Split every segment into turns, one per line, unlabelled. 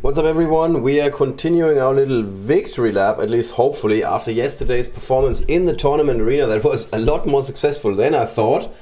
What's up everyone? We are continuing our little victory lap, at least hopefully, after yesterday's performance in the tournament arena that was a lot more successful than I thought.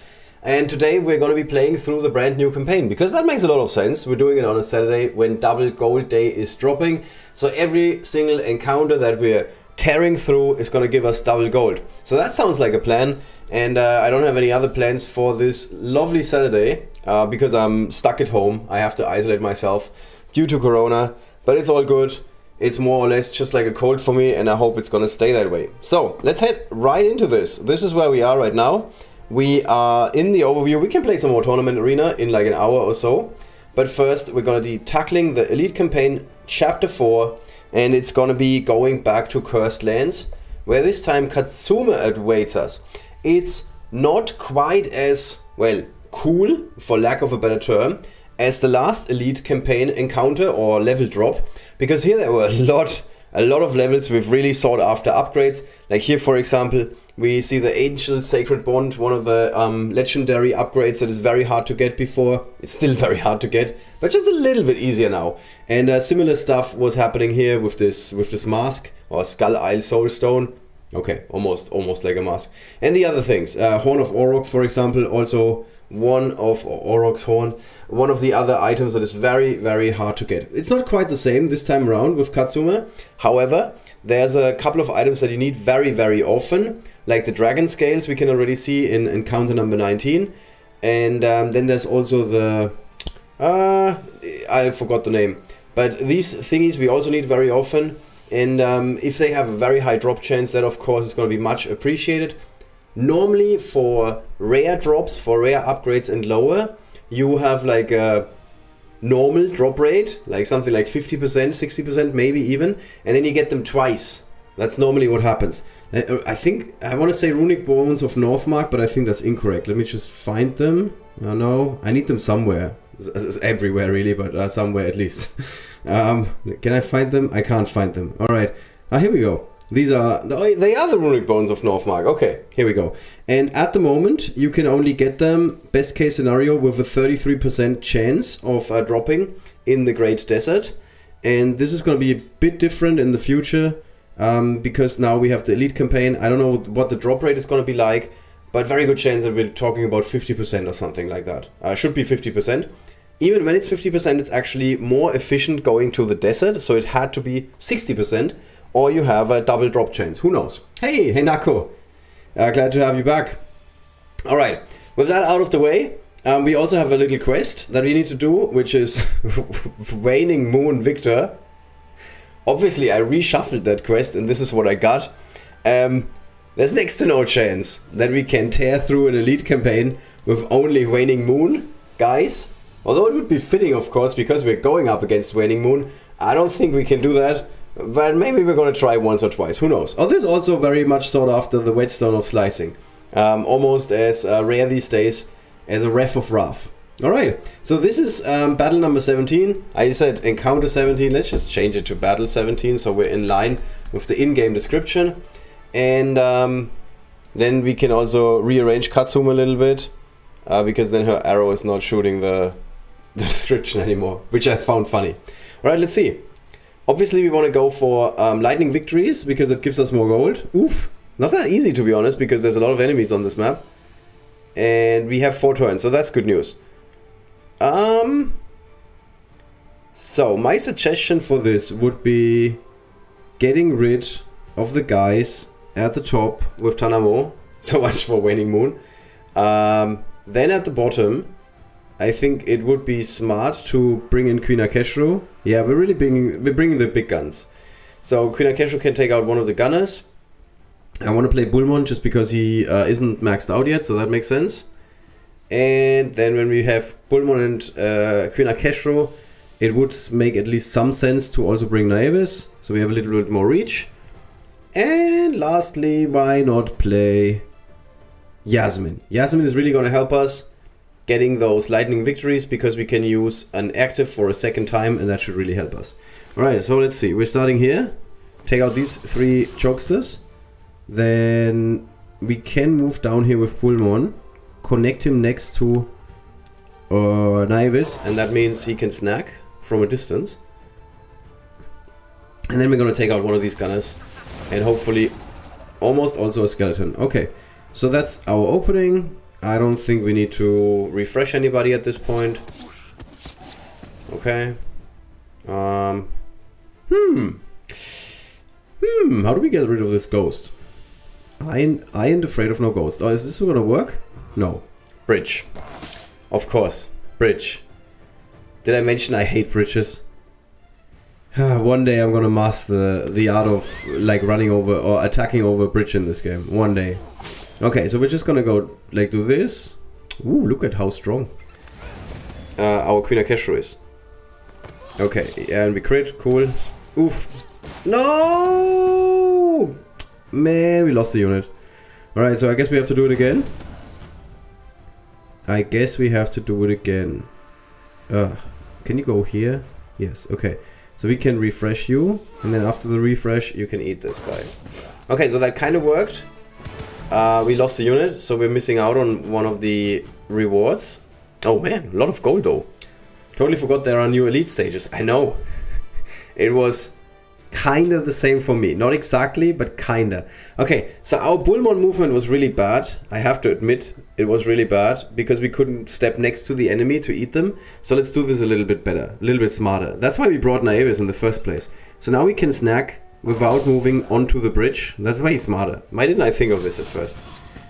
And today we're going to be playing through the brand new campaign, because that makes a lot of sense. We're doing it on a Saturday when double gold day is dropping. So every single encounter that we're tearing through is going to give us double gold. So that sounds like a plan. And I don't have any other plans for this lovely Saturday because I'm stuck at home. I have to isolate myself due to Corona, but it's all good. It's more or less just like a cold for me, and I hope it's gonna stay that way. So let's head right into this. This is where we are right now. We are in the overview. We can play some more tournament arena in like an hour or so, but first we're gonna be tackling the Elite Campaign Chapter 4, and it's gonna be going back to Cursed Lands, where this time Katsuma awaits us. It's not quite as, well, cool, for lack of a better term, as the last Elite Campaign encounter or level drop, because here there were a lot of levels with really sought after upgrades. Like here, for example, we see the Angel Sacred Bond, one of the legendary upgrades that is very hard to get before. It's still very hard to get, but just a little bit easier now. And similar stuff was happening here with this mask, or Skull Isle Soulstone. Okay, almost like a mask. And the other things, Horn of Orok, for example, also one of Orok's Horn, one of the other items that is very, very hard to get. It's not quite the same this time around with Katsuma. However, there's a couple of items that you need very, very often, like the Dragon Scales we can already see in encounter number 19. And then there's also the... I forgot the name. But these thingies we also need very often. And if they have a very high drop chance, that of course is going to be much appreciated. Normally for rare drops, for rare upgrades and lower, you have like a normal drop rate, like something like 50%, 60% maybe even, and then you get them twice. That's normally what happens. I think, I want to say Runic Bones of Northmark, but I think that's incorrect. Let me just find them. Oh no, I need them somewhere. It's everywhere really, but somewhere at least. Can I find them? I can't find them. Alright, here we go. These are, they are the Runic Bones of Northmark. Okay, here we go. And at the moment, you can only get them, best case scenario, with a 33% chance of dropping in the Great Desert. And this is going to be a bit different in the future, because now we have the Elite Campaign. I don't know what the drop rate is going to be like, but very good chance that we're talking about 50% or something like that. Should be 50%. Even when it's 50%, it's actually more efficient going to the desert, so it had to be 60%. Or you have a double drop chance. Who knows? Hey Nakko. Glad to have you back. Alright, with that out of the way, we also have a little quest that we need to do, which is Waning Moon Victor. Obviously, I reshuffled that quest, and this is what I got. There's next to no chance that we can tear through an Elite Campaign with only Waning Moon, guys. Although it would be fitting, of course, because we're going up against Waning Moon. I don't think we can do that. But maybe we're going to try once or twice, who knows. Oh, this is also very much sought after, the Whetstone of Slicing. Almost as rare these days as a Ref of Wrath. Alright, so this is battle number 17. I said encounter 17, let's just change it to battle 17 so we're in line with the in-game description. And then we can also rearrange Katsuma a little bit, because then her arrow is not shooting the description anymore, which I found funny. Alright, let's see. Obviously we want to go for lightning victories, because it gives us more gold. Oof, not that easy to be honest, because there's a lot of enemies on this map. And we have 4 turns, so that's good news. So my suggestion for this would be getting rid of the guys at the top with Tanamo. So much for Waning Moon. Then at the bottom, I think it would be smart to bring in Queen Akeshru. Yeah, we're bringing the big guns. So Queen Akeshru can take out one of the gunners. I want to play Bulmon just because he isn't maxed out yet, so that makes sense. And then when we have Bulmon and Queen Akeshru, it would make at least some sense to also bring Naevis, so we have a little bit more reach. And lastly, why not play Yasmin? Yasmin is really going to help us getting those lightning victories, because we can use an active for a second time, and that should really help us. Alright, so let's see. We're starting here. Take out these 3 chokesters. Then we can move down here with Bulmon. Connect him next to Naevis, and that means he can snack from a distance. And then we're gonna take out one of these gunners. And hopefully almost also a skeleton. Okay, so that's our opening. I don't think we need to refresh anybody at this point. Okay. How do we get rid of this ghost? I ain't afraid of no ghost. Oh, is this gonna work? No. Bridge. Of course. Bridge. Did I mention I hate bridges? One day I'm gonna master the art of like running over or attacking over a bridge in this game. One day. Okay, so we're just gonna go like do this. Ooh, look at how strong our Queen Akeshu is. Okay, and we crit. Cool. Oof. No! Man, we lost the unit. Alright, so I guess we have to do it again. I guess we have to do it again. Can you go here? Yes, okay. So we can refresh you, and then after the refresh, you can eat this guy. Okay, so that kind of worked. We lost the unit, so we're missing out on one of the rewards. Oh man, a lot of gold though. Totally forgot there are new elite stages. I know. It was kinda the same for me. Not exactly, but kinda. Okay, so our Bullmon movement was really bad. I have to admit, it was really bad because we couldn't step next to the enemy to eat them. So let's do this a little bit better, a little bit smarter. That's why we brought Naevis in the first place. So now we can snack without moving onto the bridge. That's way smarter. Why didn't I think of this at first?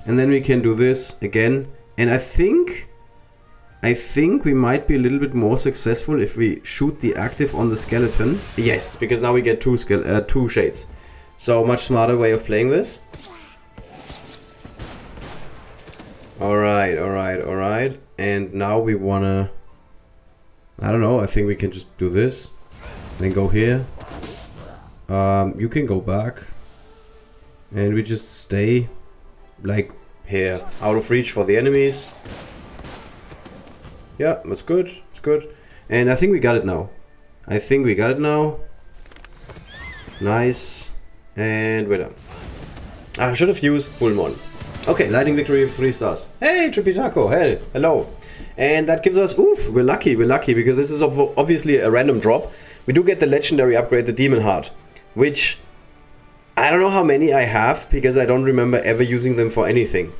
And then we can do this again. And I think we might be a little bit more successful if we shoot the active on the skeleton. Yes, because now we get two shades. So much smarter way of playing this. Alright, alright, alright. And now we wanna... I don't know, I think we can just do this. Then go here. You can go back. And we just stay like here. Out of reach for the enemies. Yeah, that's good. It's good. And I think we got it now. Nice. And we're done. I should have used Bullmon. Okay, lightning victory of 3 stars. Hey, Tripitako. Hey, hello. And that gives us... Oof, we're lucky because this is obviously a random drop. We do get the legendary upgrade, the Demon Heart. Which... I don't know how many I have because I don't remember ever using them for anything.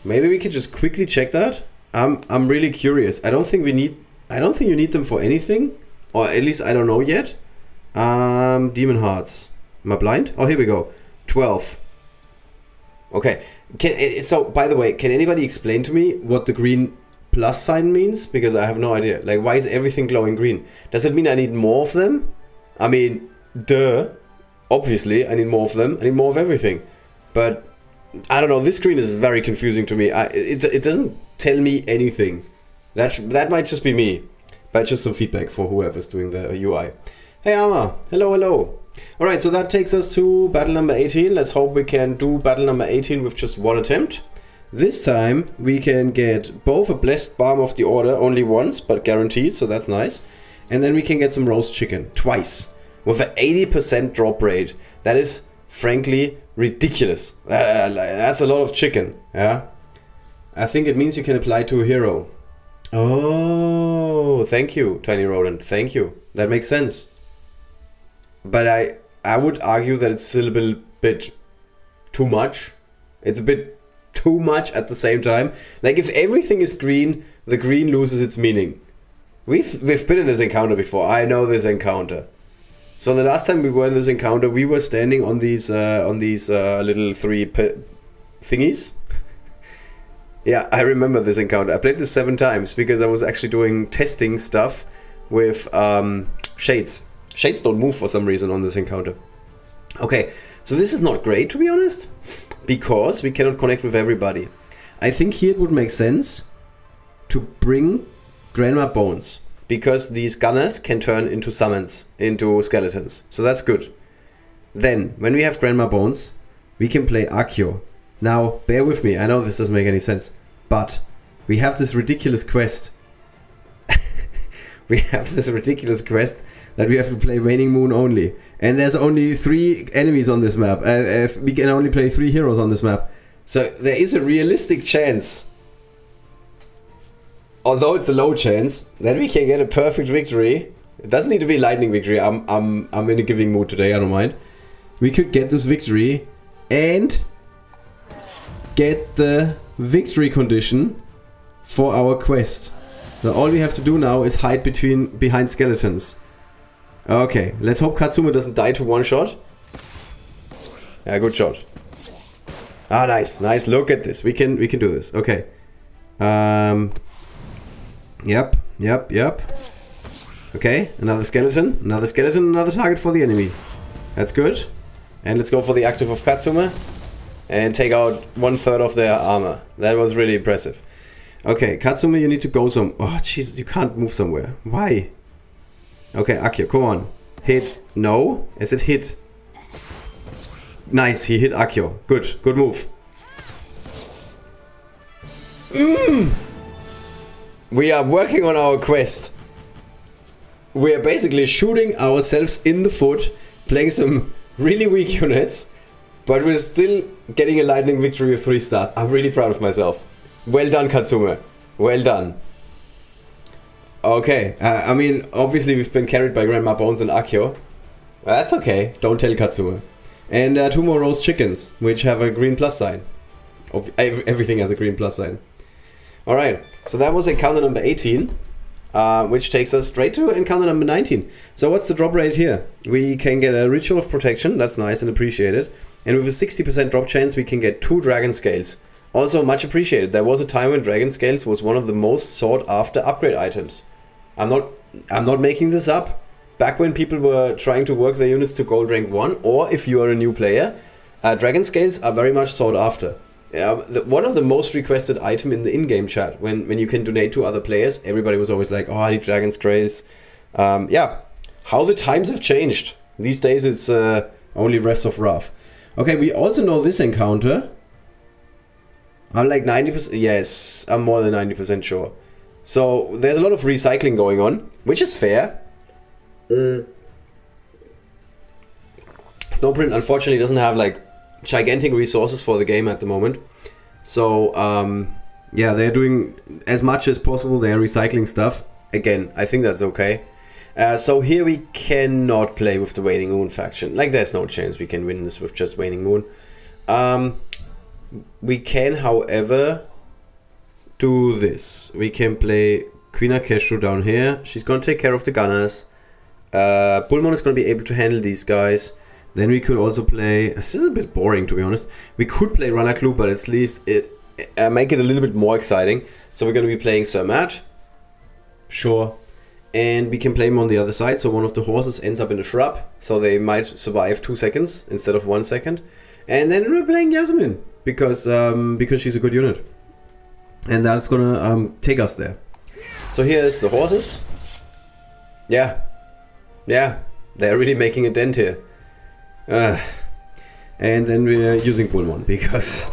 Maybe we could just quickly check that. I'm really curious. I don't think you need them for anything, or at least I don't know yet. Demon Hearts. Am I blind? Oh, here we go. 12. Okay. So by the way, can anybody explain to me what the green plus sign means? Because I have no idea. Like, why is everything glowing green? Does it mean I need more of them? I mean, duh. Obviously, I need more of them. I need more of everything. But I don't know. This screen is very confusing to me. It doesn't tell me anything. That might just be me. But just some feedback for whoever's doing the UI. Hey Amma. Hello, hello. Alright, so that takes us to battle number 18. Let's hope we can do battle number 18 with just one attempt. This time we can get both a blessed balm of the order, only once, but guaranteed, so that's nice. And then we can get some roast chicken, twice. With an 80% drop rate. That is, frankly, ridiculous. That's a lot of chicken, yeah? I think it means you can apply to a hero. Oh, thank you, Tiny Rodent. Thank you. That makes sense. But I would argue that it's still a bit too much. It's a bit too much at the same time. Like, if everything is green, the green loses its meaning. We've been in this encounter before. I know this encounter. So the last time we were in this encounter, we were standing on these little 3 thingies. Yeah, I remember this encounter. I played this 7 times because I was actually doing testing stuff with shades. Shades don't move for some reason on this encounter. Okay, so this is not great, to be honest, because we cannot connect with everybody. I think here it would make sense to bring Grandma Bones, because these gunners can turn into summons, into skeletons. So that's good. Then, when we have Grandma Bones, we can play Accio. Now, bear with me, I know this doesn't make any sense, but we have this ridiculous quest. We have this ridiculous quest that we have to play Waning Moon only. And there's only 3 enemies on this map. We can only play 3 heroes on this map. So there is a realistic chance, although it's a low chance, that we can get a perfect victory. It doesn't need to be lightning victory. I'm in a giving mood today, I don't mind. We could get this victory and get the victory condition for our quest. So all we have to do now is hide behind skeletons. Okay, let's hope Katsume doesn't die to one shot. Yeah, good shot. Ah, nice, nice. Look at this. We can do this. Okay. Yep. Okay, another skeleton, another target for the enemy. That's good. And let's go for the active of Katsume and take out 1/3 of their armor. That was really impressive. Okay, Katsume, you need to go some. Oh, Jesus, you can't move somewhere. Why? Okay, Akio, come on. Hit. No. Is it hit? Nice, he hit Akio. Good move. We are working on our quest. We are basically shooting ourselves in the foot, playing some really weak units, but we're still getting a lightning victory with 3 stars. I'm really proud of myself. Well done, Katsume. Well done. Okay, I mean, obviously we've been carried by Grandma Bones and Akio. That's okay, don't tell Katsume. And 2 more roast chickens, which have a green plus sign. Everything has a green plus sign. Alright, so that was encounter number 18, which takes us straight to encounter number 19. So what's the drop rate here? We can get a Ritual of Protection, that's nice and appreciated. And with a 60% drop chance, we can get 2 Dragon Scales. Also much appreciated. There was a time when Dragon Scales was one of the most sought after upgrade items. I'm not making this up. Back when people were trying to work their units to gold rank 1, or if you are a new player, Dragon Scales are very much sought after. One of the most requested item in the in-game chat, when you can donate to other players, everybody was always like, oh, I need Dragon Scales. Yeah, how the times have changed. These days it's only Rest of Wrath. Okay, we also know this encounter. I'm like 90%, yes, I'm more than 90% sure. So there's a lot of recycling going on, which is fair. Snowprint unfortunately doesn't have like gigantic resources for the game at the moment. So yeah, they're doing as much as possible. They're recycling stuff. Again, I think that's okay. So here we cannot play with the Waning Moon faction. Like there's no chance we can win this with just Waning Moon. We can, however, do this. We can play Queen Akeshu down here. She's gonna take care of the gunners. Bullmon is gonna be able to handle these guys. Then we could also play. This is a bit boring, to be honest. We could play Ranaklu, but at least it make it a little bit more exciting. So we're gonna be playing Sir Matt. Sure. And we can play him on the other side. So one of the horses ends up in a shrub, so they might survive 2 seconds instead of 1 second. And then we're playing Yasmin because she's a good unit. And that's gonna take us there. So here's the horses. Yeah, they're really making a dent here. And then we're using Bullmon because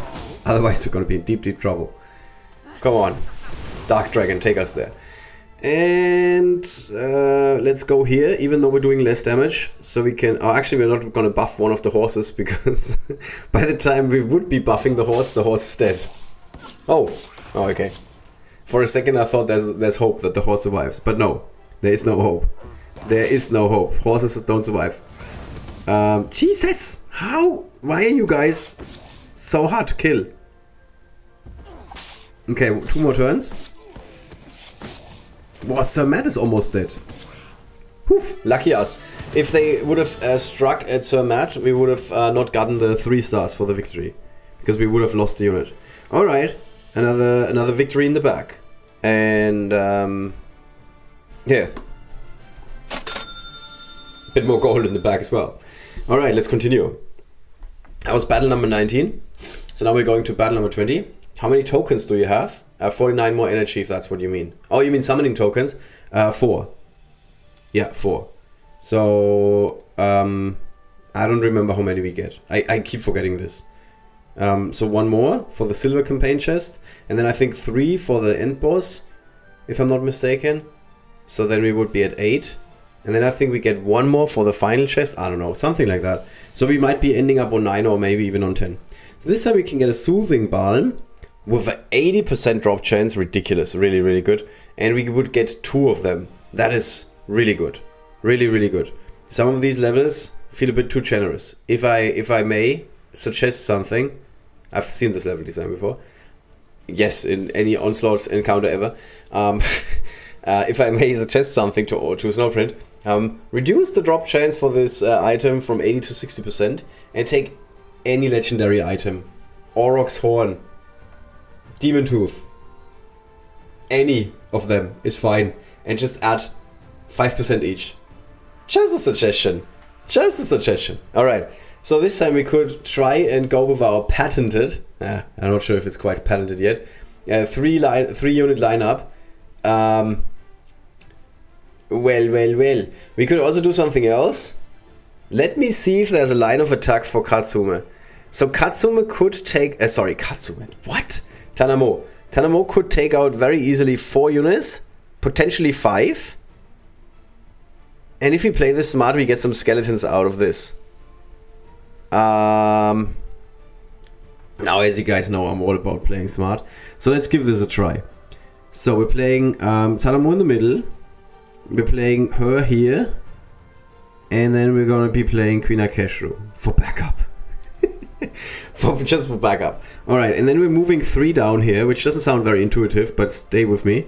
otherwise we're gonna be in deep trouble. Come on, Dark Dragon, take us there. And let's go here, even though we're doing less damage, so we can. Oh, actually, we're not gonna buff one of the horses because by the time we would be buffing the horse is dead. Oh, okay. For a second, I thought there's hope that the horse survives, but no, there is no hope. There is no hope. Horses don't survive. Jesus, how? Why are you guys so hard to kill? Okay, 2 more turns. Wow, Sir Matt is almost dead. Whew, lucky us. If they would have struck at Sir Matt, we would have not gotten the 3 stars for the victory. Because we would have lost the unit. Alright, another victory in the back. And, yeah. A bit more gold in the back as well. Alright, let's continue. That was battle number 19. So now we're going to battle number 20. How many tokens do you have? 49 more energy, if that's what you mean. Oh, you mean summoning tokens? 4. Yeah, 4. So, I don't remember how many we get. I keep forgetting this. So 1 more for the silver campaign chest. And then I think 3 for the end boss, if I'm not mistaken. So then we would be at 8. And then I think we get 1 more for the final chest. I don't know, something like that. So we might be ending up on 9 or maybe even on 10. So this time we can get a Soothing Balm with an 80% drop chance. Ridiculous, really good. And we would get 2 of them. That is really good. Really, really good. Some of these levels feel a bit too generous. If I may suggest something, I've seen this level design before. Yes, in any Onslaught encounter ever. If I may suggest something to Snowprint, reduce the drop chance for this item from 80 to 60% and take any legendary item. Auroch's Horn, Demon Tooth, any of them is fine, and just add 5% each. Just a suggestion. Just a suggestion. Alright, so this time we could try and go with our patented, I'm not sure if it's quite patented yet, 3-unit lineup. Well. We could also do something else. Let me see if there's a line of attack for Katsume. So Katsume could take... Katsume. What? Tanamo. Tanamo could take out very easily 4 units. Potentially 5. And if we play this smart, we get some skeletons out of this. Now, as you guys know, I'm all about playing smart. So let's give this a try. So we're playing Tanamo in the middle. We're playing her here. And then we're going to be playing Queen Akeshru for backup. Just for backup. Alright, and then we're moving 3 down here, which doesn't sound very intuitive, but stay with me.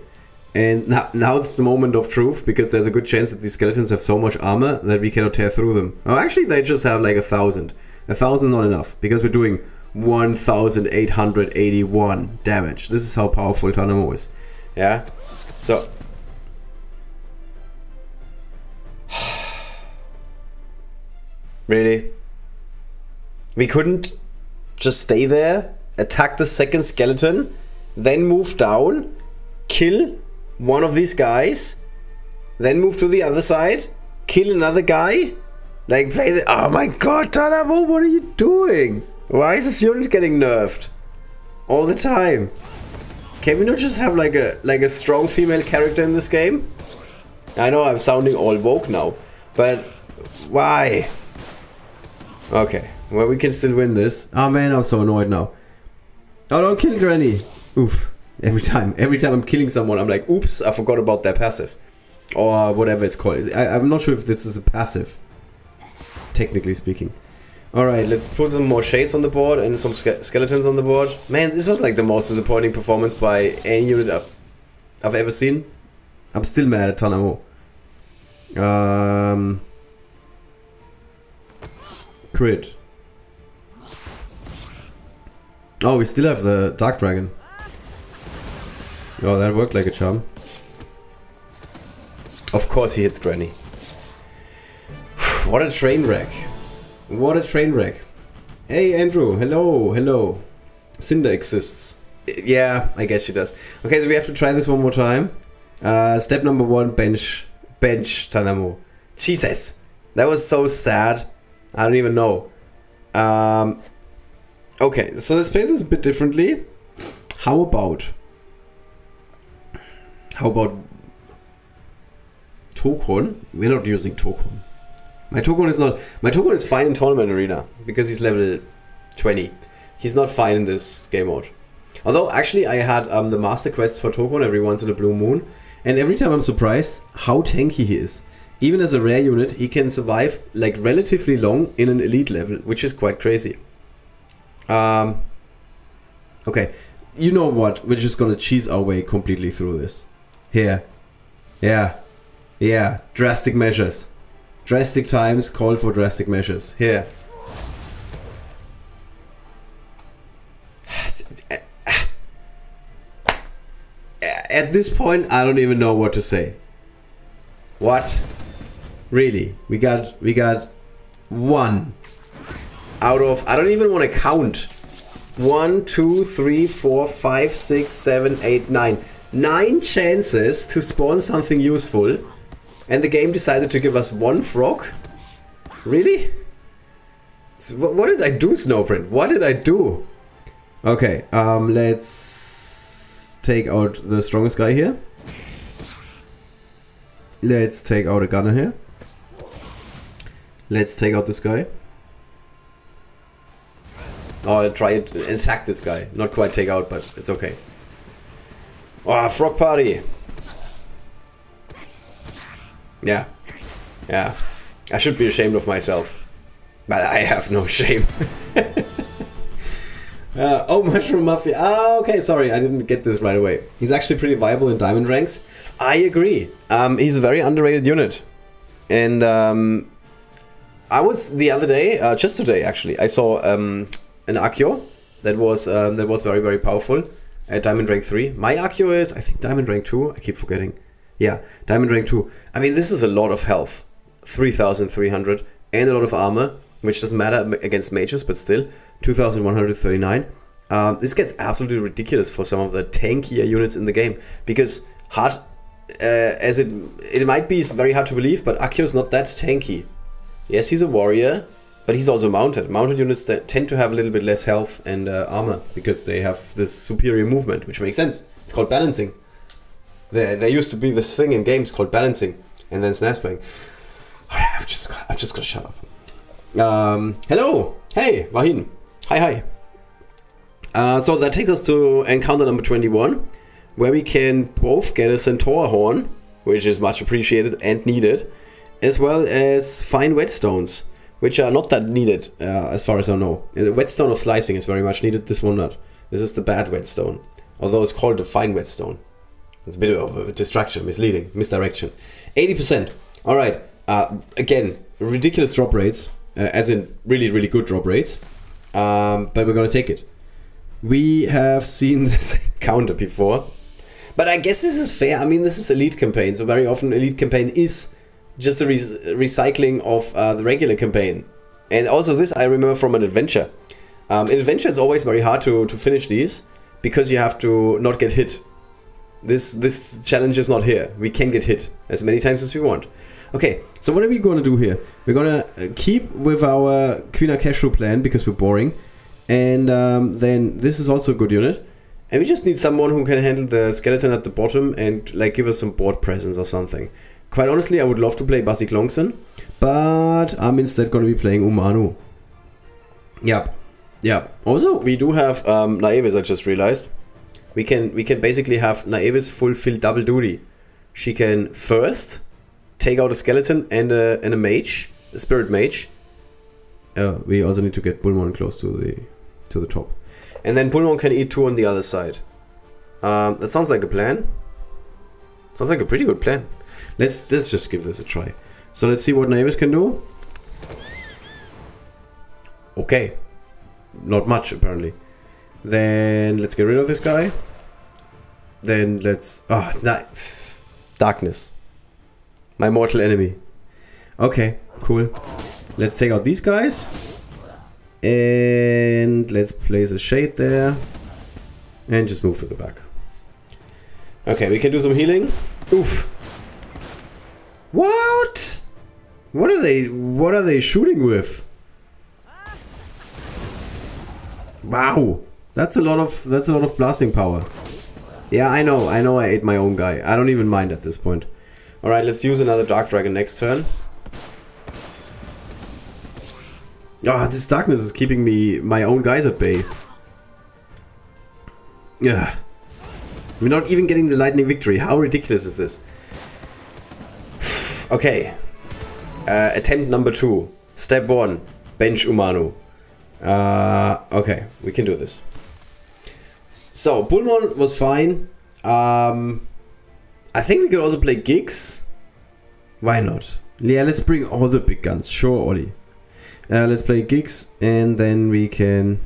And now it's the moment of truth, because there's a good chance that these skeletons have so much armor that we cannot tear through them. Oh, actually, they just have like 1,000. 1,000 is not enough, because we're doing 1,881 damage. This is how powerful Tanamo is. Yeah? So... Really? We couldn't just stay there, attack the second skeleton, then move down, kill one of these guys, then move to the other side, kill another guy? Like, play the... Oh my god, Tanamo, what are you doing? Why is this unit getting nerfed? All the time. Can we not just have like a strong female character in this game? I know I'm sounding all woke now, but why? Okay, well, we can still win this. Oh man, I'm so annoyed now. Oh, don't kill Granny. Oof. Every time I'm killing someone, I'm like, oops, I forgot about their passive. Or whatever it's called. I'm not sure if this is a passive, technically speaking. Alright, let's put some more shades on the board and some skeletons on the board. Man, this was like the most disappointing performance by any unit I've ever seen. I'm still mad at Tanamo. Crit. Oh, we still have the Dark Dragon. Oh, that worked like a charm. Of course he hits Granny. What a train wreck. What a train wreck. Hey Andrew, hello. Cinder exists. Yeah, I guess she does. Okay, so we have to try this one more time. Step number 1, bench Tanamo. Jesus, that was so sad. I don't even know. Okay, so let's play this a bit differently. How about Tokon? We're not using Tokon. My Tokon is fine in Tournament Arena because he's level 20. He's not fine in this game mode. Although actually I had the master quests for Tokon every once in a blue moon, and every time I'm surprised how tanky he is. Even as a rare unit, he can survive like relatively long in an elite level, which is quite crazy. Okay, you know what? We're just gonna cheese our way completely through this. Here. Yeah. Drastic measures. Drastic times call for drastic measures. Here. At this point, I don't even know what to say. What? Really? We got 1 out of... I don't even want to count. 1, 2, 3, 4, 5, 6, 7, 8, 9. 9 chances to spawn something useful. And the game decided to give us 1 frog? Really? What did I do, Snowprint? What did I do? Okay, let's take out the strongest guy here. Let's take out a gunner here. Let's take out this guy. Oh, I'll try and attack this guy. Not quite take out, but it's okay. Oh, frog party. Yeah. Yeah. I should be ashamed of myself. But I have no shame. Oh, Mushroom Mafia. Ah, okay, sorry, I didn't get this right away. He's actually pretty viable in diamond ranks. I agree. He's a very underrated unit. And I was the other day, just today actually, I saw an Accio that was very, very powerful at diamond rank 3. My Accio is, I think, diamond rank 2. I keep forgetting. Yeah, diamond rank 2. I mean, this is a lot of health. 3,300 and a lot of armor, which doesn't matter against mages, but still. 2,139. This gets absolutely ridiculous for some of the tankier units in the game, because hard as it might be very hard to believe, but Accio is not that tanky. Yes, he's a warrior, but he's also mounted. Mounted units that tend to have a little bit less health and armor because they have this superior movement, which makes sense. It's called balancing. There used to be this thing in games called balancing, and then snap spam. Alright, I'm just gonna shut up. Hello, hey, Wahin. Hi. So that takes us to encounter number 21, where we can both get a Centaur horn, which is much appreciated and needed, as well as fine whetstones, which are not that needed, as far as I know. The whetstone of slicing is very much needed, this one not. This is the bad whetstone, although it's called the fine whetstone. It's a bit of a distraction, misleading, misdirection. 80%. Alright, again, ridiculous drop rates, as in really, really good drop rates. But we're gonna take it. We have seen this counter before, but I guess this is fair. I mean, this is elite campaign, so very often elite campaign is just a recycling of the regular campaign. And also this I remember from an adventure. In adventure it's always very hard to finish these, because you have to not get hit. This challenge is not here. We can get hit as many times as we want. Okay, so what are we going to do here? We're going to keep with our Queen Akeshu plan, because we're boring. And then this is also a good unit. And we just need someone who can handle the skeleton at the bottom and like give us some board presence or something. Quite honestly, I would love to play Basik Longson, but I'm instead going to be playing Umanu. Yep. Also, we do have Naevis, I just realized. We can basically have Naevis fulfill double duty. She can first take out a skeleton and a mage, a spirit mage. We also need to get Bullmon close to the top, and then Bullmon can eat 2 on the other side. That sounds like a plan. Sounds like a pretty good plan. Let's just give this a try. So let's see what Naevis can do. Okay, not much apparently. Then let's get rid of this guy. Then let's darkness. My mortal enemy. Okay, cool. Let's take out these guys. And let's place a shade there. And just move to the back. Okay, we can do some healing. Oof. What? What are they shooting with? Wow. That's a lot of blasting power. Yeah, I know I ate my own guy. I don't even mind at this point. Alright, let's use another Dark Dragon next turn. Ah, this darkness is keeping my own guys at bay. Ugh. We're not even getting the lightning victory. How ridiculous is this? Okay. Attempt number 2. Step 1. Bench Umanu. Okay, we can do this. So, Bullmon was fine. I think we could also play Giggs. Why not? Yeah, let's bring all the big guns. Sure, Ollie. Let's play Giggs, and then we can...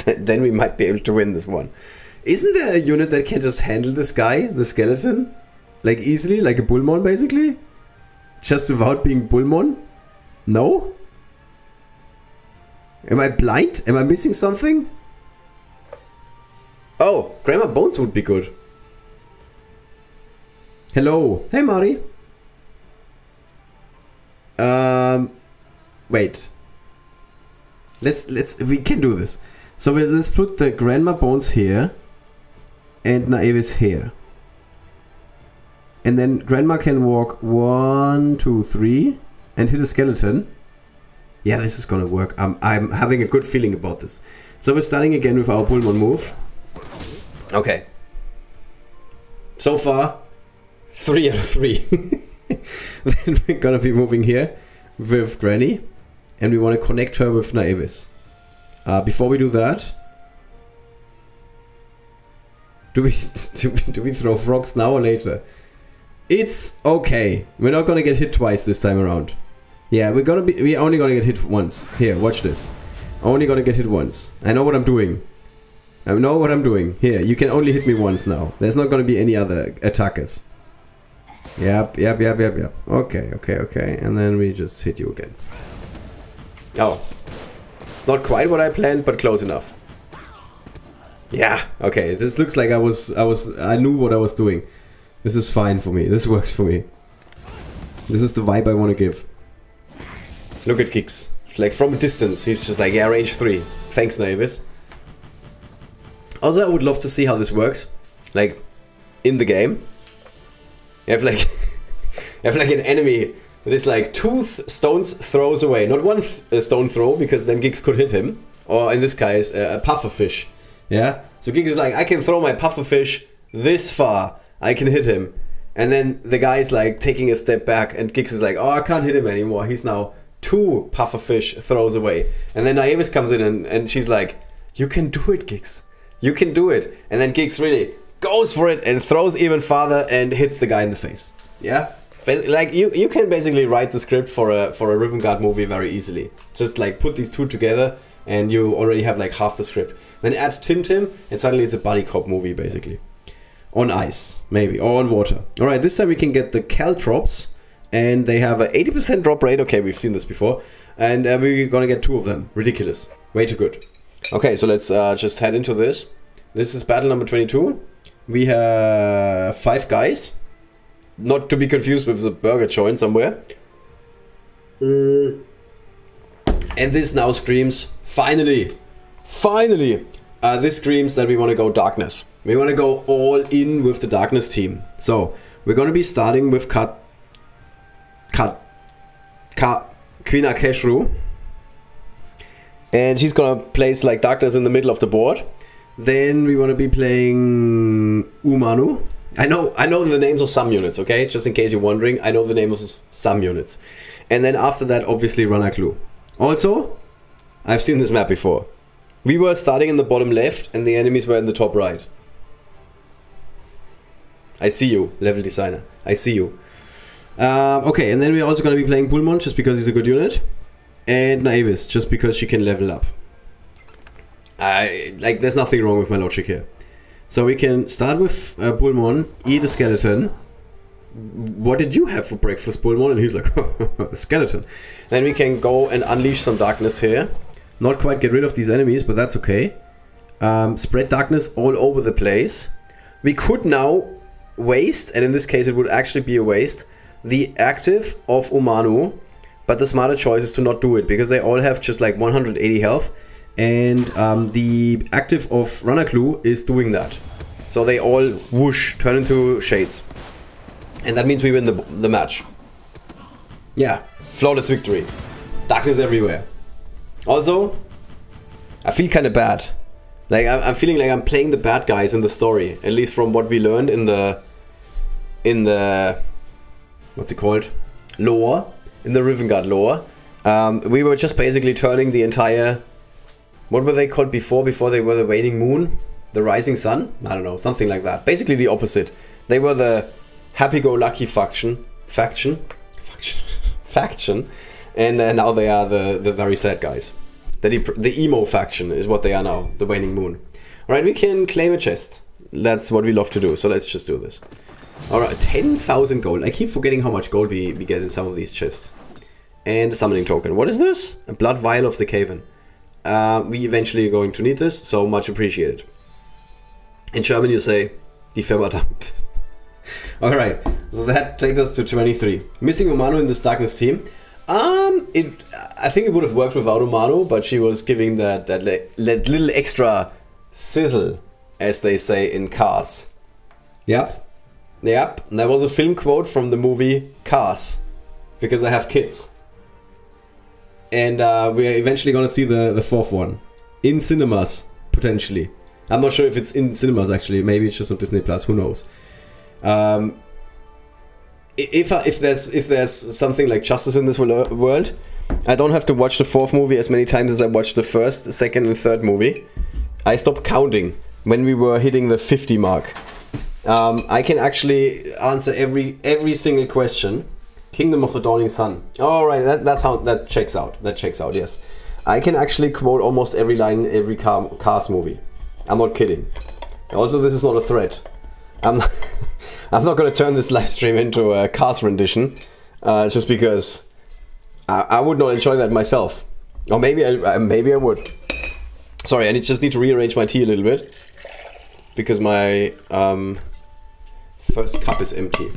then we might be able to win this one. Isn't there a unit that can just handle this guy, the skeleton? Like easily, like a Bullmon basically? Just without being Bullmon? No? Am I blind? Am I missing something? Oh, Grandma Bones would be good. Hello. Hey, Mari. Wait. We can do this. So let's put the Grandma Bones here and Naevis here. And then Grandma can walk 1, 2, 3 and hit a skeleton. Yeah, this is gonna work. I'm having a good feeling about this. So we're starting again with our Bullmon move. Okay. So far, 3 out of 3. Then we're gonna be moving here with Granny, and we want to connect her with Naevis. Before we do that, do we throw frogs now or later? It's okay. We're not gonna get hit twice this time around. Yeah, we're only gonna get hit once. Here, watch this. Only gonna get hit once. I know what I'm doing. I know what I'm doing. Here, you can only hit me once now. There's not gonna be any other attackers. Yep. Okay. And then we just hit you again. Oh. It's not quite what I planned, but close enough. Yeah, okay. This looks like I knew what I was doing. This is fine for me. This works for me. This is the vibe I want to give. Look at Gix. Like from a distance, he's just like, yeah, range 3. Thanks, Naevis. Also, I would love to see how this works. Like, in the game. You have like an enemy that is like 2 stones throws away. Not 1 stone throw, because then Gix could hit him. Or in this case, a pufferfish. Yeah? So Gix is like, I can throw my pufferfish this far. I can hit him. And then the guy's like taking a step back, and Gix is like, oh, I can't hit him anymore. He's now 2 pufferfish throws away. And then Naevis comes in and she's like, you can do it, Gix. You can do it. And then Gix really goes for it and throws even farther and hits the guy in the face. Yeah? Like, you can basically write the script for a Rivengard movie very easily. Just like put these 2 together and you already have like half the script. Then add Tim and suddenly it's a buddy cop movie basically. On ice, maybe, or on water. Alright, this time we can get the caltrops, and they have a 80% drop rate. Okay, we've seen this before. And we're gonna get 2 of them. Ridiculous. Way too good. Okay, so let's just head into this. This is battle number 22. We have 5 guys. Not to be confused with the burger joint somewhere. And this now screams, finally! Finally! This screams that we want to go darkness. We want to go all in with the darkness team. So, we're going to be starting with Queen Akeshru. And she's going to place like darkness in the middle of the board. Then we want to be playing Umanu. I know the names of some units, okay? Just in case you're wondering, I know the names of some units. And then after that, obviously, Ranaklu. Also, I've seen this map before. We were starting in the bottom left, and the enemies were in the top right. I see you, level designer. I see you. Okay, and then we're also going to be playing Bulmon, just because he's a good unit. And Naevis, just because she can level up. There's nothing wrong with my logic here. So we can start with Bulmon, eat a skeleton. What did you have for breakfast, Bulmon? And he's like, a skeleton. Then we can go and unleash some darkness here. Not quite get rid of these enemies, but that's okay. Spread darkness all over the place. We could now waste, and in this case it would actually be a waste, the active of Umanu. But the smarter choice is to not do it, because they all have just like 180 health. And the active of Ranaklu is doing that. So they all whoosh, turn into shades. And that means we win the match. Yeah, flawless victory. Darkness everywhere. Also, I feel kind of bad. Like, I'm feeling like I'm playing the bad guys in the story. At least from what we learned in the what's it called? Lore. In the Rivengard lore. We were just basically turning the entire... What were they called before? Before they were the waning moon? The rising sun? I don't know, something like that. Basically the opposite. They were the happy-go-lucky faction. And now they are the very sad guys. The emo faction is what they are now. The waning moon. Alright, we can claim a chest. That's what we love to do. So let's just do this. Alright, 10,000 gold. I keep forgetting how much gold we get in some of these chests. And a summoning token. What is this? A blood vial of the Caven. We eventually are going to need this, so much appreciated. In German you say, die verdammt. Alright, so that takes us to 23. Missing Umanu in this darkness team. I think it would have worked without Umanu, but she was giving that little extra sizzle, as they say in Cars. Yep. There was a film quote from the movie Cars, because I have kids. And we're eventually gonna see the 4th one. In cinemas, potentially. I'm not sure if it's in cinemas actually, maybe it's just on Disney Plus, who knows. if there's something like justice in this world, I don't have to watch the fourth movie as many times as I watched the first, second, and third movie. I stopped counting when we were hitting the 50 mark. I can actually answer every single question. Kingdom of the Dawning Sun. All right, that checks out. That checks out. Yes, I can actually quote almost every line in every Cars movie. I'm not kidding. Also, this is not a threat. I'm not going to turn this live stream into a Cars rendition, just because I would not enjoy that myself. Or maybe I would. Sorry, I just need to rearrange my tea a little bit because my first cup is empty.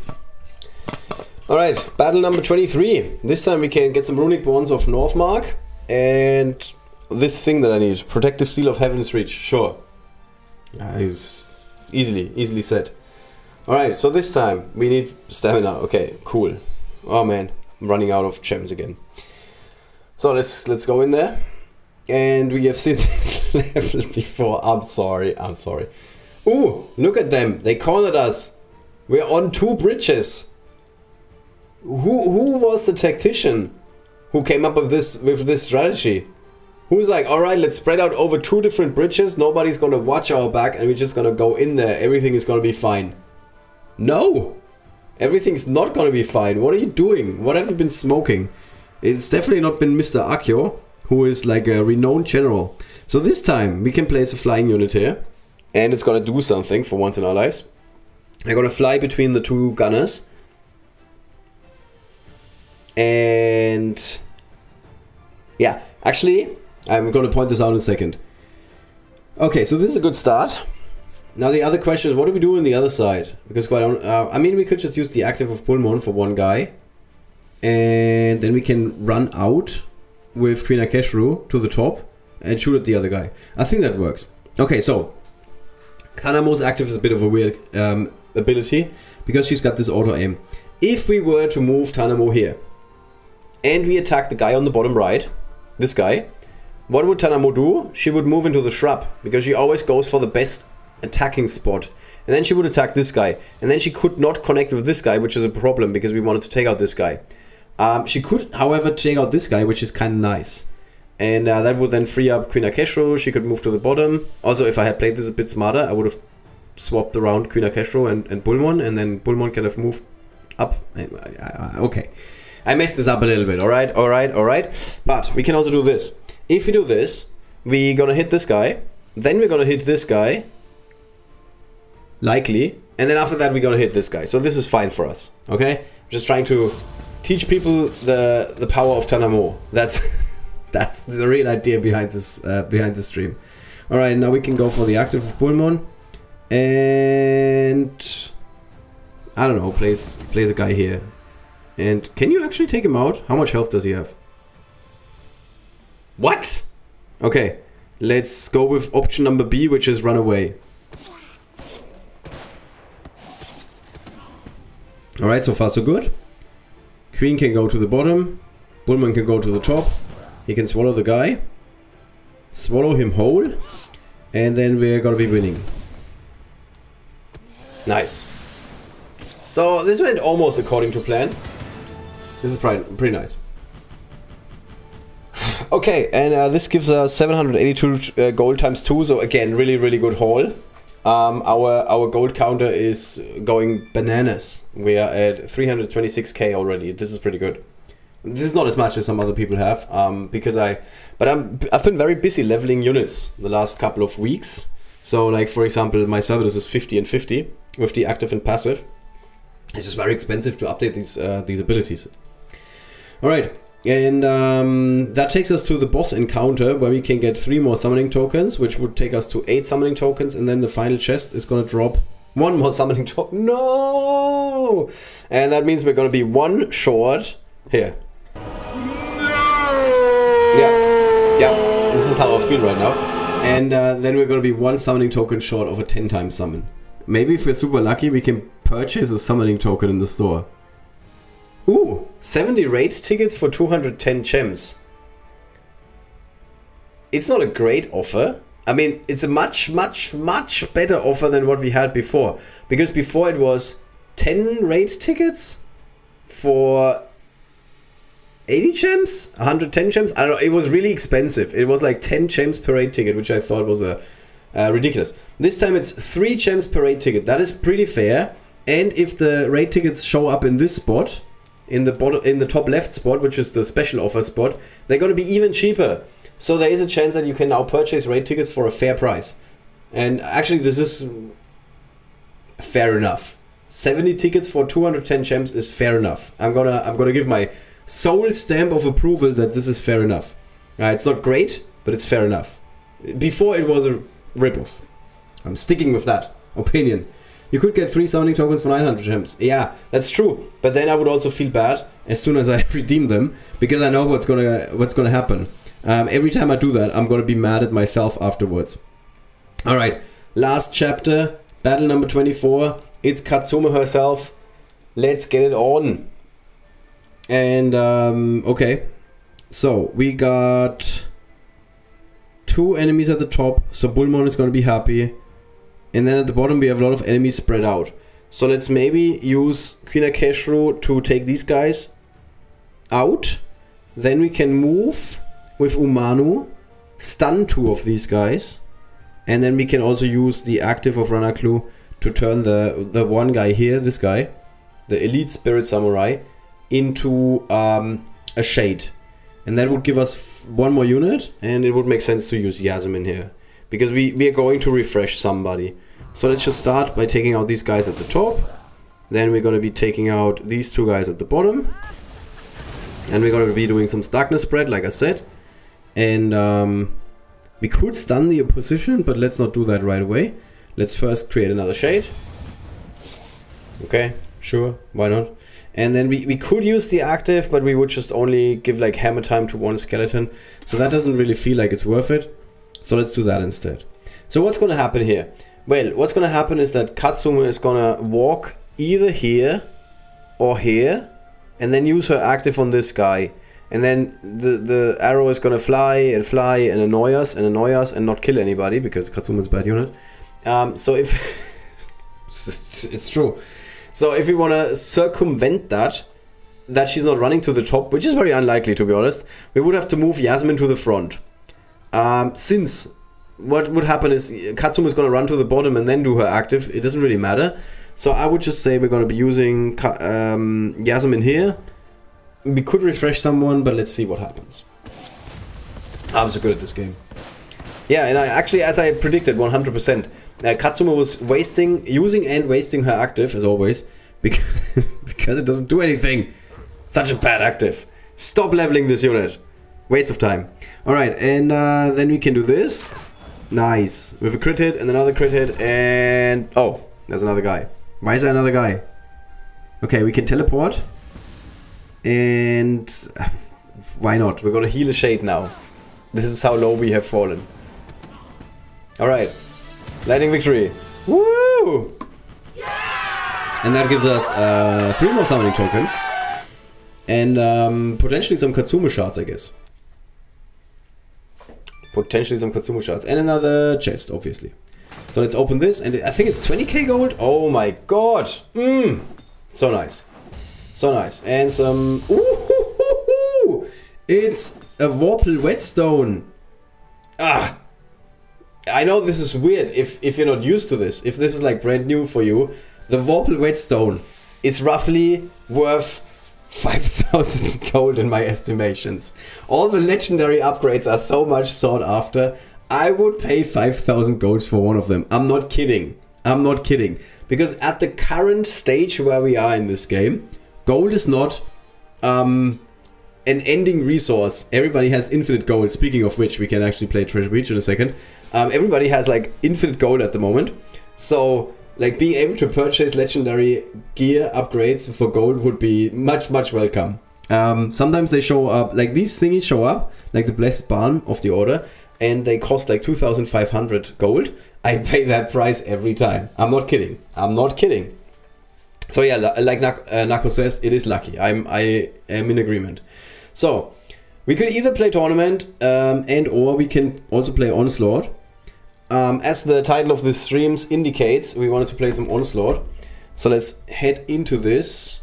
Alright, battle number 23. This time we can get some runic bonds of Northmark and this thing that I need. Protective Seal of Heaven's Reach. Sure. Is easily said. Alright, so this time we need stamina. Okay, cool. Oh man, I'm running out of gems again. So let's go in there. And we have seen this level before. I'm sorry. Ooh, look at them. They cornered us. We're on 2 bridges. Who was the tactician who came up with this strategy? Who's like, alright, let's spread out over 2 different bridges. Nobody's gonna watch our back and we're just gonna go in there. Everything is gonna be fine. No! Everything's not gonna be fine. What are you doing? What have you been smoking? It's definitely not been Mr. Akio, who is like a renowned general. So this time we can place a flying unit here. And it's gonna do something for once in our lives. We're gonna fly between the 2 gunners. And yeah, actually, I'm going to point this out in a second. Okay, so this is a good start. Now the other question is, what do we do on the other side? Because I mean, we could just use the active of Bullmon for one guy, and then we can run out with Queen Akeshru to the top and shoot at the other guy. I think that works. Okay, so Tanamo's active is a bit of a weird ability because she's got this auto aim. If we were to move Tanamo here, and we attack the guy on the bottom right, this guy, what would Tanamo do? She would move into the shrub, because she always goes for the best attacking spot. And then she would attack this guy. And then she could not connect with this guy, which is a problem, because we wanted to take out this guy. She could, however, take out this guy, which is kind of nice. And that would then free up Queen Akeshru. She could move to the bottom. Also, if I had played this a bit smarter, I would have swapped around Queen Akeshru and Bullmon, and then Bullmon can have moved up. Okay. I messed this up a little bit, alright. But we can also do this. If we do this, we're gonna hit this guy, then we're gonna hit this guy, likely, and then after that we're gonna hit this guy. So this is fine for us, okay? I'm just trying to teach people the power of Tanamo. That's the real idea behind this stream. Alright, now we can go for the active of Bullmon, and I don't know, place a guy here. And can you actually take him out? How much health does he have? What? Okay, let's go with option number B, which is run away. Alright, so far so good. Queen can go to the bottom. Bullman can go to the top. He can swallow the guy. Swallow him whole. And then we're gonna be winning. Nice. So this went almost according to plan. This is pretty nice. Okay, and this gives us 782 gold times 2, so again, really good haul. Our gold counter is going bananas. We are at 326k already. This is pretty good. This is not as much as some other people have, because I've been very busy leveling units the last couple of weeks. So like, for example, my service is 50 and 50 with the active and passive. It's just very expensive to update these abilities. Alright, and that takes us to the boss encounter, where we can get 3 more summoning tokens, which would take us to 8 summoning tokens, and then the final chest is going to drop 1 more summoning token. No! And that means we're going to be 1 short here. Yeah, this is how I feel right now. And then we're going to be 1 summoning token short of a 10 times summon. Maybe if we're super lucky, we can purchase a summoning token in the store. Ooh, 70 raid tickets for 210 gems. It's not a great offer. I mean, it's a much better offer than what we had before. Because before it was 10 raid tickets for 80 gems? 110 gems? I don't know, it was really expensive. It was like 10 gems per raid ticket, which I thought was ridiculous. This time it's 3 gems per raid ticket. That is pretty fair. And if the raid tickets show up in this spot, in the top left spot, which is the special offer spot, they're going to be even cheaper. So there is a chance that you can now purchase raid tickets for a fair price. And actually this is fair enough. 70 tickets for 210 gems is fair enough. I'm gonna give my sole stamp of approval that this is fair enough. It's not great, but it's fair enough. Before it was a ripoff. I'm sticking with that opinion. You could get 3 summoning tokens for 900 gems. Yeah, that's true. But then I would also feel bad as soon as I redeem them, because I know what's gonna happen. Every time I do that, I'm gonna be mad at myself afterwards. All right, last chapter, battle number 24. It's Katsume herself. Let's get it on. And okay, so we got 2 enemies at the top, so Bullmon is gonna be happy. And then at the bottom we have a lot of enemies spread out. So let's maybe use Queen Akeshru to take these guys out. Then we can move with Umanu, stun 2 of these guys. And then we can also use the active of Ranaklu to turn the one guy here, this guy, the Elite Spirit Samurai, into a shade. And that would give us 1 more unit, and it would make sense to use Yasmin here. Because we are going to refresh somebody. So let's just start by taking out these guys at the top. Then we're going to be taking out these 2 guys at the bottom. And we're going to be doing some darkness spread, like I said. And we could stun the opposition, but let's not do that right away. Let's first create another shade. Okay, sure, why not? And then we could use the active, but we would just only give like hammer time to 1 skeleton. So that doesn't really feel like it's worth it. So let's do that instead. So what's going to happen here? Well, what's going to happen is that Katsume is going to walk either here or here, and then use her active on this guy. And then the arrow is going to fly and annoy us and not kill anybody, because Katsume is a bad unit. So if... it's true. So if we want to circumvent that she's not running to the top, which is very unlikely to be honest, we would have to move Yasmin to the front. Since what would happen is Katsume is going to run to the bottom and then do her active, it doesn't really matter. So I would just say we're going to be using Yasmin here. We could refresh someone, but let's see what happens. I'm so good at this game. Yeah, and I actually, as I predicted, 100%. Katsume was using and wasting her active, as always, because it doesn't do anything. Such a bad active. Stop leveling this unit. Waste of time. Alright, and then we can do this. Nice. With a crit hit and another crit hit, and... oh, there's another guy. Why is there another guy? Okay, we can teleport. And... why not? We're gonna heal a shade now. This is how low we have fallen. Alright. Lightning victory. Woo! And that gives us 3 more summoning tokens. And potentially some Katsume shards, I guess. Potentially some Katsume shards. And another chest, obviously. So let's open this. And I think it's 20k gold. Oh my god. So nice. So nice. And some... ooh, it's a Vorpal Whetstone. Ah! I know this is weird if you're not used to this. If this is like brand new for you. The Vorpal Whetstone is roughly worth 5,000 gold in my estimations. All the legendary upgrades are so much sought after. I would pay 5,000 golds for one of them. I'm not kidding. I'm not kidding. Because at the current stage where we are in this game, gold is not an ending resource. Everybody has infinite gold. Speaking of which, we can actually play Treasure Breach in a second. Everybody has like infinite gold at the moment. So like being able to purchase legendary gear upgrades for gold would be much welcome. Sometimes they show up, like these thingies show up, like the Blessed Barn of the Order, and they cost like 2,500 gold. I pay that price every time. I'm not kidding. I'm not kidding. So yeah, like Nakko says, it is lucky. I am in agreement. So we could either play tournament and or we can also play Onslaught. As the title of this streams indicates, we wanted to play some Onslaught. So let's head into this.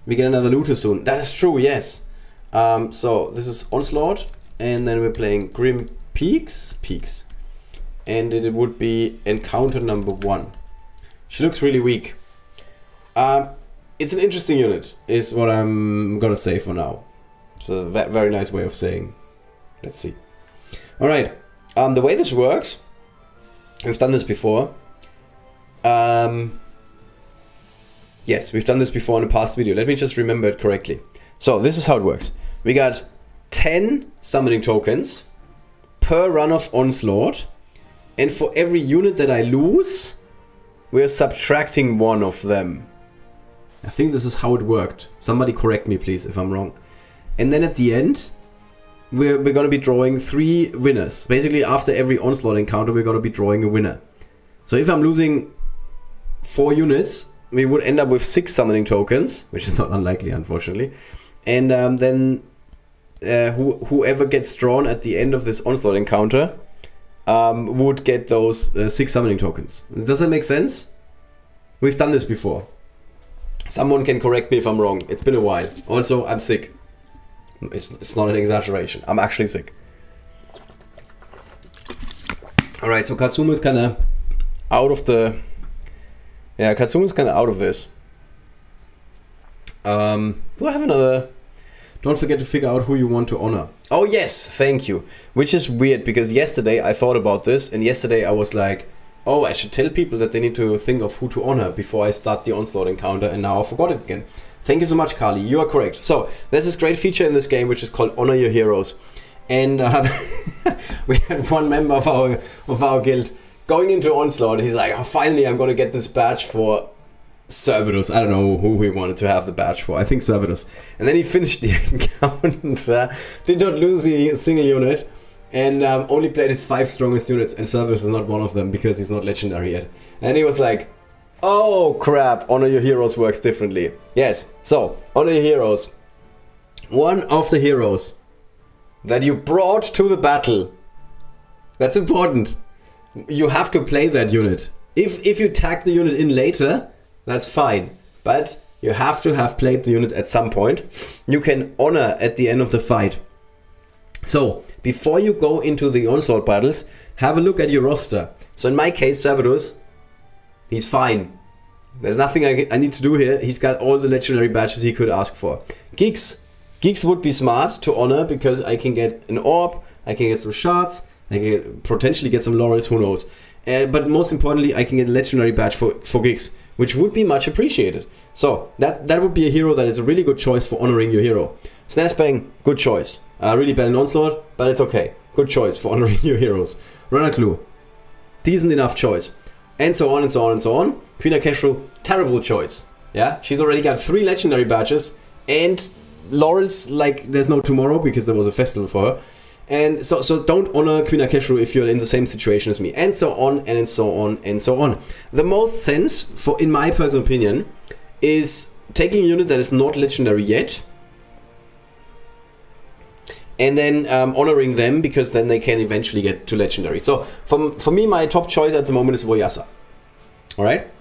We get another looter soon. That is true, yes. So this is Onslaught, and then we're playing Grim Peaks. And it would be encounter number 1. She looks really weak. It's an interesting unit, is what I'm gonna say for now. It's a very nice way of saying. Let's see. Alright, the way this works, we've done this before. Yes, we've done this before in a past video. Let me just remember it correctly. So this is how it works. We got 10 summoning tokens per run of Onslaught. And for every unit that I lose, we're subtracting 1 of them. I think this is how it worked. Somebody correct me, please, if I'm wrong. And then at the end, we're going to be drawing 3 winners. Basically, after every Onslaught encounter, we're going to be drawing a winner. So if I'm losing 4 units, we would end up with 6 summoning tokens, which is not unlikely, unfortunately. And then whoever gets drawn at the end of this Onslaught encounter would get those 6 summoning tokens. Does that make sense? We've done this before. Someone can correct me if I'm wrong. It's been a while. Also, I'm sick. It's not an exaggeration. I'm actually sick. Alright, so Katsumu is kind of out of the... Yeah, Katsumu is kind of out of this. Do I have another... Don't forget to figure out who you want to honor. Oh yes, thank you. Which is weird, because yesterday I thought about this, and yesterday I was like, oh, I should tell people that they need to think of who to honor before I start the Onslaught encounter, and now I forgot it again. Thank you so much, Carly. You are correct. So, there's this great feature in this game which is called Honor Your Heroes. And we had one member of our guild going into Onslaught. He's like, oh, finally I'm going to get this badge for Cerberus. I don't know who he wanted to have the badge for. I think Cerberus. And then he finished the encounter, did not lose a single unit, and only played his 5 strongest units, and Cerberus is not one of them because he's not legendary yet. And he was like, oh crap, Honor Your Heroes works differently. Yes, so, Honor Your Heroes. One of the heroes that you brought to the battle. That's important. You have to play that unit. If you tag the unit in later, that's fine. But you have to have played the unit at some point. You can honor at the end of the fight. So, before you go into the Onslaught battles, have a look at your roster. So in my case, Cerberus, he's fine. There's nothing I need to do here. He's got all the legendary badges he could ask for. Geeks would be smart to honor because I can get an orb, I can get some shards, I can potentially get some laurels, who knows. But most importantly, I can get a legendary badge for Geeks, which would be much appreciated. So that would be a hero that is a really good choice for honoring your hero. Snazbang, good choice. Really bad in Onslaught, but it's okay. Good choice for honoring your heroes. Runner decent enough choice. And so on and so on and so on. Queen Akeshru, terrible choice. Yeah, she's already got 3 legendary badges and laurels like there's no tomorrow because there was a festival for her. And so don't honor Queen Akeshru if you're in the same situation as me. And so on and so on and so on. The most sense, in my personal opinion, is taking a unit that is not legendary yet, and then honoring them because then they can eventually get to legendary. So for me, my top choice at the moment is Voyasa. Alright?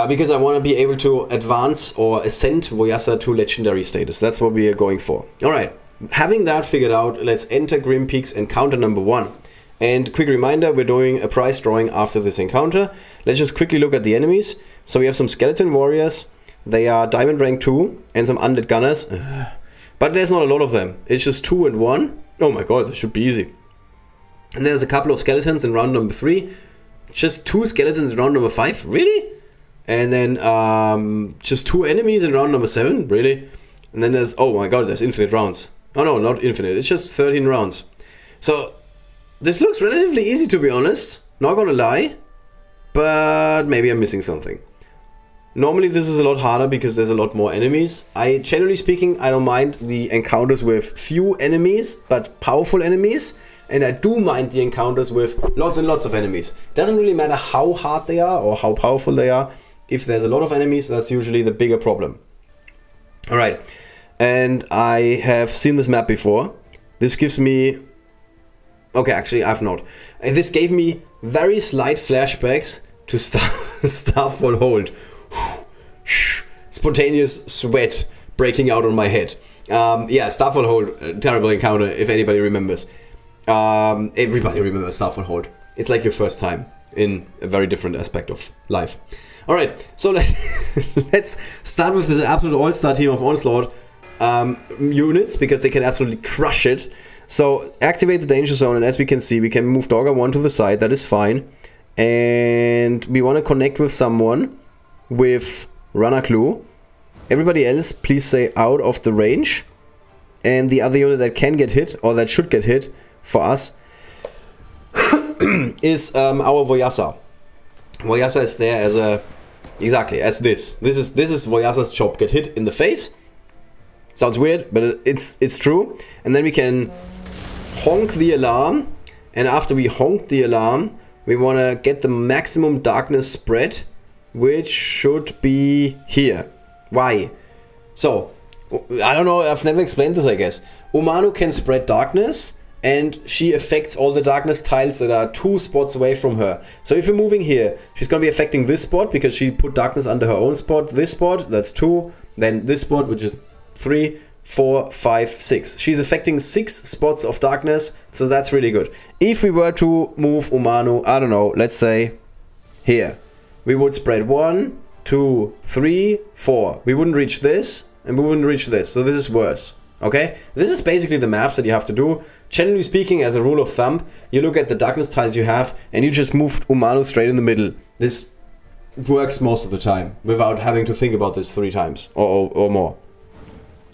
Because I want to be able to advance or ascend Voyasa to legendary status. That's what we are going for. Alright. Having that figured out, let's enter Grim Peaks encounter number 1. And quick reminder, we're doing a prize drawing after this encounter. Let's just quickly look at the enemies. So we have some skeleton warriors. They are diamond rank 2 and some undead gunners. But there's not a lot of them. It's just 2 and 1. Oh my god, this should be easy. And there's a couple of skeletons in round number 3. Just 2 skeletons in round number 5. Really? And then just 2 enemies in round number 7. Really? And then there's, oh my god, there's infinite rounds. Oh no, not infinite. It's just 13 rounds. So this looks relatively easy, to be honest. Not gonna lie. But maybe I'm missing something. Normally this is a lot harder because there's a lot more enemies. Generally speaking, I don't mind the encounters with few enemies, but powerful enemies. And I do mind the encounters with lots and lots of enemies. It doesn't really matter how hard they are or how powerful they are. If there's a lot of enemies, that's usually the bigger problem. Alright, and I have seen this map before. This gives me... Okay, actually I've not. This gave me very slight flashbacks to Starfall Hold. spontaneous sweat breaking out on my head. Yeah, Starfall Hold, terrible encounter, if anybody remembers. Everybody remembers Starfall Hold. It's like your first time in a very different aspect of life. Alright, so let's start with this absolute all-star team of Onslaught units, because they can absolutely crush it. So, activate the danger zone, and as we can see, we can move Dorga 1 to the side, that is fine. And we want to connect with someone with Runner Clue. Everybody else, please stay out of the range. And the other unit that can get hit, or that should get hit, for us, is our Voyasa. Voyasa is there as a... Exactly, as this. This is Voyasa's job. Get hit in the face. Sounds weird, but it's true. And then we can honk the alarm. And after we honk the alarm, we want to get the maximum darkness spread, which should be here. Why? So, I don't know, I've never explained this, I guess. Umanu can spread darkness, and she affects all the darkness tiles that are 2 spots away from her. So if you're moving here, she's going to be affecting this spot, because she put darkness under her own spot. This spot, that's 2. Then this spot, which is 3, 4, 5, 6. She's affecting 6 spots of darkness, so that's really good. If we were to move Umanu, I don't know, let's say here, we would spread 1, 2, 3, 4. We wouldn't reach this, and we wouldn't reach this, so this is worse. Okay? This is basically the math that you have to do. Generally speaking, as a rule of thumb, you look at the darkness tiles you have, and you just move Umanu straight in the middle. This works most of the time, without having to think about this 3 times, or more.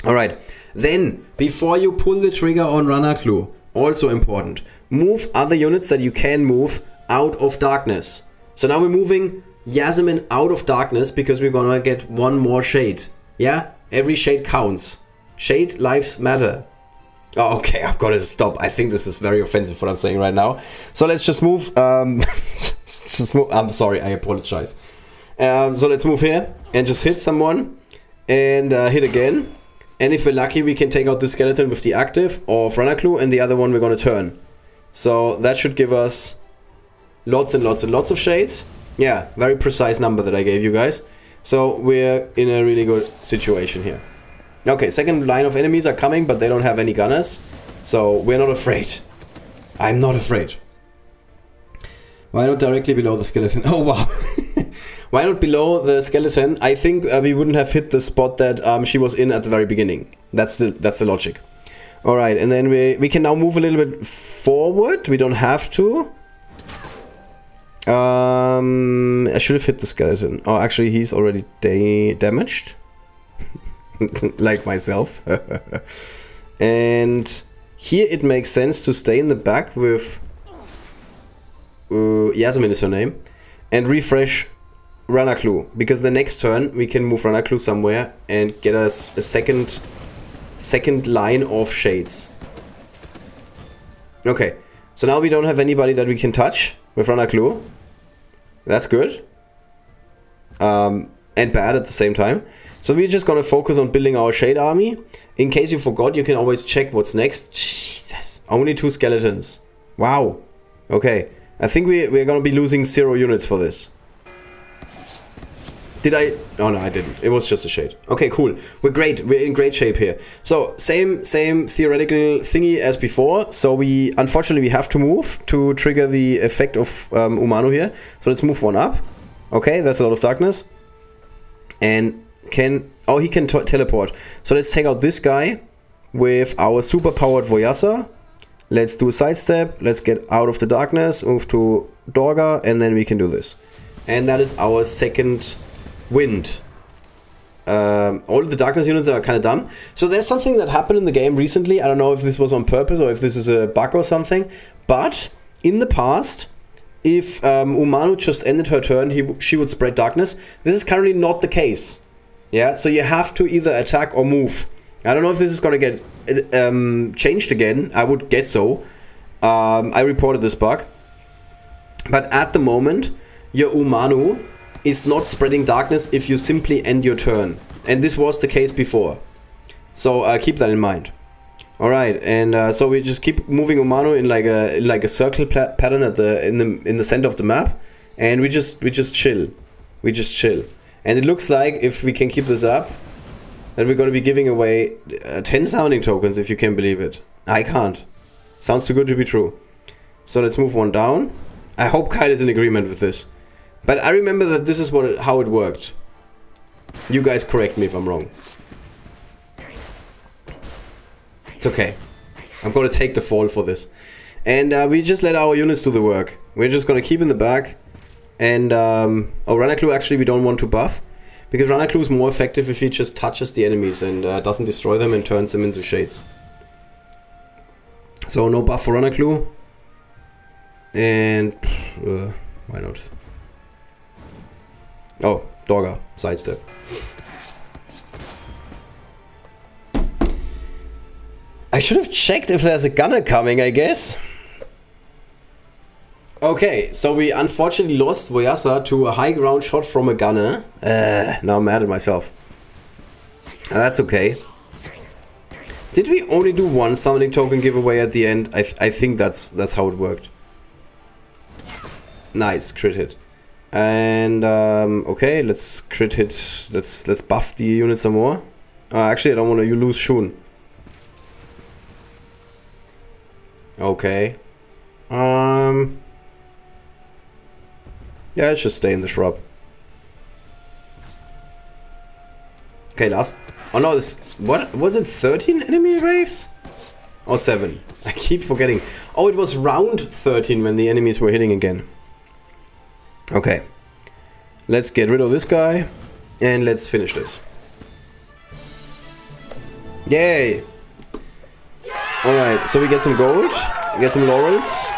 Alright, then, before you pull the trigger on Runner Clue, also important, move other units that you can move out of darkness. So now we're moving Yasmin out of darkness, because we're gonna get 1 more shade. Yeah? Every shade counts. Shade lives matter. Oh, okay, I've got to stop. I think this is very offensive what I'm saying right now. So let's just move. I'm sorry, I apologize. So let's move here and just hit someone and hit again. And if we're lucky, we can take out the skeleton with the active of Runner Clue, and the other one we're going to turn. So that should give us lots and lots and lots of shades. Yeah, very precise number that I gave you guys. So we're in a really good situation here. Okay, second line of enemies are coming, but they don't have any gunners. So we're not afraid. I'm not afraid. Why not directly below the skeleton? Oh, wow. Why not below the skeleton? I think we wouldn't have hit the spot that she was in at the very beginning. That's the logic. Alright, and then we can now move a little bit forward. We don't have to. I should have hit the skeleton. Oh, actually, he's already damaged. Like myself. And here it makes sense to stay in the back with Yasmin is her name, and refresh Runner Clue, because the next turn we can move Runner Clue somewhere and get us a second line of shades. Okay, so now we don't have anybody that we can touch with Runner Clue. That's good. And bad at the same time. So we're just gonna focus on building our shade army. In case you forgot, you can always check what's next. Jesus, only 2 skeletons. Wow. Okay, I think we're gonna be losing 0 units for this. Did I? Oh no, I didn't. It was just a shade. Okay, cool. We're great. We're in great shape here. So same theoretical thingy as before. So unfortunately we have to move to trigger the effect of Umanu here. So let's move 1 up. Okay, that's a lot of darkness. And he can teleport. So let's take out this guy with our super powered Voyasa. Let's do a sidestep. Let's get out of the darkness. Move to Dorga, and then we can do this. And that is our second wind. All of the darkness units are kind of dumb. So there's something that happened in the game recently. I don't know if this was on purpose or if this is a bug or something. But in the past, if Umanu just ended her turn, she would spread darkness. This is currently not the case. Yeah, so you have to either attack or move. I don't know if this is going to get changed again. I would guess so. I reported this bug. But at the moment, your Umanu is not spreading darkness if you simply end your turn. And this was the case before. So keep that in mind. Alright, and so we just keep moving Umanu in like a circle pattern in the center of the map. And we just chill. We just chill. And it looks like if we can keep this up, that we're going to be giving away 10 summoning tokens, if you can believe it. I can't. Sounds too good to be true. So let's move one down. I hope Kyle is in agreement with this. But I remember that this is how it worked. You guys correct me if I'm wrong. It's okay. I'm going to take the fall for this. And we just let our units do the work. We're just going to keep in the back. And Ranaklu actually we don't want to buff. Because Ranaklu is more effective if he just touches the enemies and doesn't destroy them and turns them into shades. So no buff for Ranaklu. And why not? Oh, Dorga, sidestep. I should have checked if there's a gunner coming, I guess. Okay, so we unfortunately lost Voyasa to a high ground shot from a gunner. Now I'm mad at myself. That's okay. Did we only do one summoning token giveaway at the end? I think that's how it worked. Nice, crit hit. And okay, let's crit hit. Let's buff the unit some more. Actually, I don't want to lose Shun. Okay. Yeah, let's just stay in the shrub. Okay, last. Oh no, this. What was it? 13 enemy waves? Or 7? I keep forgetting. Oh, it was round 13 when the enemies were hitting again. Okay. Let's get rid of this guy. And let's finish this. Yay! Alright, so we get some gold. We get some laurels.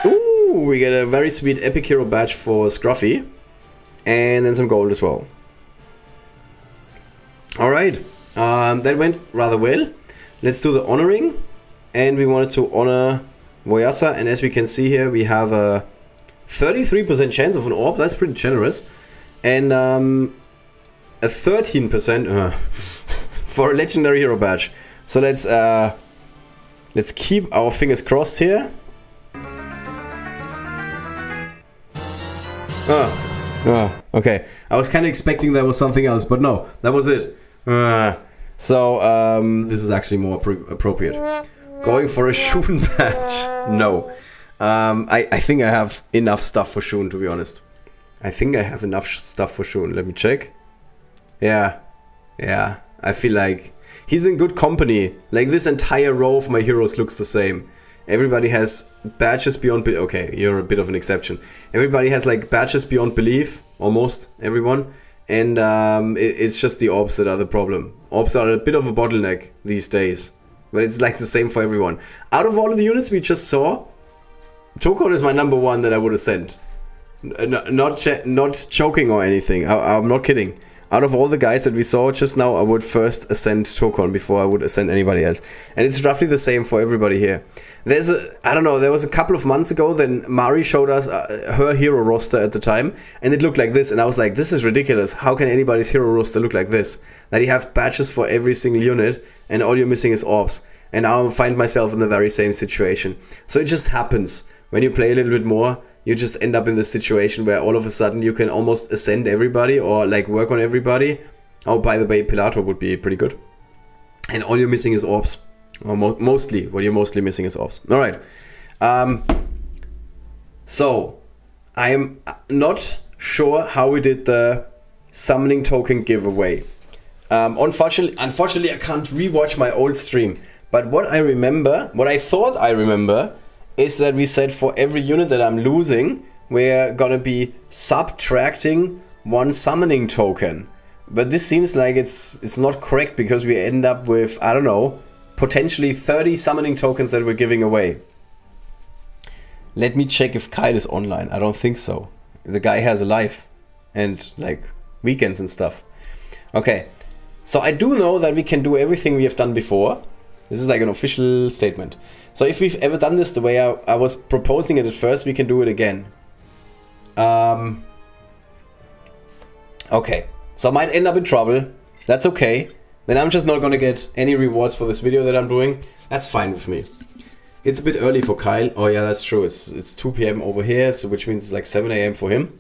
Ooh, we get a very sweet epic hero badge for Scruffy. And then some gold as well. Alright, that went rather well. Let's do the honoring. And we wanted to honor Voyasa. And as we can see here, we have a 33% chance of an orb. That's pretty generous. And a 13% for a legendary hero badge. So let's keep our fingers crossed here. Okay. I was kind of expecting there was something else, but no, that was it. So this is actually more appropriate. Going for a Shun badge? No. I think I have enough stuff for Shun, to be honest. I think I have enough stuff for Shun. Let me check. Yeah. I feel like he's in good company. Like, this entire row of my heroes looks the same. Everybody has badges beyond belief. Okay, you're a bit of an exception. Everybody has like badges beyond belief. Almost everyone. And it's just the orbs that are the problem. Orbs are a bit of a bottleneck these days. But it's like the same for everyone. Out of all of the units we just saw, Tokon is my number one that I would have sent. Not joking or anything. I'm not kidding. Out of all the guys that we saw just now, I would first ascend Tokon before I would ascend anybody else. And it's roughly the same for everybody here. I don't know, there was a couple of months ago, then Mari showed us her hero roster at the time, and it looked like this, and I was like, this is ridiculous. How can anybody's hero roster look like this? That you have badges for every single unit, and all you're missing is orbs. And now I find myself in the very same situation. So it just happens. When you play a little bit more, you just end up in this situation where all of a sudden you can almost ascend everybody or like work on everybody. Oh, by the way, Pilato would be pretty good. And all you're missing is orbs. Or mostly, what you're mostly missing is orbs. Alright. So, I am not sure how we did the summoning token giveaway. Unfortunately, I can't rewatch my old stream. But what I thought I remember, is that we said for every unit that I'm losing, we're gonna be subtracting one summoning token. But this seems like it's not correct, because we end up with, I don't know, potentially 30 summoning tokens that we're giving away. Let me check if Kyle is online. I don't think so. The guy has a life and like weekends and stuff. Okay, so I do know that we can do everything we have done before. This is like an official statement. So if we've ever done this the way I was proposing it at first, we can do it again. Okay, so I might end up in trouble. That's okay. Then I'm just not gonna get any rewards for this video that I'm doing. That's fine with me. It's a bit early for Kyle. Oh yeah, that's true. It's 2 PM over here, so which means it's like 7 AM for him.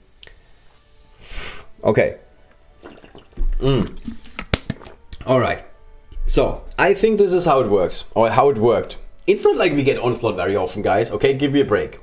Okay. Alright. So, I think this is how it works. Or how it worked. It's not like we get Onslaught very often, guys. Okay, give me a break.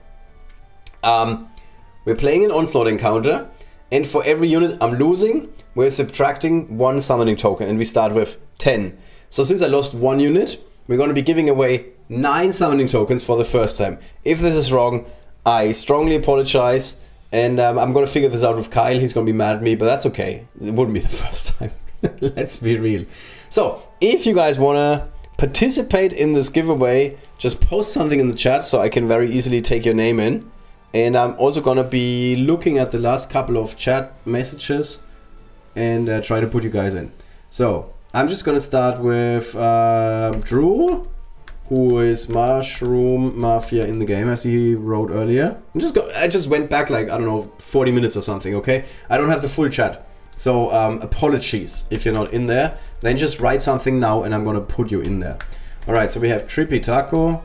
We're playing an Onslaught encounter. And for every unit I'm losing, we're subtracting 1 summoning token. And we start with 10. So since I lost 1 unit, we're going to be giving away 9 summoning tokens for the first time. If this is wrong, I strongly apologize. And I'm going to figure this out with Kyle. He's going to be mad at me, but that's okay. It wouldn't be the first time. Let's be real. So, if you guys want to participate in this giveaway, just post something in the chat so I can very easily take your name in. And I'm also going to be looking at the last couple of chat messages and try to put you guys in. So, I'm just going to start with Drew, who is Mushroom Mafia in the game, as he wrote earlier. I just went back like, I don't know, 40 minutes or something, okay? I don't have the full chat. So, apologies if you're not in there. Then just write something now and I'm gonna put you in there. Alright, so we have Trippy Taco.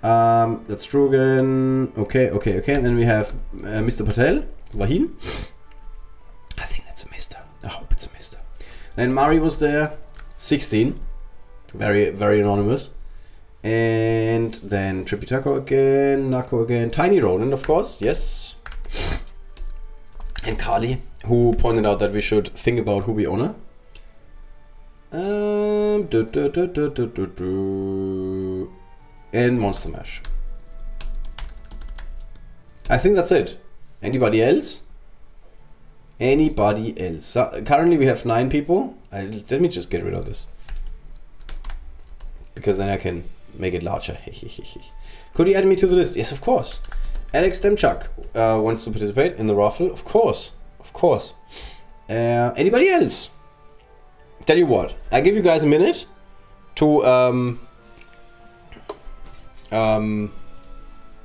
That's true again. Okay. And then we have Mr. Patel. Wahin. I think that's a Mr. I hope it's a Mr. Then Mari was there. 16. Very, very anonymous. And then Trippy Taco again. Nakko again. Tiny Ronan, of course. Yes. And Kali, who pointed out that we should think about who we honor. And Monster Mash. I think that's it. Anybody else? Anybody else? So, currently we have 9 people. Let me just get rid of this. Because then I can make it larger. Could you add me to the list? Yes, of course. Alex Demchuk wants to participate in the raffle. Of course. Anybody else? Tell you what, I give you guys a minute to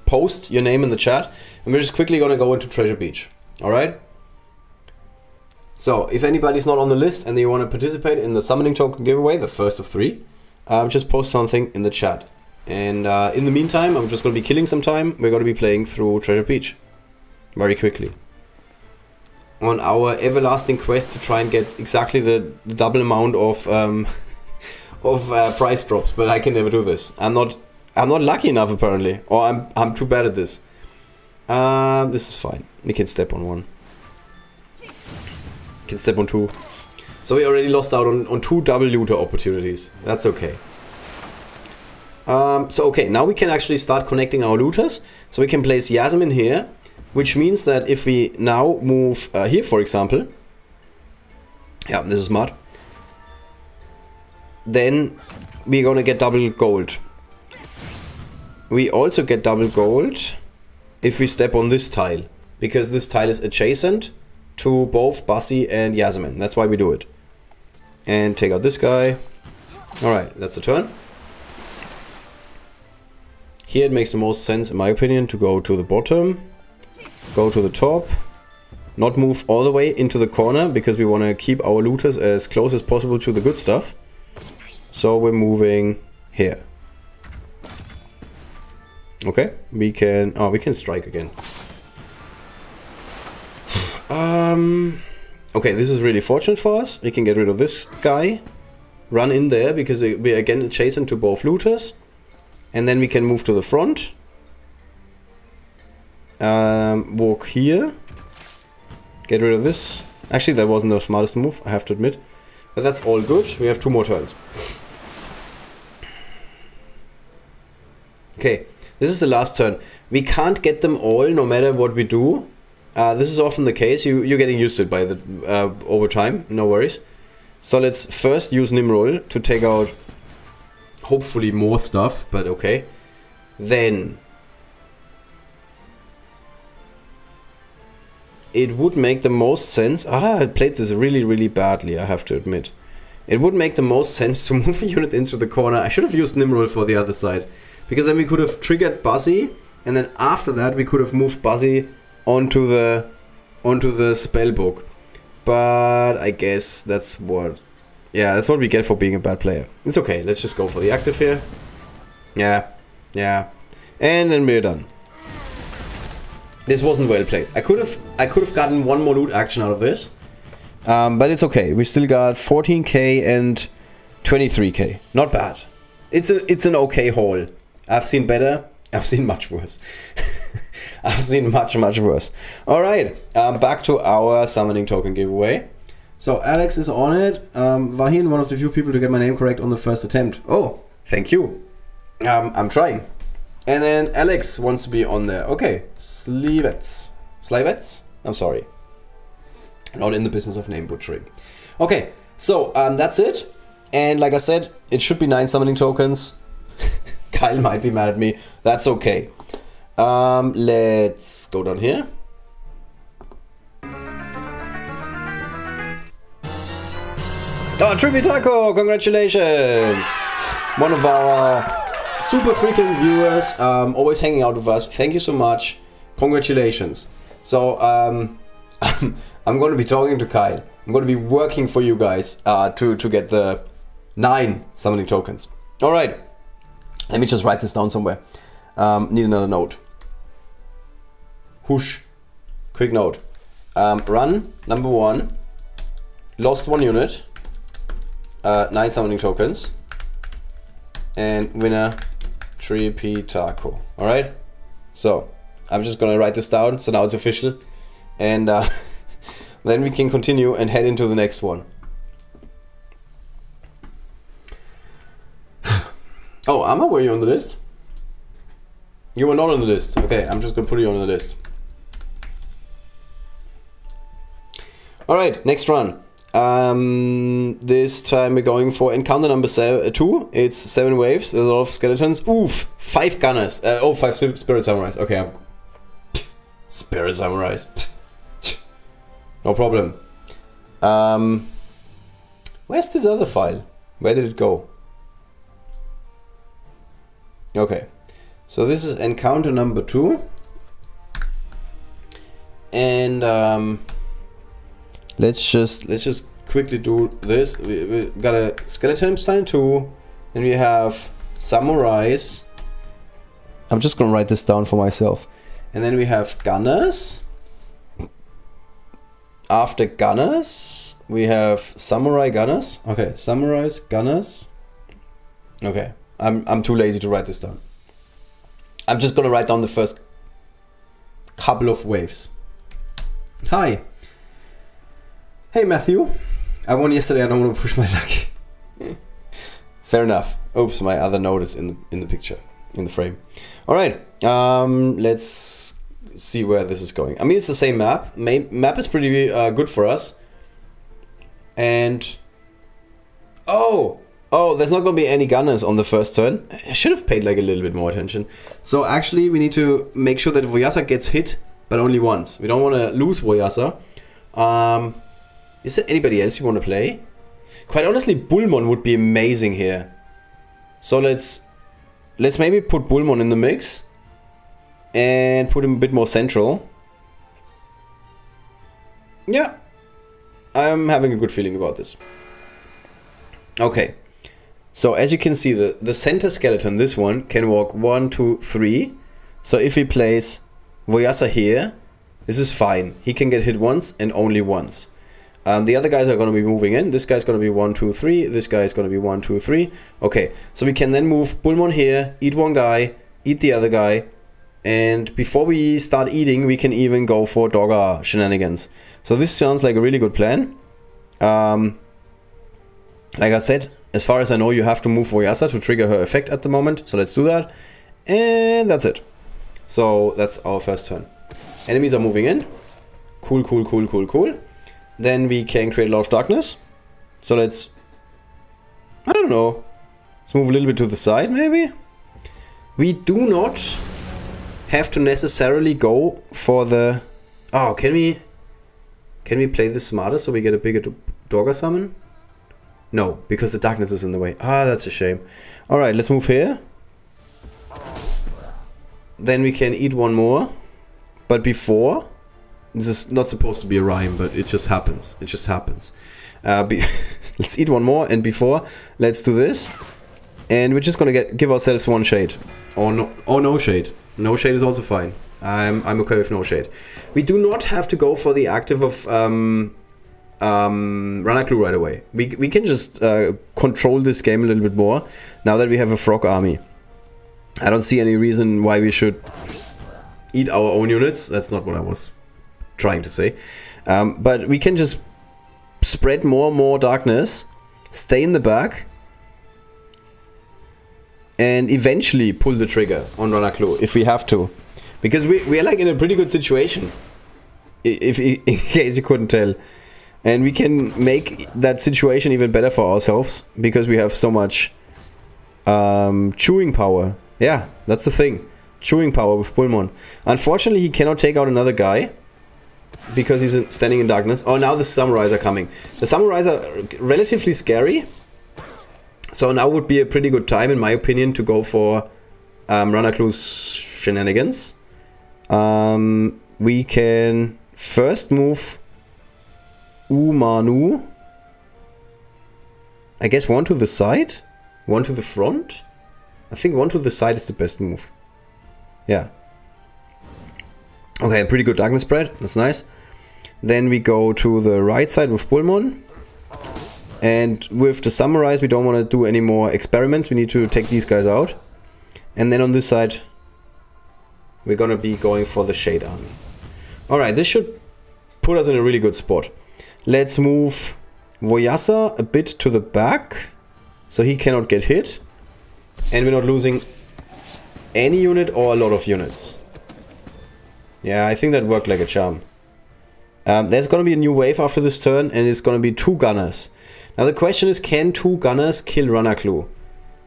post your name in the chat, and we're just quickly gonna go into Treasure Beach. Alright? So, if anybody's not on the list and they want to participate in the summoning token giveaway, the first of 3, just post something in the chat. And in the meantime, I'm just going to be killing some time. We're going to be playing through Treasure Beach very quickly. On our everlasting quest to try and get exactly the double amount of price drops, but I can never do this. I'm not lucky enough apparently, or I'm too bad at this. This is fine. We can step on 1. Can step on 2. So we already lost out on 2 double looter opportunities. That's okay. So okay, now we can actually start connecting our looters. So we can place Yasmin here, which means that if we now move here, for example, yeah, this is smart, then we're gonna get double gold. We also get double gold if we step on this tile, because this tile is adjacent to both Bassi and Yasmin. That's why we do it. And take out this guy. Alright, that's the turn. Here it makes the most sense, in my opinion, to go to the bottom, go to the top, not move all the way into the corner, because we want to keep our looters as close as possible to the good stuff. So we're moving here. Okay, we can strike again. Okay, this is really fortunate for us. We can get rid of this guy, run in there, because we're again adjacent to both looters. And then we can move to the front. Walk here. Get rid of this. Actually, that wasn't the smartest move, I have to admit. But that's all good. We have 2 more turns. Okay, this is the last turn. We can't get them all, no matter what we do. This is often the case. You're getting used to it by the over time. No worries. So let's first use Nimrol to take out hopefully more stuff, but okay. Then it would make the most sense. I played this really badly, I have to admit. It would make the most sense to move a unit into the corner. I should have used Nimrol for the other side, because then we could have triggered Buzzy, and then after that we could have moved Buzzy onto the spell book. But I guess that's what we get for being a bad player. It's okay, let's just go for the active here. Yeah. And then we're done. This wasn't well played. I could have gotten 1 more loot action out of this, But it's okay. We still got 14k and 23k. Not bad. It's an okay haul. I've seen better. I've seen much worse. I've seen much worse. Alright, back to our summoning token giveaway. So Alex is on it. Vahin, one of the few people to get my name correct on the first attempt. Oh, thank you. I'm trying. And then Alex wants to be on there. Okay, Slivets. I'm sorry. Not in the business of name butchering. Okay, so that's it. And like I said, it should be 9 summoning tokens. Kyle might be mad at me. That's okay. Let's go down here. Oh, Tribute Taco! Congratulations! One of our super frequent viewers, always hanging out with us. Thank you so much. Congratulations. So, I'm going to be talking to Kyle. I'm going to be working for you guys to get the 9 summoning tokens. Alright. Let me just write this down somewhere. Need another note. Whoosh. Quick note. Run number 1. Lost 1 unit. 9 summoning tokens. And winner Tribute Taco. Alright? So, I'm just gonna write this down. So now it's official. And then we can continue and head into the next one. Oh, Amma, were you on the list? You were not on the list. Okay, I'm just gonna put you on the list. Alright, next run. This time we're going for encounter number 2. It's 7 waves, a lot of skeletons. Oof! 5 gunners. 5 spirit samurais. Okay, spirit samurais. No problem. Where's this other file? Where did it go? Okay, so this is encounter number 2, and let's just quickly do this. We got a skeleton style 2, then we have samurais. I'm just gonna write this down for myself, and then we have gunners. After gunners, we have samurai gunners. Okay, samurais gunners. Okay. I'm too lazy to write this down. I'm just gonna write down the first couple of waves. Hi. Hey Matthew. I won yesterday, I don't want to push my luck. Fair enough. Oops, my other note is in the picture, in the frame. Alright, let's see where this is going. I mean, it's the same map. Map is pretty good for us. And... Oh, there's not going to be any gunners on the first turn. I should have paid like a little bit more attention. So actually we need to make sure that Voyasa gets hit, but only once. We don't want to lose Voyasa. Is there anybody else you want to play? Quite honestly, Bullmon would be amazing here. So let's maybe put Bullmon in the mix. And put him a bit more central. Yeah. I'm having a good feeling about this. Okay. So as you can see, the center skeleton, this one, can walk 1, 2, 3. So if he plays Voyasa here, this is fine. He can get hit once and only once. The other guys are going to be moving in. This guy's going to be 1, 2, 3. This guy's going to be 1, 2, 3. Okay, so we can then move Bullmon here, eat one guy, eat the other guy. And before we start eating, we can even go for Dogger shenanigans. So this sounds like a really good plan. Like I said, as far as I know, you have to move Voyasa to trigger her effect at the moment. So let's do that. And that's it. So that's our first turn. Enemies are moving in. Cool. Then we can create a lot of darkness. So let's... I don't know. Let's move a little bit to the side, maybe? We do not have to necessarily go for the... Oh, can we play this smarter so we get a bigger Dogger summon? No, because the darkness is in the way. Ah, that's a shame. Alright, let's move here. Then we can eat one more. But before... This is not supposed to be a rhyme, but it just happens. It just happens. Let's eat one more, and before, let's do this. And we're just gonna give ourselves one shade. Or no shade. No shade is also fine. I'm okay with no shade. We do not have to go for the active of Ranaklu right away. We can just control this game a little bit more now that we have a frog army. I don't see any reason why we should eat our own units. That's not what I was trying to say. But we can just spread more and more darkness, stay in the back, and eventually pull the trigger on Ranaklu if we have to. Because we are like in a pretty good situation, in case you couldn't tell. And we can make that situation even better for ourselves, because we have so much chewing power. Yeah, that's the thing. Chewing power with Bullmon. Unfortunately, he cannot take out another guy, because he's standing in darkness. Oh, now the samurais are coming. The samurais are relatively scary. So now would be a pretty good time, in my opinion, to go for Ranaklu's shenanigans. We can first move Umanu. I guess one to the side, one to the front. I think one to the side is the best move. Yeah. Okay, pretty good darkness spread. That's nice. Then we go to the right side with Bullmon. And with the samurais, we don't want to do any more experiments. We need to take these guys out. And then on this side, we're going to be going for the Shade Army. Alright, this should put us in a really good spot. Let's move Voyasa a bit to the back, so he cannot get hit. And we're not losing any unit or a lot of units. Yeah, I think that worked like a charm. There's going to be a new wave after this turn, and it's going to be 2 gunners. Now the question is, can 2 gunners kill Ranaklu?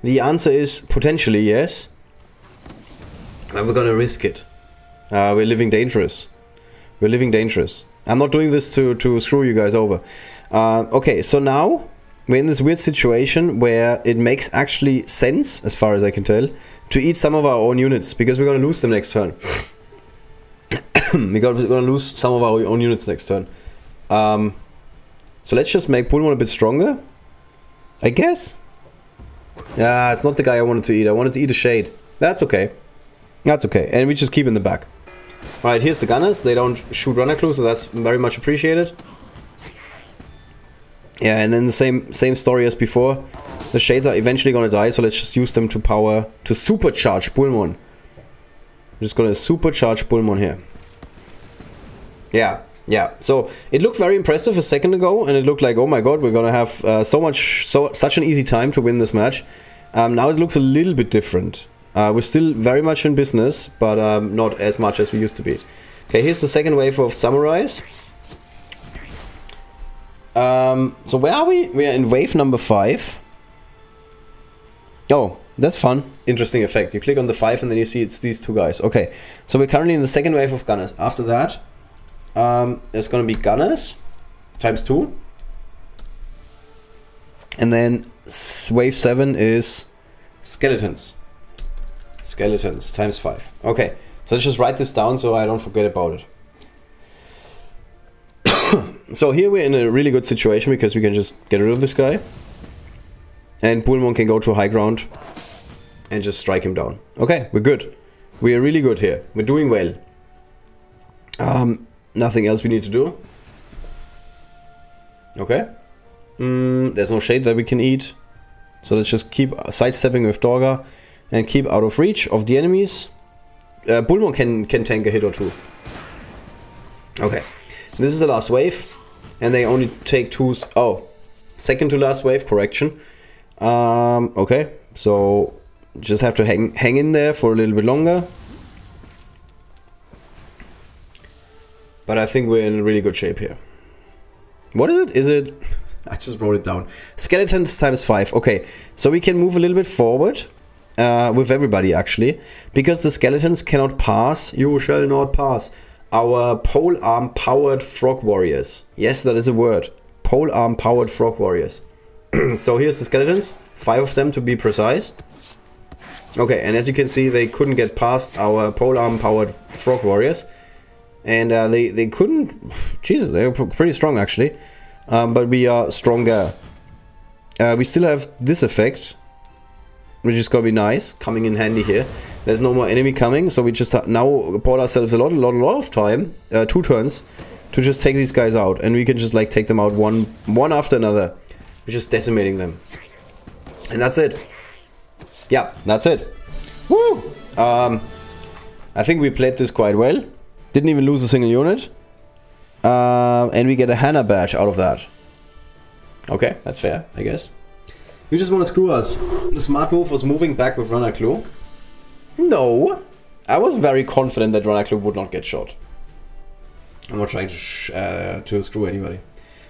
The answer is potentially yes. And we're going to risk it. We're living dangerous. We're living dangerous. I'm not doing this to screw you guys over. Okay, so now we're in this weird situation where it makes actually sense, as far as I can tell, to eat some of our own units, because we're going to lose them next turn. We're going to lose some of our own units next turn. So let's just make Bullmon a bit stronger, I guess. Yeah, it's not the guy I wanted to eat. I wanted to eat a Shade. That's okay. That's okay. And we just keep in the back. Alright, here's the gunners. They don't shoot Ranaklu, so that's very much appreciated. Yeah, and then the same story as before. The Shades are eventually gonna die, so let's just use them to supercharge Bullmon. I'm just gonna supercharge Bullmon here. Yeah. So it looked very impressive a second ago, and it looked like, oh my god, we're gonna have such an easy time to win this match. Now it looks a little bit different. We're still very much in business, but not as much as we used to be. Okay, here's the second wave of samurais. So where are we? We are in wave number 5. Oh, that's fun. Interesting effect. You click on the 5 and then you see it's these 2 guys. Okay, so we're currently in the second wave of gunners. After that, there's gonna be gunners times 2. And then wave 7 is skeletons. Skeletons times 5. Okay, so let's just write this down so I don't forget about it. So here we're in a really good situation because we can just get rid of this guy. And Bullmon can go to high ground and just strike him down. Okay, we're good. We are really good here. We're doing well. Nothing else we need to do. Okay. There's no Shade that we can eat. So let's just keep sidestepping with Dorga and keep out of reach of the enemies. Bullmon can tank a hit or 2. Okay. This is the last wave. And they only take 2... Oh. Second to last wave, correction. Okay. So just have to hang in there for a little bit longer. But I think we're in really good shape here. What is it? Is it... I just wrote it down. Skeletons times 5. Okay, so we can move a little bit forward with everybody, actually. Because the skeletons cannot pass. You shall not pass. Our polearm powered frog warriors. Yes, that is a word. Polearm powered frog warriors. So here's the skeletons. 5 of them to be precise. Okay, and as you can see, they couldn't get past our polearm powered frog warriors. And they couldn't... Jesus, they were pretty strong, actually. But we are stronger. We still have this effect, which is gonna be nice, coming in handy here. There's no more enemy coming, so we just now bought ourselves a lot of time, 2 turns, to just take these guys out, and we can just like take them out one after another. We're just decimating them. And that's it. Yeah, that's it. Woo! I think we played this quite well. Didn't even lose a single unit. And we get a Hannah badge out of that. Okay, that's fair, I guess. You just want to screw us. The smart move was moving back with Lord Nakko. No. I was very confident that Lord Nakko would not get shot. I'm not trying to screw anybody.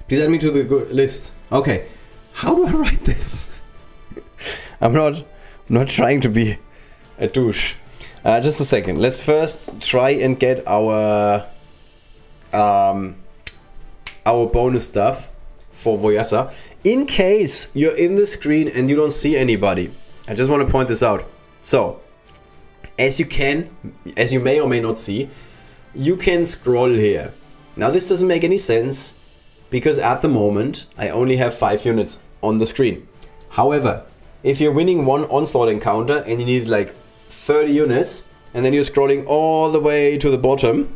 Please add me to the list. Okay. How do I write this? I'm not trying to be a douche. Just a second. Let's first try and get our bonus stuff for Voyasa. In case you're in the screen and you don't see anybody, I just want to point this out. So, as you may or may not see, you can scroll here. Now this doesn't make any sense because at the moment I only have 5 units on the screen. However, if you're winning one Onslaught encounter and you need like 30 units, and then you're scrolling all the way to the bottom,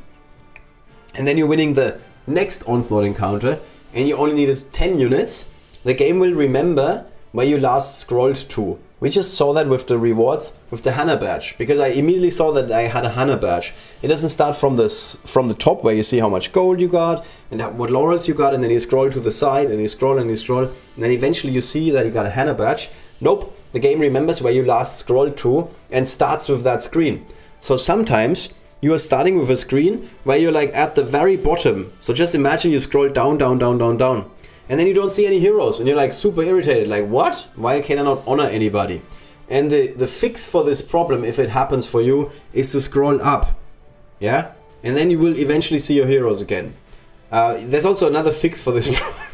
and then you're winning the next Onslaught encounter and you only needed 10 units, the game will remember where you last scrolled to. We just saw that with the rewards with the Hannah badge, because I immediately saw that I had a Hannah badge. It doesn't start from the top where you see how much gold you got and what laurels you got, and then you scroll to the side and you scroll and you scroll, and then eventually you see that you got a Hannah badge. Nope, the game remembers where you last scrolled to and starts with that screen. So sometimes you are starting with a screen where you're like at the very bottom. So just imagine you scroll down, down, down, down, down. And then you don't see any heroes and you're like super irritated. Like, what? Why can I not honor anybody? And the fix for this problem, if it happens for you, is to scroll up. Yeah? And then you will eventually see your heroes again. There's also another fix for this problem.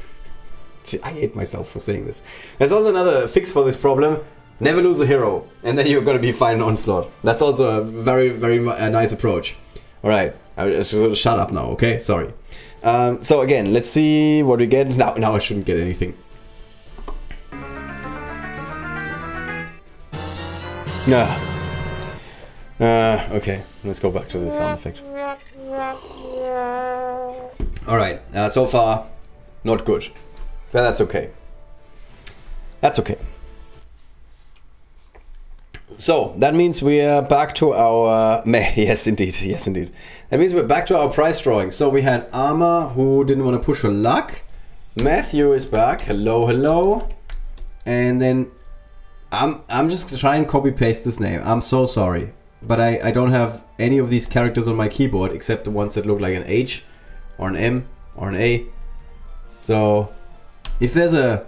I hate myself for saying this. There's also another fix for this problem. Never lose a hero, and then you're gonna be fine in Onslaught. That's also a very, very nice approach. Alright, I just shut up now, okay? Sorry. So again, let's see what we get. Now I shouldn't get anything. Okay, let's go back to the sound effect. Alright, so far, not good. But that's okay. That's okay. So, that means we are back to our... Yes, indeed. Yes, indeed. That means we're back to our prize drawing. So, we had Arma, who didn't want to push her luck. Matthew is back. Hello, hello. And then... I'm just trying to copy-paste this name. I'm so sorry. But I don't have any of these characters on my keyboard, except the ones that look like an H, or an M, or an A. So, if there's a...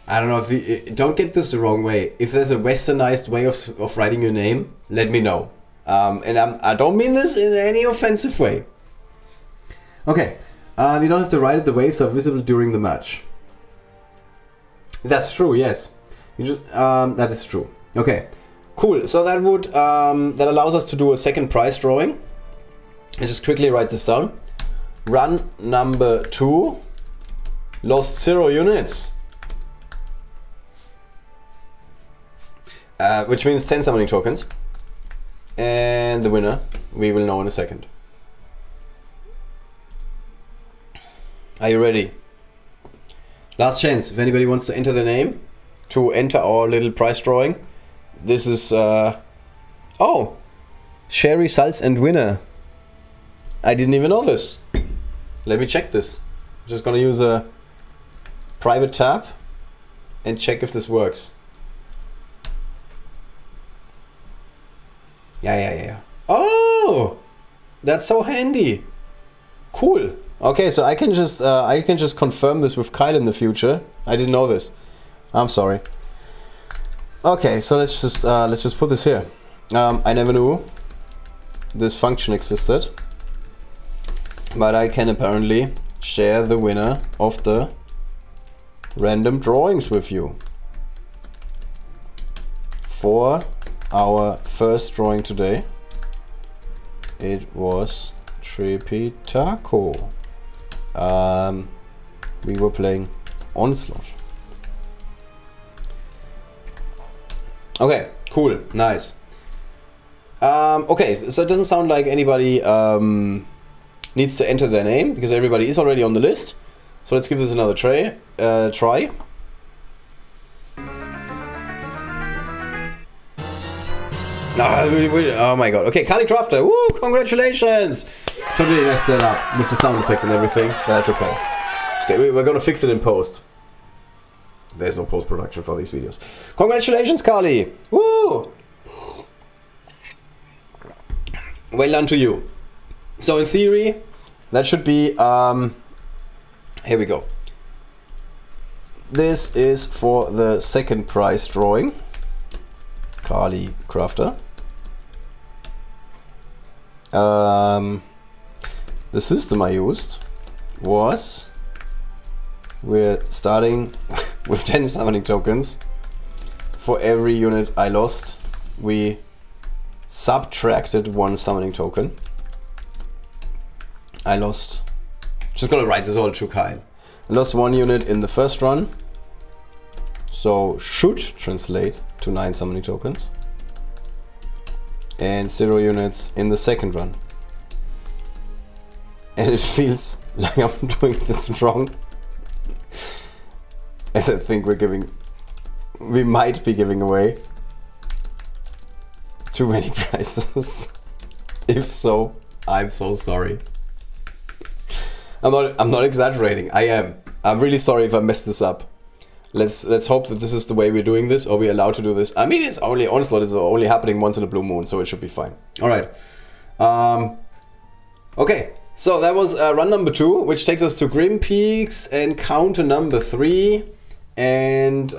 I don't know, if you, don't get this the wrong way. If there's a westernized way of writing your name, let me know. And I don't mean this in any offensive way. Okay, you don't have to write it, the waves are visible during the match. That's true, yes. You just, that is true. Okay, cool. So that would that allows us to do a second prize drawing. And just quickly write this down. Run number 2. Lost 0 units. Which means 10 summoning tokens. And the winner, we will know in a second. Are you ready? Last chance, if anybody wants to enter the name to enter our little prize drawing. This is, oh! Sherry, Salz and winner. I didn't even know this. Let me check this. I'm just gonna use a private tab and check if this works. Yeah. Oh! That's so handy. Cool. Okay, so I can just confirm this with Kyle in the future. I didn't know this. I'm sorry. Okay, so let's just put this here. I never knew this function existed, but I can apparently share the winner of the random drawings with you for our first drawing today. It was Tripitako. We were playing Onslaught. Okay, cool, nice. Okay, so it doesn't sound like anybody needs to enter their name, because everybody is already on the list. So let's give this another try. Oh my god. Okay, Kali Crafter. Woo, congratulations! Totally messed that up with the sound effect and everything. But that's okay. Okay, we're gonna fix it in post. There's no post-production for these videos. Congratulations, Kali! Woo! Well done to you. So in theory, that should be, here we go. This is for the second prize drawing. Kali Crafter. The system I used was, we're starting with 10 summoning tokens. For every unit I lost, we subtracted 1 summoning token. I lost, just gonna write this all to Kyle. I lost 1 unit in the first run, so should translate to 9 summoning tokens. And 0 units in the second run. And it feels like I'm doing this wrong. As I think we might be giving away too many prizes. If so, I'm so sorry. I'm not exaggerating. I am. I'm really sorry if I messed this up. Let's hope that this is the way we're doing this, or we're allowed to do this. I mean, it's only Onslaught is only happening once in a blue moon, so it should be fine. All right. Okay. So that was run number 2, which takes us to Grim Peaks and counter number 3. And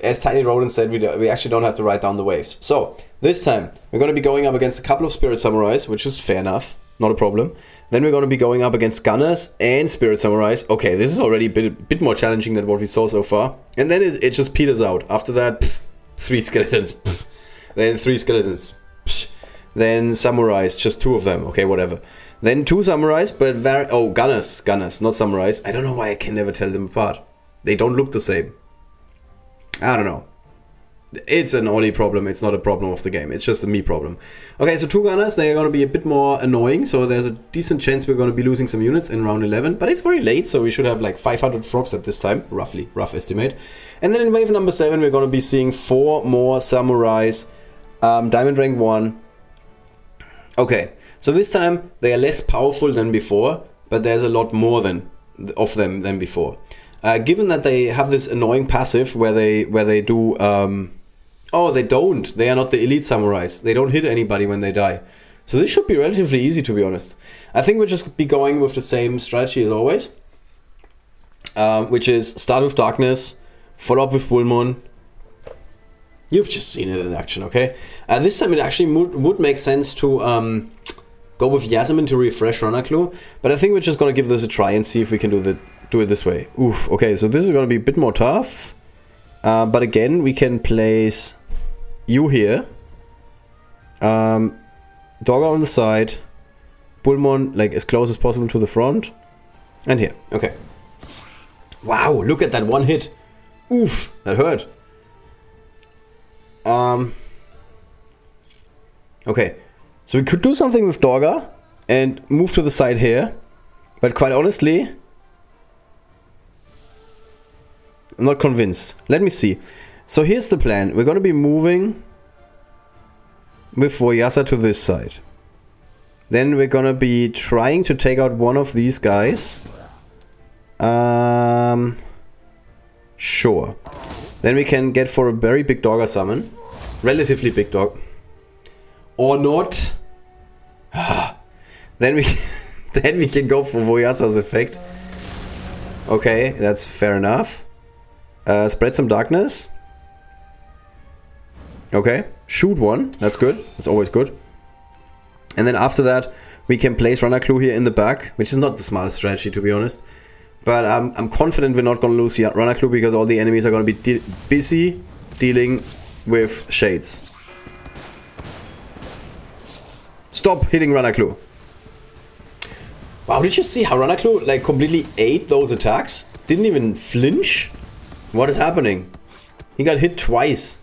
as Tiny Rodent said, we actually don't have to write down the waves. So this time we're going to be going up against a couple of Spirit Samurais, which is fair enough, not a problem. Then we're going to be going up against Gunners and Spirit Samurais. Okay, this is already a bit more challenging than what we saw so far. And then it just peters out. After that, 3 skeletons. Then 3 skeletons. Then Samurais, just 2 of them. Okay, whatever. Then 2 Samurais, but Gunners, not Samurais. I don't know why I can never tell them apart. They don't look the same. I don't know. It's an Ollie problem, it's not a problem of the game. It's just a me problem. Okay, so 2 Gunners, they're going to be a bit more annoying. So there's a decent chance we're going to be losing some units in round 11. But it's very late, so we should have like 500 frogs at this time. Roughly, rough estimate. And then in wave number 7, we're going to be seeing 4 more Samurais. Diamond rank 1. Okay, so this time they are less powerful than before, but there's a lot more of them than before. Given that they have this annoying passive where they do oh, they don't. They are not the elite samurais. They don't hit anybody when they die. So this should be relatively easy, to be honest. I think we'll just be going with the same strategy as always, which is start with Darkness, follow up with Bullmoon. You've just seen it in action, okay? This time it actually would make sense to go with Yasmin to refresh Ranaklu, but I think we're just gonna give this a try and see if we can do it this way. Oof, okay, so this is gonna be a bit more tough. But again, we can place you here. Dogger on the side. Bullmoon, like, as close as possible to the front. And here, okay. Wow, look at that one hit. Oof, that hurt. Okay, so we could do something with Dogger and move to the side here. But quite honestly, I'm not convinced. Let me see. So here's the plan. We're going to be moving with Voyasa to this side. Then we're going to be trying to take out one of these guys. Sure. Then we can get for a very big Dogger summon. Relatively big dog. Or not. Then we can go for Voyasa's effect. Okay, that's fair enough. Spread some darkness. Okay, shoot one. That's good. That's always good. And then after that, we can place Ranaklu here in the back, which is not the smartest strategy, to be honest. But I'm confident we're not going to lose Ranaklu because all the enemies are going to be busy dealing with shades. Stop hitting Ranaklu. Wow, did you see how Ranaklu like completely ate those attacks? Didn't even flinch? What is happening? He got hit twice.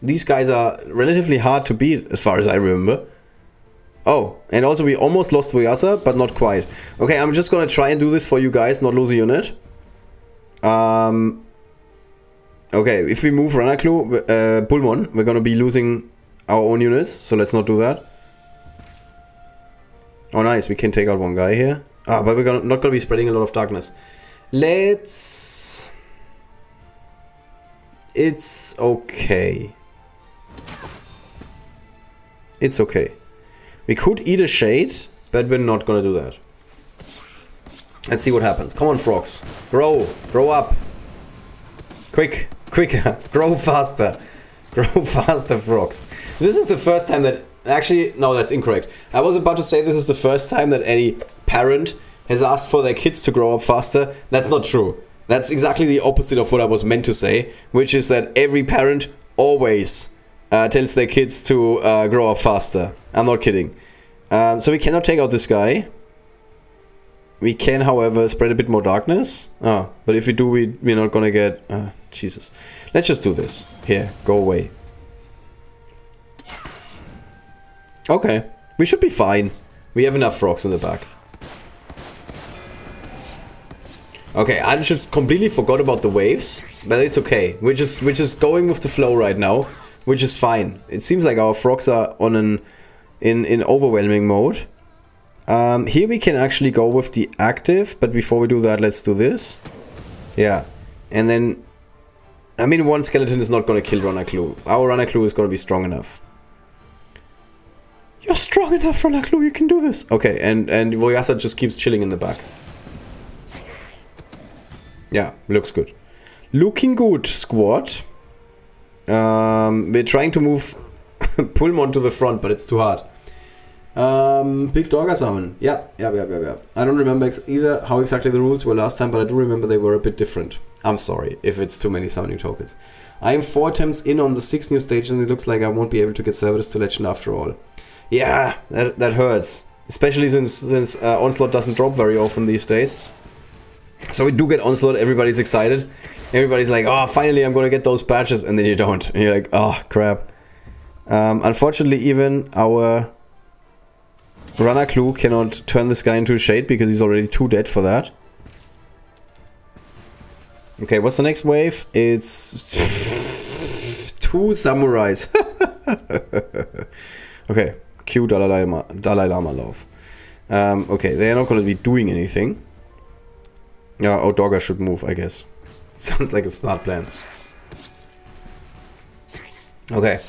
These guys are relatively hard to beat, as far as I remember. Oh, and also we almost lost Voyasa, but not quite. Okay, I'm just gonna try and do this for you guys, not lose a unit. Okay, if we move Ranaklu, Bulmon, we're gonna be losing our own units, so let's not do that. Oh nice, we can take out one guy here. Ah, but we're not gonna be spreading a lot of darkness. Let's... It's okay. It's okay. We could eat a shade, but we're not gonna do that. Let's see what happens. Come on, frogs. Grow. Grow up. Quick. Quicker. Grow faster. Grow faster, frogs. This is the first time that... Actually, no, that's incorrect. I was about to say this is the first time that any parent has asked for their kids to grow up faster. That's not true. That's exactly the opposite of what I was meant to say, which is that every parent always tells their kids to grow up faster. I'm not kidding. So we cannot take out this guy. We can, however, spread a bit more darkness. Oh, but if we do, we're not gonna get... Jesus. Let's just do this. Here, go away. Okay, we should be fine. We have enough frogs in the back. Okay, I just completely forgot about the waves, but it's okay. We're just going with the flow right now, which is fine. It seems like our frogs are on in overwhelming mode. Here we can actually go with the active, but before we do that, let's do this. Yeah, and then, I mean, one skeleton is not gonna kill Ranaklu. Our Ranaklu is gonna be strong enough. You're strong enough, Ranaklu, you can do this. Okay, and Voyasa just keeps chilling in the back. Yeah, looks good. Looking good, squad. We're trying to move Pulmon to the front, but it's too hard. Big Dogger Summon. Yeah. I don't remember either how exactly the rules were last time, but I do remember they were a bit different. I'm sorry if it's too many summoning tokens. I am 4 attempts in on the 6 new stages, and it looks like I won't be able to get service to Legend after all. Yeah, that hurts. Especially since Onslaught doesn't drop very often these days. So we do get Onslaught, everybody's excited. Everybody's like, oh, finally I'm gonna get those patches, and then you don't. And you're like, oh, crap. Unfortunately, even our Ranaklu cannot turn this guy into a shade because he's already too dead for that. Okay, what's the next wave? It's 2 samurais. Okay, cue Dalai Lama love. Okay, they are not going to be doing anything. Yeah, Dogger should move, I guess. Sounds like a smart plan. Okay.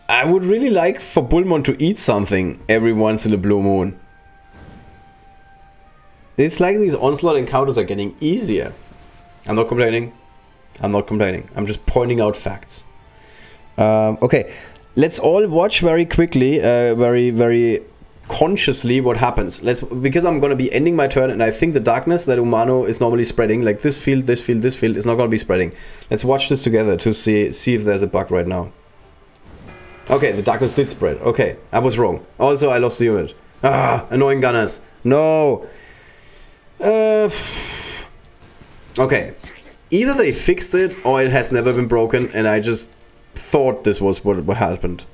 I would really like for Bulmon to eat something every once in a blue moon. It's like these Onslaught encounters are getting easier. I'm not complaining. I'm not complaining. I'm just pointing out facts. Okay, let's all watch very quickly, very consciously what happens. Because I'm gonna be ending my turn, and I think the darkness that Umano is normally spreading, like this field, is not gonna be spreading. Let's watch this together to see if there's a bug right now. Okay, the darkness did spread. Okay, I was wrong. Also, I lost the unit. Ah, annoying gunners. No. Okay. Either they fixed it, or it has never been broken, and I just thought this was what happened.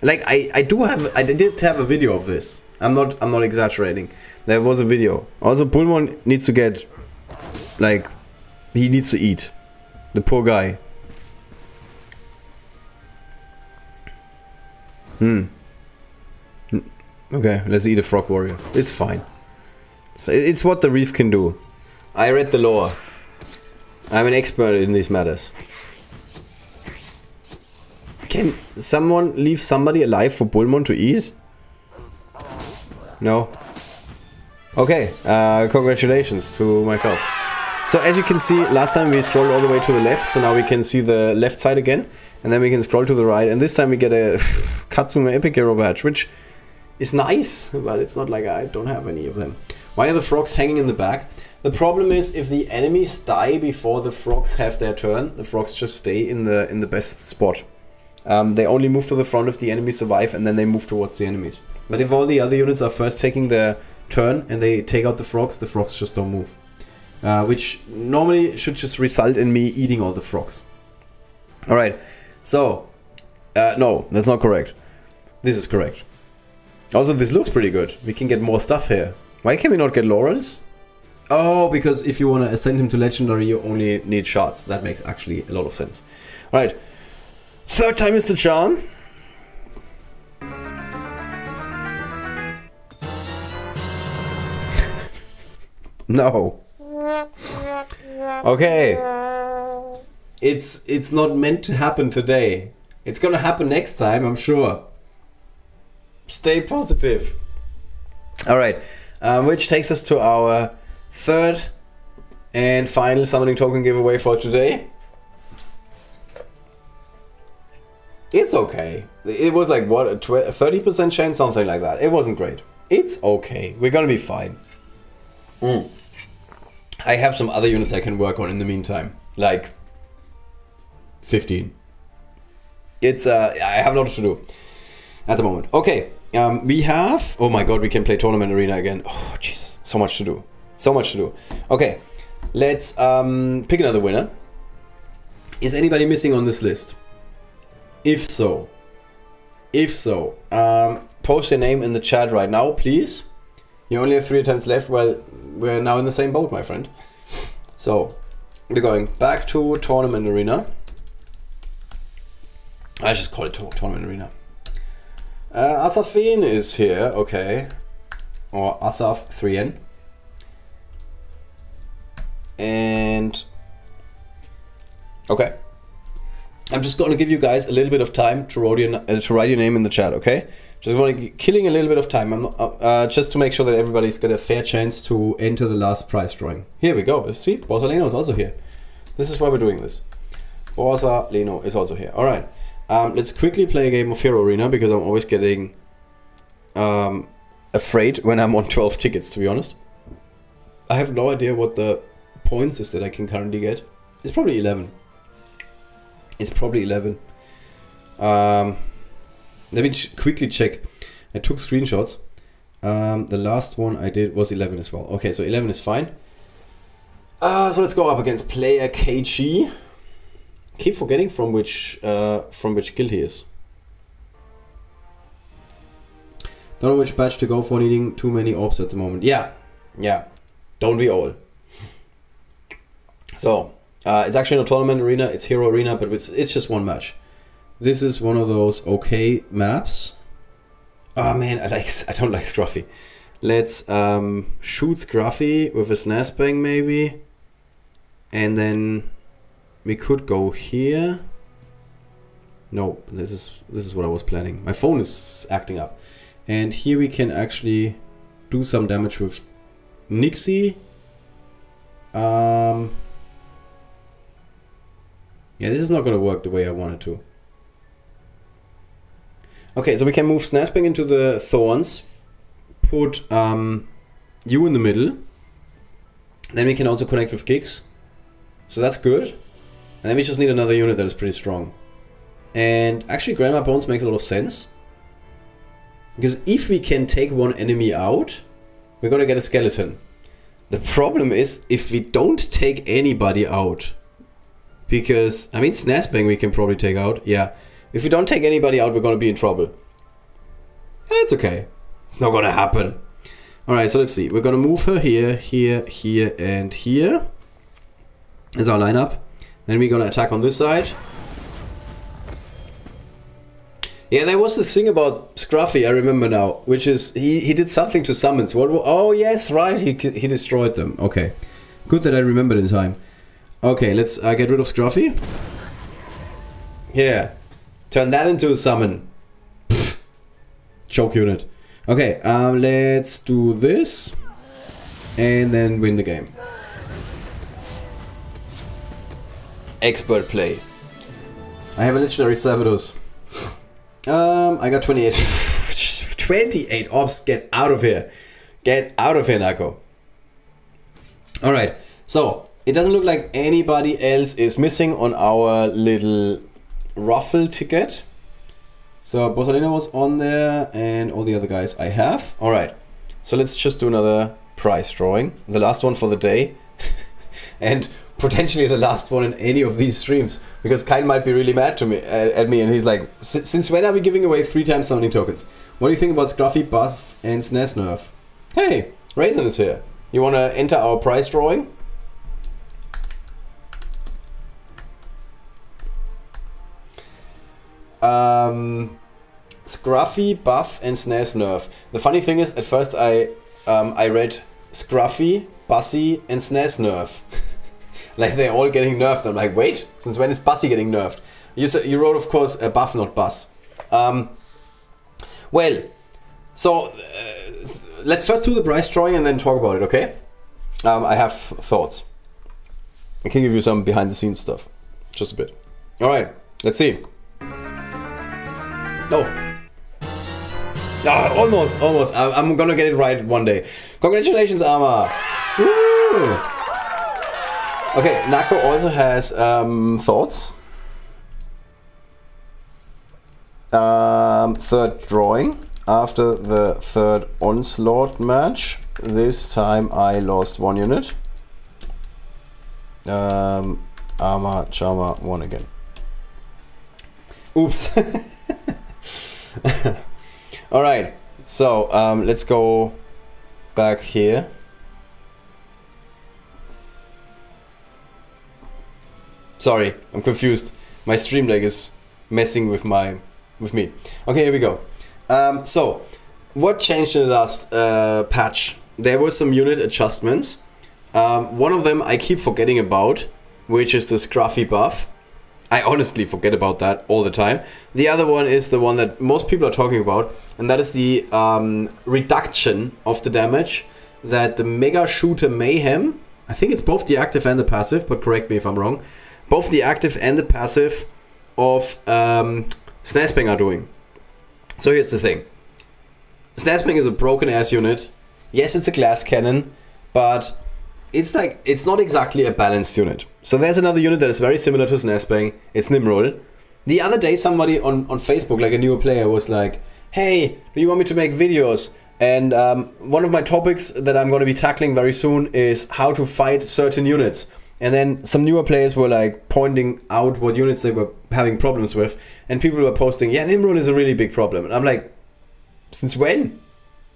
Like, I did have a video of this. I'm not exaggerating. There was a video. Also, Pulmon needs to get, like, he needs to eat. The poor guy. Okay, let's eat a frog warrior. It's fine. It's what the reef can do. I read the lore. I'm an expert in these matters. Can someone leave somebody alive for Bulmon to eat? No. Okay, congratulations to myself. So as you can see, last time we scrolled all the way to the left, so now we can see the left side again. And then we can scroll to the right, and this time we get a Katsume Epic Hero badge, which is nice, but it's not like I don't have any of them. Why are the frogs hanging in the back? The problem is, if the enemies die before the frogs have their turn, the frogs just stay in the best spot. They only move to the front if the enemies survive, and then they move towards the enemies. But if all the other units are first taking their turn and they take out the frogs just don't move. Which normally should just result in me eating all the frogs. Alright, so, no, that's not correct. This is correct. Also, this looks pretty good. We can get more stuff here. Why can we not get laurels? Oh, because if you want to ascend him to legendary, you only need shards. That makes actually a lot of sense. Alright. Third time is the charm. No. Okay. It's not meant to happen today. It's gonna happen next time, I'm sure. Stay positive. Alright. Which takes us to our third and final summoning token giveaway for today. It's okay. It was like, what, a 30% chance? Something like that. It wasn't great. It's okay. We're gonna be fine. I have some other units I can work on in the meantime. Like 15. It's I have lots to do at the moment. Okay, we have, oh my god, we can play Tournament Arena again. Oh Jesus, so much to do. So much to do. Okay, let's pick another winner. Is anybody missing on this list? If so, post your name in the chat right now, please. You only have 3 attempts left. Well, we're now in the same boat, my friend. So, we're going back to Tournament Arena. I just call it Tournament Arena. Asafin is here, okay. Or Asaf 3N. And... okay. I'm just going to give you guys a little bit of time to write your name in the chat, okay? Just going to killing a little bit of time. I'm not, just to make sure that everybody's got a fair chance to enter the last prize drawing. Here we go. See, Borsalino is also here. This is why we're doing this. Borsalino is also here. All right. Let's quickly play a game of Hero Arena because I'm always getting afraid when I'm on 12 tickets, to be honest. I have no idea what the points is that I can currently get. It's probably 11. It's probably 11. Let me quickly check. I took screenshots. The last one I did was 11 as well. Okay, so 11 is fine. So let's go up against player KG. Keep forgetting from which guild he is. Don't know which badge to go for, needing too many orbs at the moment. Yeah. Don't we all? So, it's actually not Tournament Arena, it's Hero Arena, but it's just one match. This is one of those okay maps. Oh man, I don't like Scruffy. Let's shoot Scruffy with a SNAS bang maybe. And then we could go here. No, this is what I was planning. My phone is acting up. And here we can actually do some damage with Nixie. Yeah, this is not gonna work the way I wanted to. Okay, so we can move Snazbang into the Thorns, put you in the middle, then we can also connect with Gigs, so that's good. And then we just need another unit that is pretty strong. And actually Grandma Bones makes a lot of sense, because if we can take one enemy out, we're gonna get a skeleton. The problem is if we don't take anybody out, because, I mean, Snazbang we can probably take out, yeah. If we don't take anybody out, we're gonna be in trouble. That's okay. It's not gonna happen. Alright, so let's see. We're gonna move her here, here, here, and here. Is our lineup. Then we're gonna attack on this side. Yeah, there was this thing about Scruffy, I remember now, which is, he did something to summons. What? Oh, yes, right, he destroyed them. Okay. Good that I remembered in time. Okay, let's get rid of Scruffy. Yeah. Turn that into a summon. Pfft. Choke unit. Okay, let's do this. And then win the game. Expert play. I have a legendary Servatus. I got 28. 28 orbs. Get out of here. Get out of here, Nakko. Alright, so it doesn't look like anybody else is missing on our little Ruffle ticket. So Borsalino was on there and all the other guys I have. Alright, so let's just do another prize drawing. The last one for the day. And potentially the last one in any of these streams, because Kyle might be really mad at me, and he's like, since when are we giving away 3 times summoning tokens? What do you think about Scruffy buff and SNES nerf? Hey, Raisin is here. You want to enter our prize drawing? Scruffy buff and SNES nerf. The funny thing is, at first I read Scruffy, Bussy, and SNES nerf. Like they're all getting nerfed. I'm like, wait, since when is Bussy getting nerfed? You wrote, of course, a buff, not Bus. Well, so let's first do the prize drawing and then talk about it, okay? I have thoughts. I can give you some behind the scenes stuff, just a bit. All right, let's see. Oh, almost. I'm gonna get it right one day. Congratulations, Ama. Woo! Okay, Nakko also has thoughts. Third drawing. After the third Onslaught match, this time I lost 1 unit. Ama Chama won again. Oops. Alright, so let's go back here. Sorry, I'm confused. My stream deck is messing with me. Okay, here we go. So, what changed in the last patch? There were some unit adjustments. One of them I keep forgetting about, which is the Scruffy buff. I honestly forget about that all the time. The other one is the one that most people are talking about, and that is the reduction of the damage that the Mega Shooter Mayhem, I think it's both the active and the passive, but correct me if I'm wrong, both the active and the passive of Snazbang are doing. So here's the thing. Snazbang is a broken ass unit. Yes, it's a glass cannon, but it's not exactly a balanced unit. So there's another unit that is very similar to Snazbang. It's Nimrol. The other day somebody on Facebook, like a newer player, was like, hey, do you want me to make videos? And one of my topics that I'm going to be tackling very soon is how to fight certain units. And then some newer players were like pointing out what units they were having problems with. And people were posting, yeah, Nimrol is a really big problem. And I'm like, since when?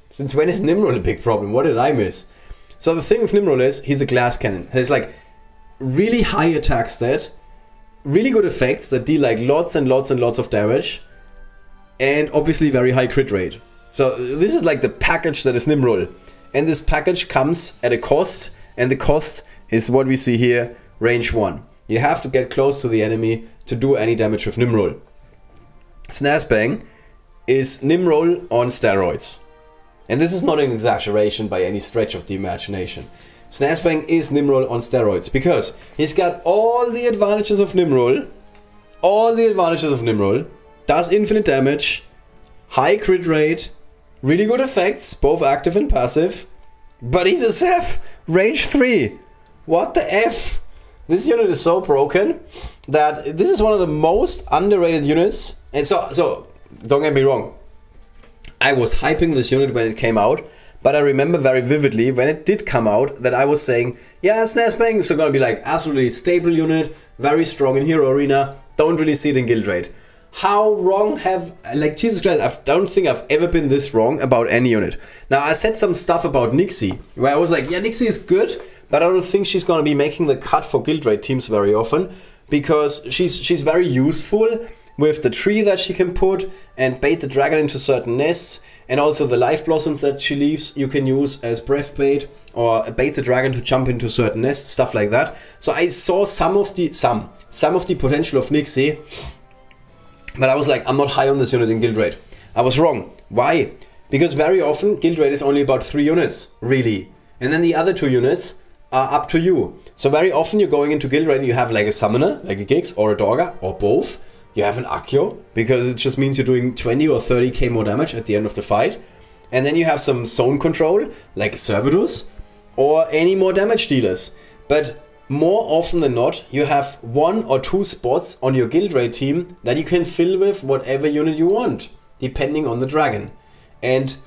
Since when is Nimrol a big problem? What did I miss? So the thing with Nimrol is, he's a glass cannon. He's like really high attack stat, really good effects that deal like lots and lots and lots of damage, and obviously very high crit rate. So this is like the package that is Nimrol. And this package comes at a cost, and the cost is what we see here, range 1. You have to get close to the enemy to do any damage with Nimrol. Snazbang is Nimrol on steroids. And this is not an exaggeration by any stretch of the imagination. Snazbang is Nimrol on steroids because he's got all the advantages of Nimrol, does infinite damage, high crit rate, really good effects, both active and passive, but he does have range 3. What the F? This unit is so broken that this is one of the most underrated units. And so don't get me wrong, I was hyping this unit when it came out, but I remember very vividly when it did come out that I was saying, yeah, Snazbang is going to be like absolutely stable unit, very strong in Hero Arena, don't really see it in Guild Raid. How wrong Jesus Christ, I don't think I've ever been this wrong about any unit. Now, I said some stuff about Nixie, where I was like, yeah, Nixie is good, but I don't think she's going to be making the cut for Guild Raid teams very often, because she's very useful with the tree that she can put and bait the dragon into certain nests, and also the life blossoms that she leaves you can use as breath bait or bait the dragon to jump into certain nests, stuff like that. So I saw some of the potential of Nixie, but I was like, I'm not high on this unit in Guild Raid. I was wrong. Why? Because very often Guild Raid is only about 3 units, really. And then the other 2 units are up to you. So very often you're going into Guild Raid and you have like a summoner, like a Giggs or a Dorga, or both. You have an Accio, because it just means you're doing 20 or 30k more damage at the end of the fight. And then you have some zone control, like Servidus, or any more damage dealers. But more often than not, you have 1 or 2 spots on your Guild Raid team that you can fill with whatever unit you want, depending on the dragon. And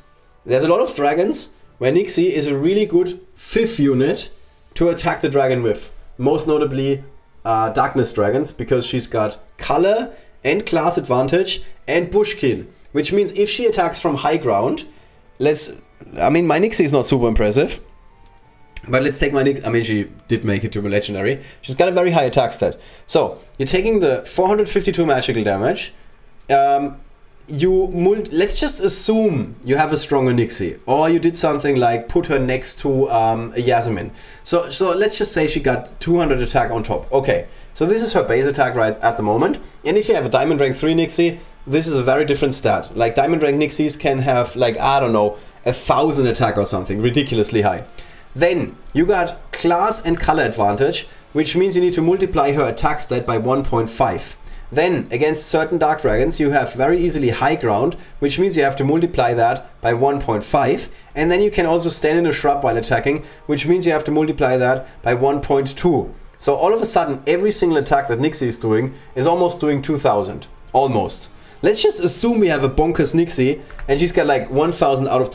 there's a lot of dragons where Nixie is a really good 5th unit to attack the dragon with most notably Darkness Dragons, because she's got color and class advantage and Bushkin, which means if she attacks from high ground, my Nixie is not super impressive, but let's take my Nixie. I mean, she did make it to a legendary. She's got a very high attack stat. So you're taking the 452 magical damage. Let's just assume you have a stronger Nixie, or you did something like put her next to a Yasmin. So let's just say she got 200 attack on top. Okay, so this is her base attack right at the moment. And if you have a Diamond Rank 3 Nixie, this is a very different stat. Like Diamond Rank Nixies can have like, I don't know, 1,000 attack or something, ridiculously high. Then you got class and color advantage, which means you need to multiply her attack stat by 1.5. Then, against certain Dark Dragons, you have very easily high ground, which means you have to multiply that by 1.5. And then you can also stand in a shrub while attacking, which means you have to multiply that by 1.2. So all of a sudden, every single attack that Nixie is doing is almost doing 2,000. Almost. Let's just assume we have a bonkers Nixie, and she's got like 1,000 out of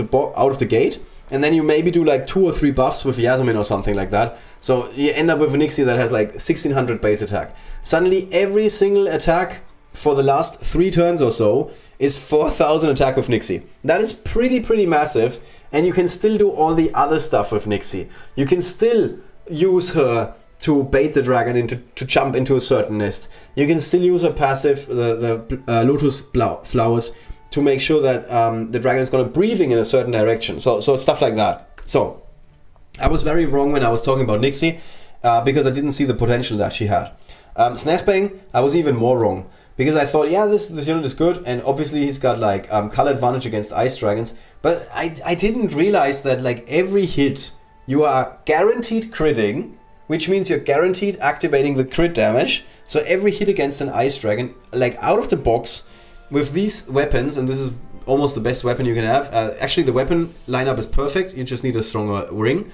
the gate. And then you maybe do like 2 or 3 buffs with Yasmin or something like that. So you end up with a Nixie that has like 1,600 base attack. Suddenly every single attack for the last 3 turns or so is 4,000 attack with Nixie. That is pretty massive. And you can still do all the other stuff with Nixie. You can still use her to bait the dragon to jump into a certain nest. You can still use her passive, the Lotus Flowers, to make sure that the dragon is going to breathing in a certain direction. So stuff like that. So I was very wrong when I was talking about Nixie because I didn't see the potential that she had. Snazbang, I was even more wrong because I thought, yeah, this unit is good, and obviously he's got like color advantage against ice dragons, but I didn't realize that like every hit you are guaranteed critting, which means you're guaranteed activating the crit damage. So every hit against an ice dragon, like out of the box, with these weapons, and this is almost the best weapon you can have. Actually, the weapon lineup is perfect. You just need a stronger ring.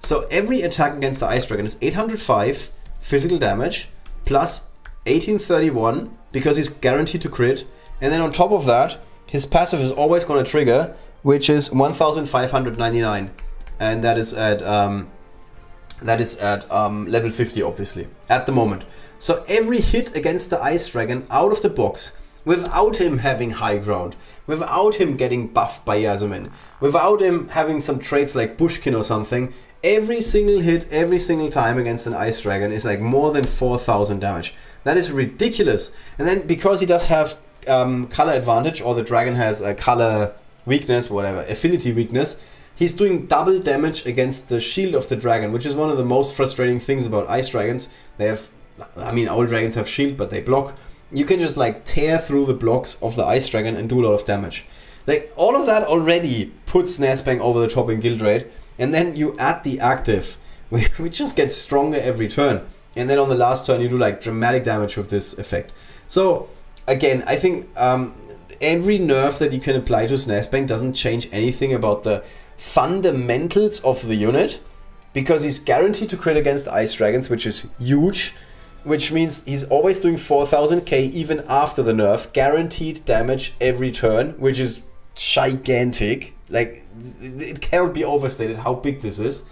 So every attack against the Ice Dragon is 805 physical damage plus 1831 because he's guaranteed to crit. And then on top of that, his passive is always going to trigger, which is 1599, and that is at level 50, obviously, at the moment. So every hit against the Ice Dragon out of the box, without him having high ground, without him getting buffed by Yasmin, without him having some traits like Bushkin or something, every single hit, every single time against an Ice Dragon is like more than 4,000 damage. That is ridiculous. And then because he does have color advantage, or the dragon has a color weakness, whatever, affinity weakness, he's doing double damage against the shield of the dragon, which is one of the most frustrating things about Ice Dragons. They have, all dragons have shield, but they block. You can just like tear through the blocks of the Ice Dragon and do a lot of damage. Like all of that already puts Snazbang over the top in guild rate, and then you add the active, which just gets stronger every turn. And then on the last turn you do like dramatic damage with this effect. So again, I think every nerf that you can apply to Snazbang doesn't change anything about the fundamentals of the unit, because he's guaranteed to crit against Ice Dragons, which is huge. Which means he's always doing 4000k even after the nerf, guaranteed damage every turn, which is gigantic. Like, it cannot be overstated how big this is.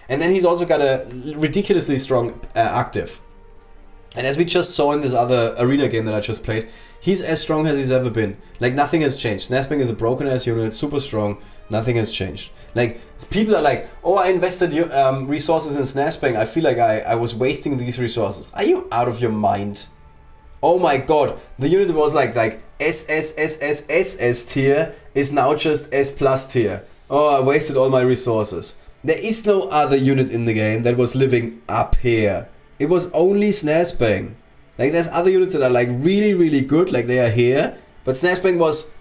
And then he's also got a ridiculously strong active. And as we just saw in this other arena game that I just played, he's as strong as he's ever been. Like, nothing has changed. Snazbang is a broken ass unit, super strong. Nothing has changed. Like, people are like, oh, I invested resources in Snazbang. I feel like I was wasting these resources. Are you out of your mind? Oh my god, the unit was like SS tier is now just S plus tier. Oh, I wasted all my resources. There is no other unit in the game that was living up here. It was only Snazbang. Like, there's other units that are like really good, like they are here, but Snazbang was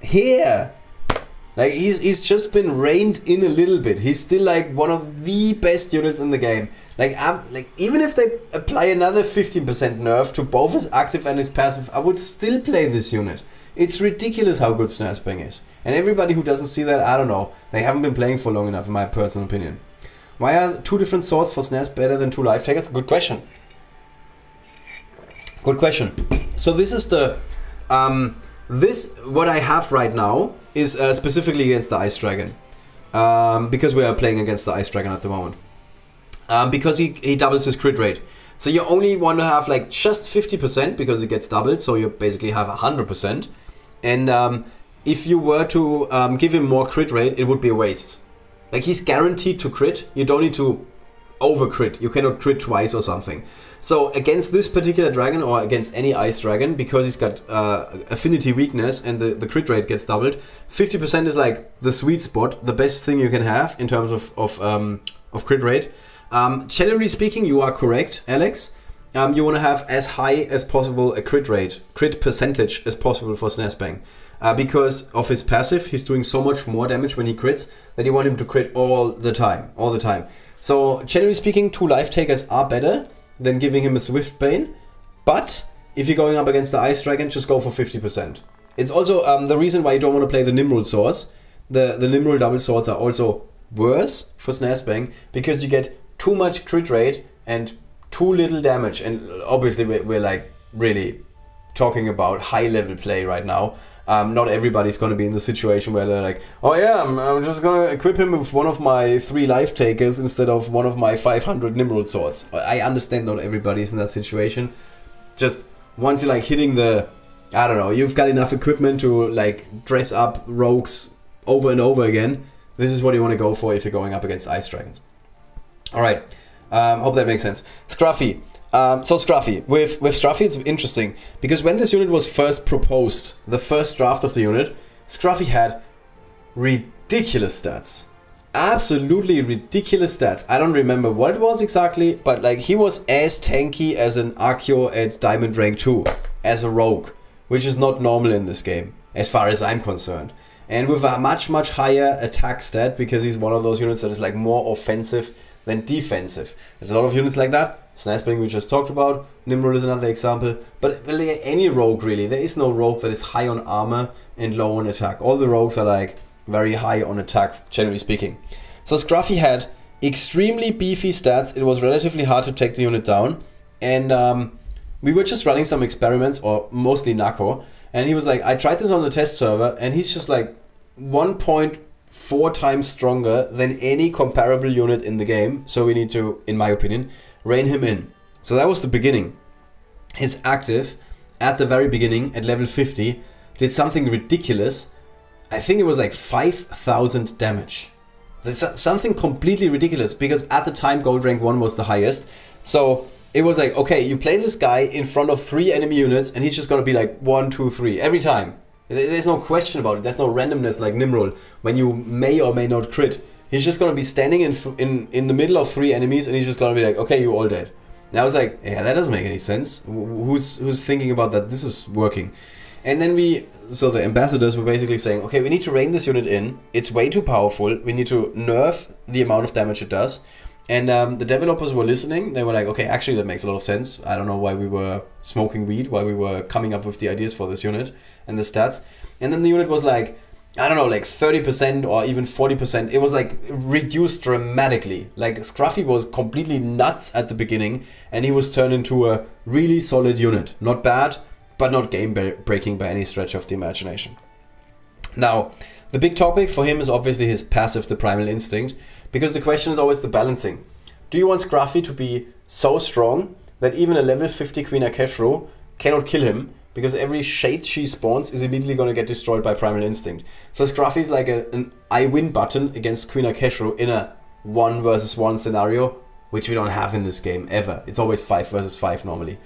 here. Like, he's just been reined in a little bit. He's still like one of the best units in the game. Like, even if they apply another 15% nerf to both his active and his passive, I would still play this unit. It's ridiculous how good Snazbang is. And everybody who doesn't see that, I don't know. They haven't been playing for long enough, in my personal opinion. Why are 2 different swords for Snaz better than 2 life takers? Good question. Good question. So this is the... what I have right now is specifically against the Ice Dragon. Because we are playing against the Ice Dragon at the moment. because he doubles his crit rate. So you only want to have like just 50% because it gets doubled, so you basically have 100%. And if you were to give him more crit rate, it would be a waste. Like, he's guaranteed to crit. You don't need to over crit. You cannot crit twice or something. So against this particular dragon, or against any ice dragon, because he's got affinity weakness and the crit rate gets doubled, 50% is like the sweet spot, the best thing you can have in terms of crit rate. Generally speaking, you are correct, Alex. You want to have as high as possible a crit percentage as possible for Snazbang. Because of his passive, he's doing so much more damage when he crits that you want him to crit all the time. So generally speaking, 2 life takers are better than giving him a Swift Bane. But if you're going up against the Ice Dragon, just go for 50%. It's also the reason why you don't want to play the Nimrul swords. The Nimrul double swords are also worse for Snazbang because you get too much crit rate and too little damage. And obviously we're like really talking about high level play right now. Not everybody's going to be in the situation where they're like, oh yeah, I'm just going to equip him with one of my 3 life takers instead of one of my 500 Nimrod swords. I understand not everybody's in that situation. Just once you're like hitting the, I don't know, you've got enough equipment to like dress up rogues over and over again. This is what you want to go for if you're going up against ice dragons. Alright, hope that makes sense. Scruffy. So Scruffy, with Scruffy it's interesting, because when this unit was first proposed, the first draft of the unit, Scruffy had ridiculous stats. Absolutely ridiculous stats. I don't remember what it was exactly, but like he was as tanky as an Archeo at Diamond Rank 2, as a rogue, which is not normal in this game, as far as I'm concerned. And with a much higher attack stat, because he's one of those units that is like more offensive than defensive. There's a lot of units like that. Snazbang we just talked about, Nimrod is another example, but really any rogue really, there is no rogue that is high on armor and low on attack. All the rogues are like very high on attack, generally speaking. So Scruffy had extremely beefy stats, it was relatively hard to take the unit down, and we were just running some experiments, or mostly Nakko, and he was like, I tried this on the test server, and he's just like 1.4 times stronger than any comparable unit in the game, so we need to, in my opinion, rein him in. So that was the beginning. His active, at the very beginning, at level 50, did something ridiculous. I think it was like 5,000 damage. That's something completely ridiculous, because at the time Gold Rank 1 was the highest. So it was like, okay, you play this guy in front of 3 enemy units and he's just gonna be like 1, 2, 3 every time. There's no question about it. There's no randomness like Nimrod when you may or may not crit. He's just gonna be standing in the middle of 3 enemies and he's just gonna be like, okay, you're all dead. And I was like, yeah, that doesn't make any sense. Who's thinking about that? This is working. And then so the ambassadors were basically saying, okay, we need to rein this unit in. It's way too powerful. We need to nerf the amount of damage it does. And the developers were listening. They were like, okay, actually that makes a lot of sense. I don't know why we were smoking weed, why we were coming up with the ideas for this unit and the stats. And then the unit was like, I don't know, like 30% or even 40%. It was like reduced dramatically. Like Scruffy was completely nuts at the beginning and he was turned into a really solid unit. Not bad, but not game breaking by any stretch of the imagination. Now, the big topic for him is obviously his passive, the Primal Instinct, because the question is always the balancing. Do you want Scruffy to be so strong that even a level 50 Queen Akeshru cannot kill him, because every shade she spawns is immediately going to get destroyed by Primal Instinct? So Scruffy is like an I win button against Queen Akeshru in a 1 versus 1 scenario, which we don't have in this game ever. It's always 5 versus 5 normally.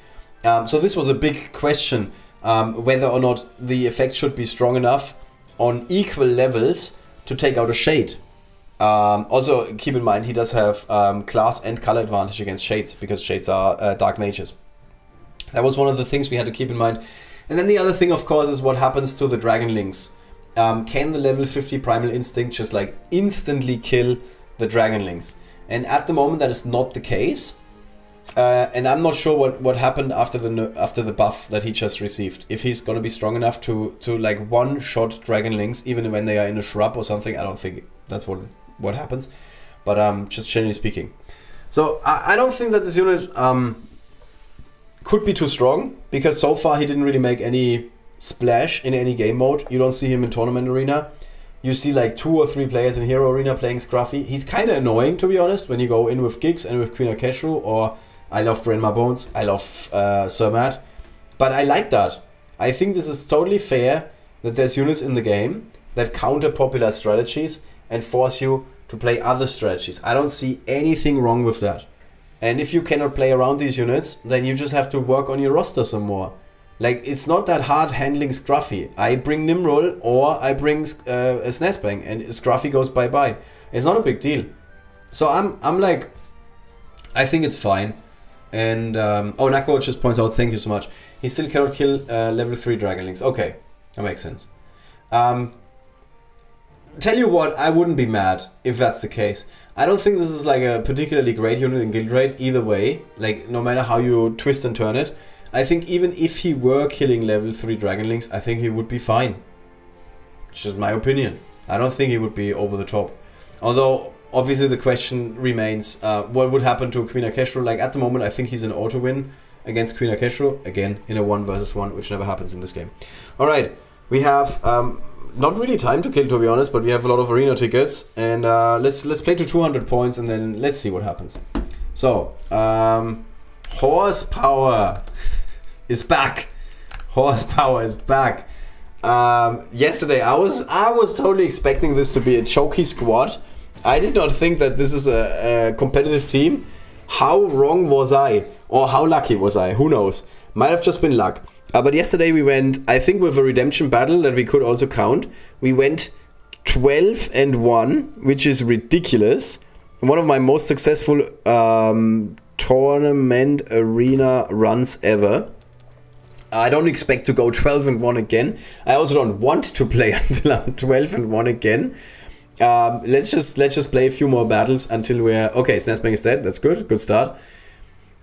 So this was a big question, whether or not the effect should be strong enough on equal levels to take out a shade. Also keep in mind he does have class and color advantage against shades, because shades are dark mages. That was one of the things we had to keep in mind. And then the other thing, of course, is what happens to the Dragon Lings. Can the level 50 Primal Instinct just like instantly kill the Dragon Lings? And at the moment that is not the case. And I'm not sure what happened after the buff that he just received. If he's gonna be strong enough to like one-shot Dragon Lings even when they are in a shrub or something. I don't think that's what happens. But just generally speaking. So I don't think that this unit could be too strong, because so far he didn't really make any splash in any game mode. You don't see him in Tournament Arena. you see like 2 or 3 players in Hero Arena playing Scruffy. He's kind of annoying, to be honest, when you go in with Giggs and with Queen of Keshru, or I love Drenma Bones, I love Sir Matt. But I like that. I think this is totally fair that there's units in the game that counter popular strategies and force you to play other strategies. I don't see anything wrong with that. And if you cannot play around these units, then you just have to work on your roster some more. Like, it's not that hard handling Scruffy. I bring Nimrol or I bring a Snazbang and Scruffy goes bye-bye. It's not a big deal. So I'm like, I think it's fine. And, oh, Nakko just points out, thank you so much. He still cannot kill level 3 Dragonlings. Okay, that makes sense. Tell you what, I wouldn't be mad if that's the case. I don't think this is like a particularly great unit in Guild Raid either way. Like, no matter how you twist and turn it. I think even if he were killing level 3 Dragonlings, I think he would be fine. It's just my opinion. I don't think he would be over the top. Although, obviously the question remains, what would happen to Queen of Keshru? Like, at the moment, I think he's an auto-win against Queen of Keshru. Again, in a 1 versus 1, which never happens in this game. Alright, we have... not really time to kill, to be honest, but we have a lot of arena tickets, and let's play to 200 points, and then let's see what happens. So, Horsepower is back. Horsepower is back. Yesterday, I was totally expecting this to be a choky squad. I did not think that this is a competitive team. How wrong was I? Or how lucky was I? Who knows? Might have just been luck. But yesterday we went, I think with a redemption battle that we could also count, we went 12-1, which is ridiculous. One of my most successful tournament arena runs ever. I don't expect to go 12-1 again. I also don't want to play until I'm 12-1 again. Let's just play a few more battles until we're... Okay, Snazbang is dead. That's good. Good start.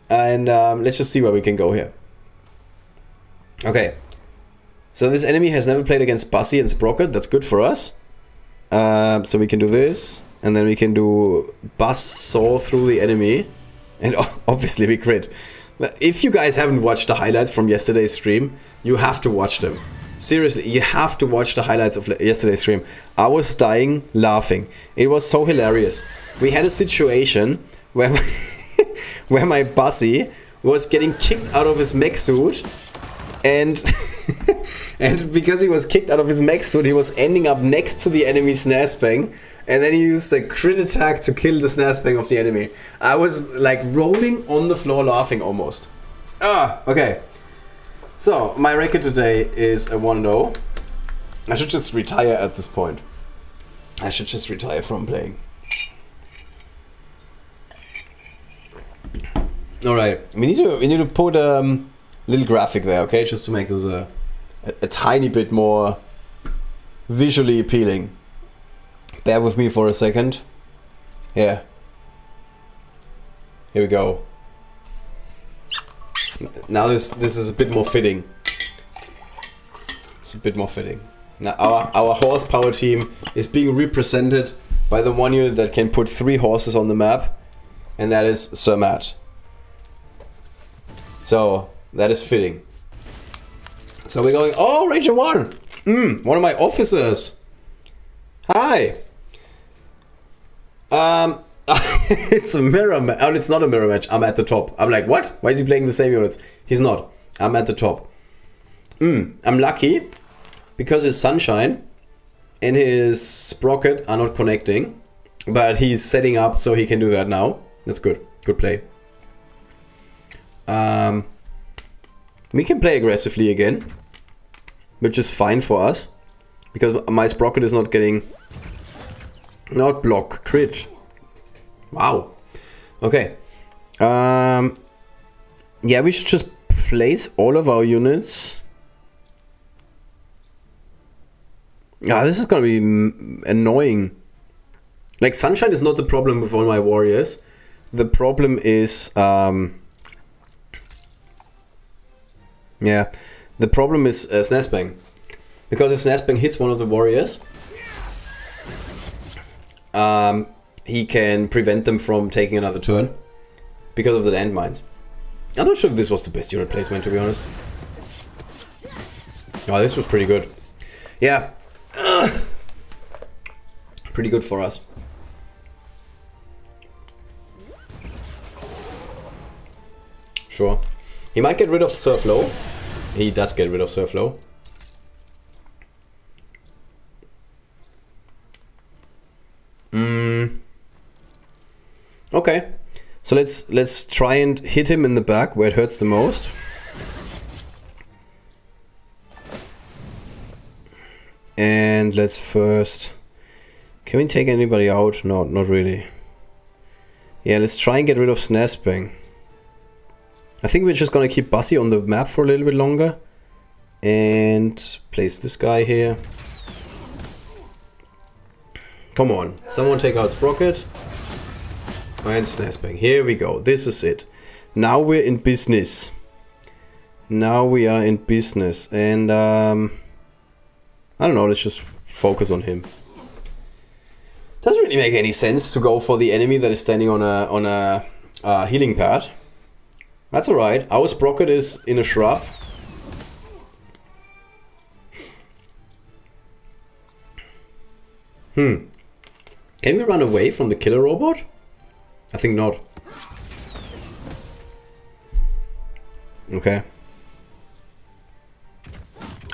And let's just see where we can go here. Okay, so this enemy has never played against Bussy and Sprocket. That's good for us. So we can do this, and then we can do Buzz Saw through the enemy, and obviously we crit. If you guys haven't watched the highlights from yesterday's stream, you have to watch them. Seriously, you have to watch the highlights of yesterday's stream. I was dying laughing. It was so hilarious. We had a situation where where my Bussy was getting kicked out of his mech suit. And and because he was kicked out of his mech suit, he was ending up next to the enemy Snazbang, and then he used a crit attack to kill the Snazbang of the enemy. I was like rolling on the floor laughing almost. Okay. So, my record today is a 1-0. I should just retire at this point. I should just retire from playing. Alright, we need to put little graphic there, okay? Just to make this a tiny bit more visually appealing. Bear with me for a second. Yeah. Here we go. Now this is a bit more fitting. It's a bit more fitting. Now our horsepower team is being represented by the one unit that can put 3 horses on the map, and that is Sir Matt. So that is fitting. So we're going, oh, Ranger 1! One of my officers! Hi! It's a mirror match. Oh, it's not a mirror match. I'm at the top. I'm like, what? Why is he playing the same units? He's not. I'm at the top. I'm lucky because his Sunshine and his Sprocket are not connecting. But he's setting up so he can do that now. That's good. Good play. We can play aggressively again, which is fine for us, because my Sprocket is not getting... Not block, crit. Wow. Okay. Yeah, we should just place all of our units. This is gonna be annoying. Like, Sunshine is not the problem with all my warriors. The problem is... Yeah, the problem is Snazbang. Because if Snazbang hits one of the warriors, he can prevent them from taking another turn because of the landmines. I'm not sure if this was the best unit placement, to be honest. Oh, this was pretty good. Yeah. Pretty good for us. Sure. He might get rid of Surf Low. He does get rid of Surf Low. Okay. So let's try and hit him in the back where it hurts the most. And let's first... Can we take anybody out? No, not really. Yeah, let's try and get rid of Snaspang. I think we're just gonna keep Bussy on the map for a little bit longer. And place this guy here. Come on, someone take out Sprocket. And Snaspang. Here we go. This is it. Now we're in business. Now we are in business. And I don't know, let's just focus on him. Doesn't really make any sense to go for the enemy that is standing on a healing pad. That's alright. Our Sprocket is in a shrub. Can we run away from the killer robot? I think not. Okay.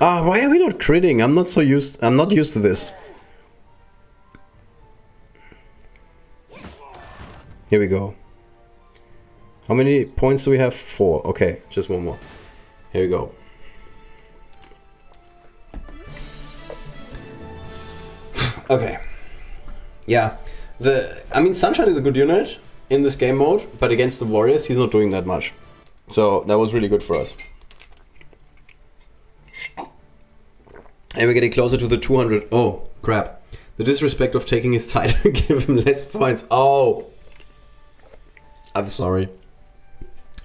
Ah, why are we not critting? I'm not used to this. Here we go. How many points do we have? 4. Okay, just one more. Here we go. Okay. Yeah. I mean, Sunshine is a good unit in this game mode, but against the Warriors, he's not doing that much. So that was really good for us. And we're getting closer to the 200. Oh, crap. The disrespect of taking his title give him less points. Oh. I'm sorry.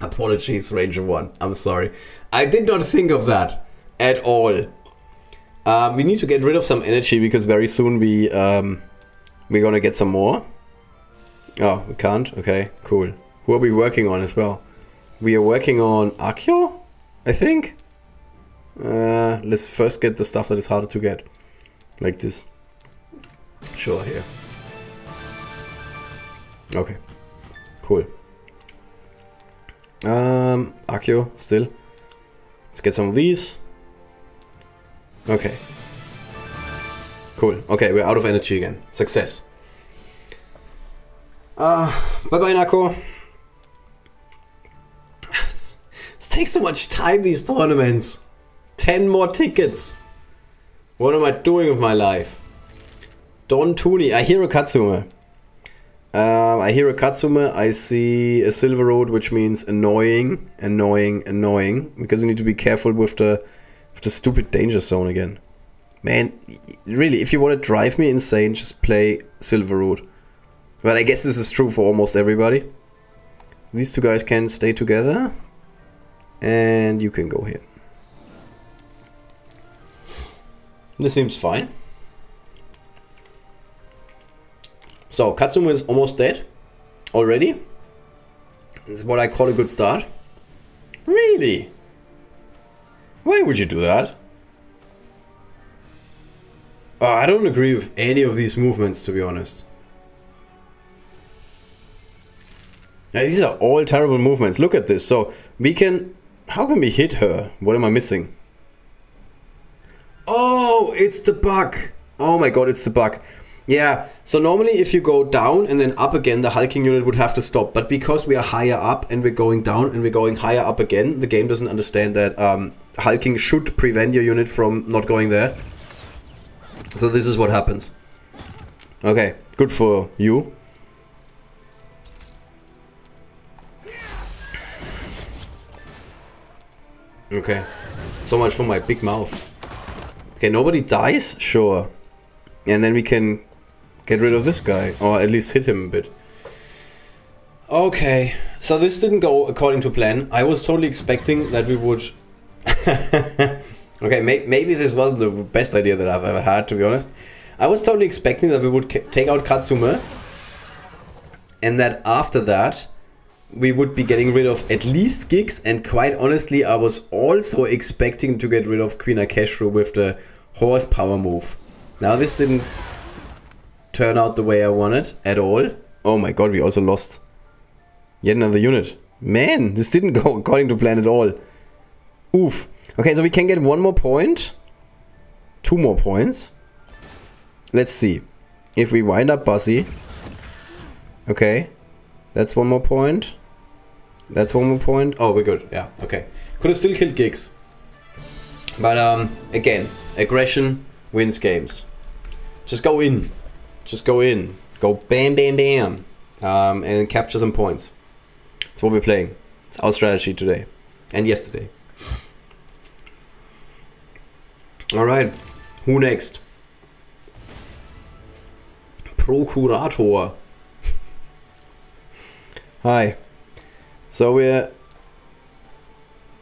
Apologies, Ranger 1. I'm sorry. I did not think of that at all. We need to get rid of some energy because very soon we're gonna get some more. Oh, we can't? Okay, cool. Who are we working on as well? We are working on Akio, I think? Let's first get the stuff that is harder to get. Like this. Sure, here. Okay. Cool. Akio, still. Let's get some of these. Okay. Cool. Okay, we're out of energy again. Success. Bye-bye, Nakko. It takes so much time, these tournaments. 10 more tickets. What am I doing with my life? Don Tooney. I hear a Katsume. I see a Silver Road, which means annoying. Because you need to be careful with the stupid danger zone again. Man, really, if you want to drive me insane, just play Silver Road. But I guess this is true for almost everybody. These two guys can stay together. And you can go here. This seems fine. So, Katsumu is almost dead. Already. This is what I call a good start. Really? Why would you do that? Oh, I don't agree with any of these movements, to be honest. Now, these are all terrible movements. Look at this. So, we can... How can we hit her? What am I missing? Oh, it's the bug. Oh my god, it's the bug. Yeah, so normally if you go down and then up again, the hulking unit would have to stop. But because we are higher up and we're going down and we're going higher up again, the game doesn't understand that hulking should prevent your unit from not going there. So this is what happens. Okay, good for you. Okay, so much for my big mouth. Okay, nobody dies? Sure. And then we can get rid of this guy, or at least hit him a bit. Okay, so this didn't go according to plan. I was totally expecting that we would... Okay, maybe this wasn't the best idea that I've ever had, to be honest. I was totally expecting that we would take out Katsume, and that after that, we would be getting rid of at least Giggs, and quite honestly, I was also expecting to get rid of Queen Akeshru with the horsepower move. Now this didn't turn out the way I wanted at all. Oh my god, we also lost yet another unit. Man, this didn't go according to plan at all. Oof. Okay, so we can get 1 more point. 2 more points. Let's see. If we wind up Buzzy. Okay. That's 1 more point. That's 1 more point. Oh, we're good. Yeah, okay. Could have still killed Giggs. But, again, aggression wins games. Just go in. Just go in. Go bam, bam, bam. And capture some points. That's what we're playing. It's our strategy today. And yesterday. Alright. Who next? Prokurator. Hi. So we're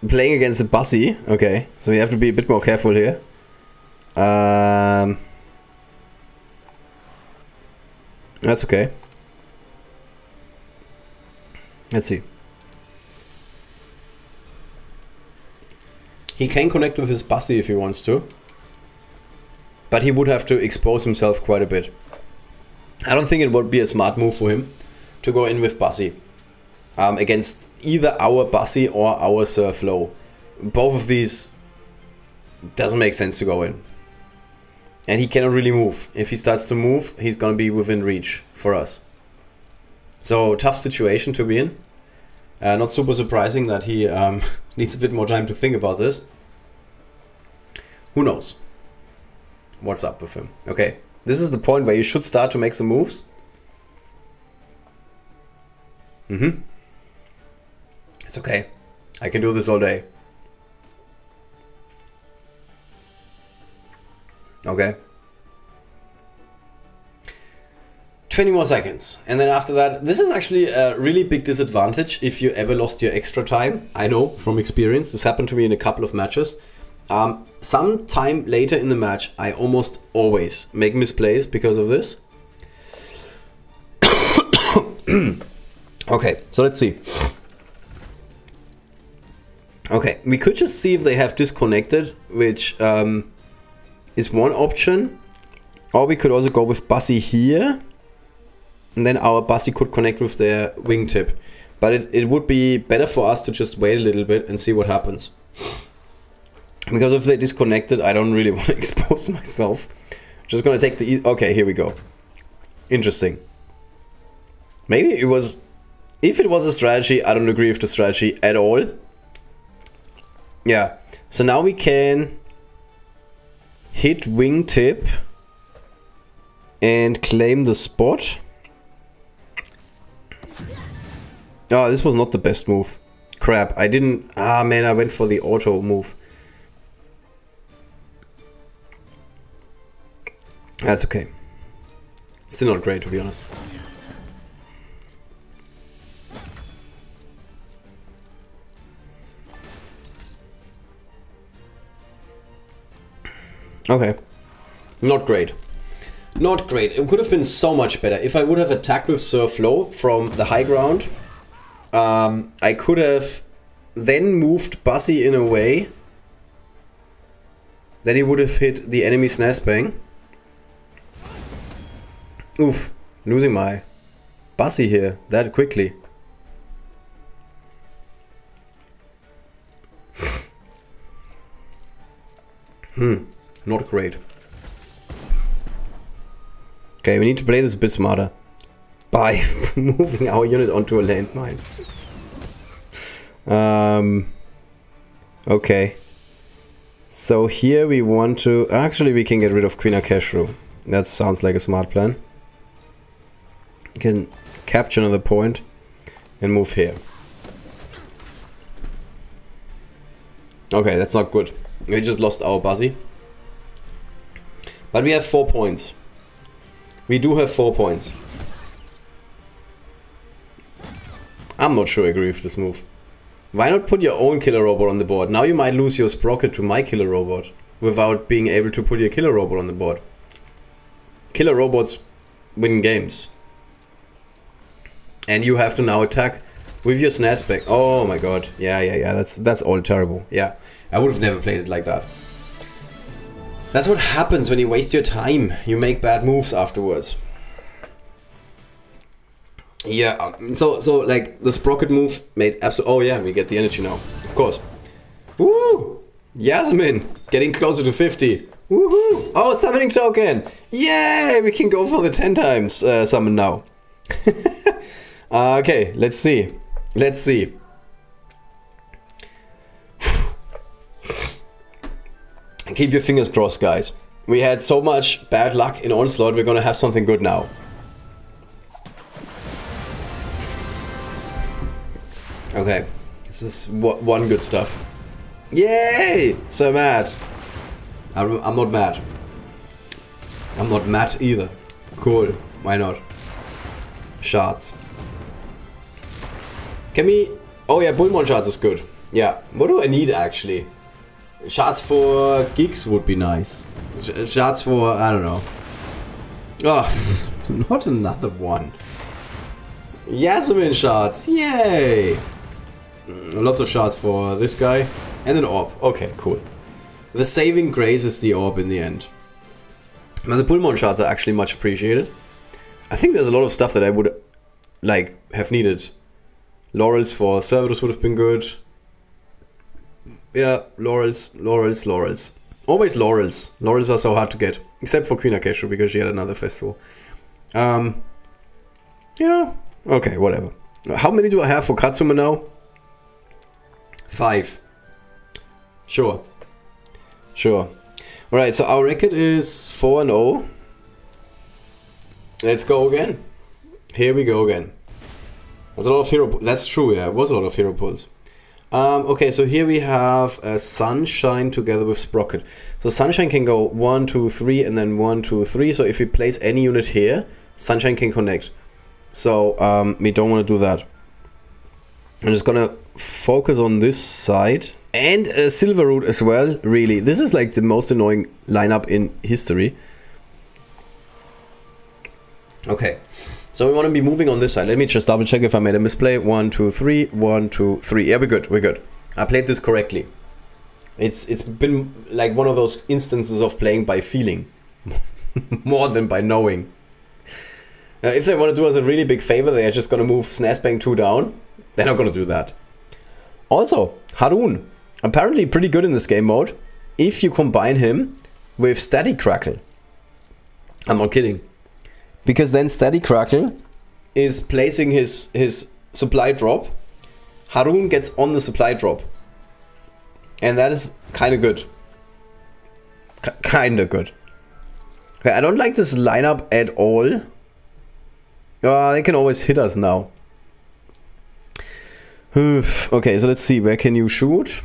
playing against the Buzzy. Okay. So we have to be a bit more careful here. That's okay. Let's see. He can connect with his Buzzy if he wants to. But he would have to expose himself quite a bit. I don't think it would be a smart move for him to go in with Buzzy. Against either our Buzzy or our Surflow. Both of these doesn't make sense to go in. And he cannot really move. If he starts to move, he's gonna be within reach for us. So, tough situation to be in. Not super surprising that he needs a bit more time to think about this. Who knows what's up with him? Okay, this is the point where you should start to make some moves. It's okay. I can do this all day. Okay. 20 more seconds. And then after that, this is actually a really big disadvantage if you ever lost your extra time. I know from experience. This happened to me in a couple of matches. Some time later in the match, I almost always make misplays because of this. Okay, so let's see. Okay, we could just see if they have disconnected, which is one option. Or we could also go with Buzzy here. And then our Buzzy could connect with their wingtip. But it would be better for us to just wait a little bit and see what happens. Because if they disconnected, I don't really want to expose myself. Just gonna take the... Okay, here we go. Interesting. Maybe it was... If it was a strategy, I don't agree with the strategy at all. Yeah. So now we can hit wingtip and claim the spot. Oh, this was not the best move. Crap, I didn't... Ah, man, I went for the auto move. That's okay. Still not great, to be honest. Okay. Not great. Not great. It could have been so much better. If I would have attacked with Surflow from the high ground, I could have then moved Buzzy in a way that he would have hit the enemy Snazbang. Oof, losing my Buzzy here that quickly. Not great. Okay, we need to play this a bit smarter. By moving our unit onto a landmine. Okay. So here we want to... Actually, we can get rid of Queen Akeshru. That sounds like a smart plan. We can capture another point and move here. Okay, that's not good. We just lost our Buzzy. But we have 4 points. We do have 4 points. I'm not sure I agree with this move. Why not put your own killer robot on the board? Now you might lose your sprocket to my killer robot without being able to put your killer robot on the board. Killer robots win games. And you have to now attack with your Snazbang. Oh my god. Yeah. That's all terrible. Yeah. I would have never played it like that. That's what happens when you waste your time. You make bad moves afterwards. Yeah, so like the sprocket move made absolute. Oh yeah, we get the energy now, of course. Woo! Yasmin getting closer to 50. Woohoo! Oh, summoning token! Yay! We can go for the 10 times summon now. Okay, let's see. Let's see. Keep your fingers crossed, guys. We had so much bad luck in Onslaught, we're gonna have something good now. Okay, this is one good stuff. Yay! So mad. I'm not mad. I'm not mad either. Cool. Why not? Shards. Can we... Oh yeah, Bullmon shards is good. Yeah. What do I need actually? Shards for gigs would be nice. Shards for... I don't know. Oh, not another one. Yasmin shards. Yay! Lots of shards for this guy. And an orb. Okay, cool. The saving grace is the orb in the end. But the Bullmon shards are actually much appreciated. I think there's a lot of stuff that I would like have needed. Laurels for Cerberus would have been good. Yeah, laurels. Always laurels. Laurels are so hard to get. Except for Queen Akeshu because she had another festival. Yeah. Okay, whatever. How many do I have for Katsume now? 5. Sure. Alright, so our record is 4-0. Let's go again. Here we go again. There's a lot of hero... That's true, yeah. It was a lot of hero pulls. Okay, so here we have Sunshine together with Sprocket. So Sunshine can go 1, 2, 3, and then 1, 2, 3. So if we place any unit here, Sunshine can connect. So we don't want to do that. I'm just gonna focus on this side. And Silver Root as well, really. This is like the most annoying lineup in history. Okay, so we want to be moving on this side. Let me just double check if I made a misplay. 1, 2, 3, 1, 2, 3. Yeah, we're good. I played this correctly. It's been like one of those instances of playing by feeling. More than by knowing. Now, if they want to do us a really big favor, they are just going to move Snazbang 2 down. They're not going to do that. Also, Harun. Apparently pretty good in this game mode. If you combine him with Static Crackle. I'm not kidding. Because then Static Crackle is placing his supply drop. Harun gets on the supply drop. And that is kind of good. Kind of good. Okay, I don't like this lineup at all. They can always hit us now. Okay, so let's see. Where can you shoot?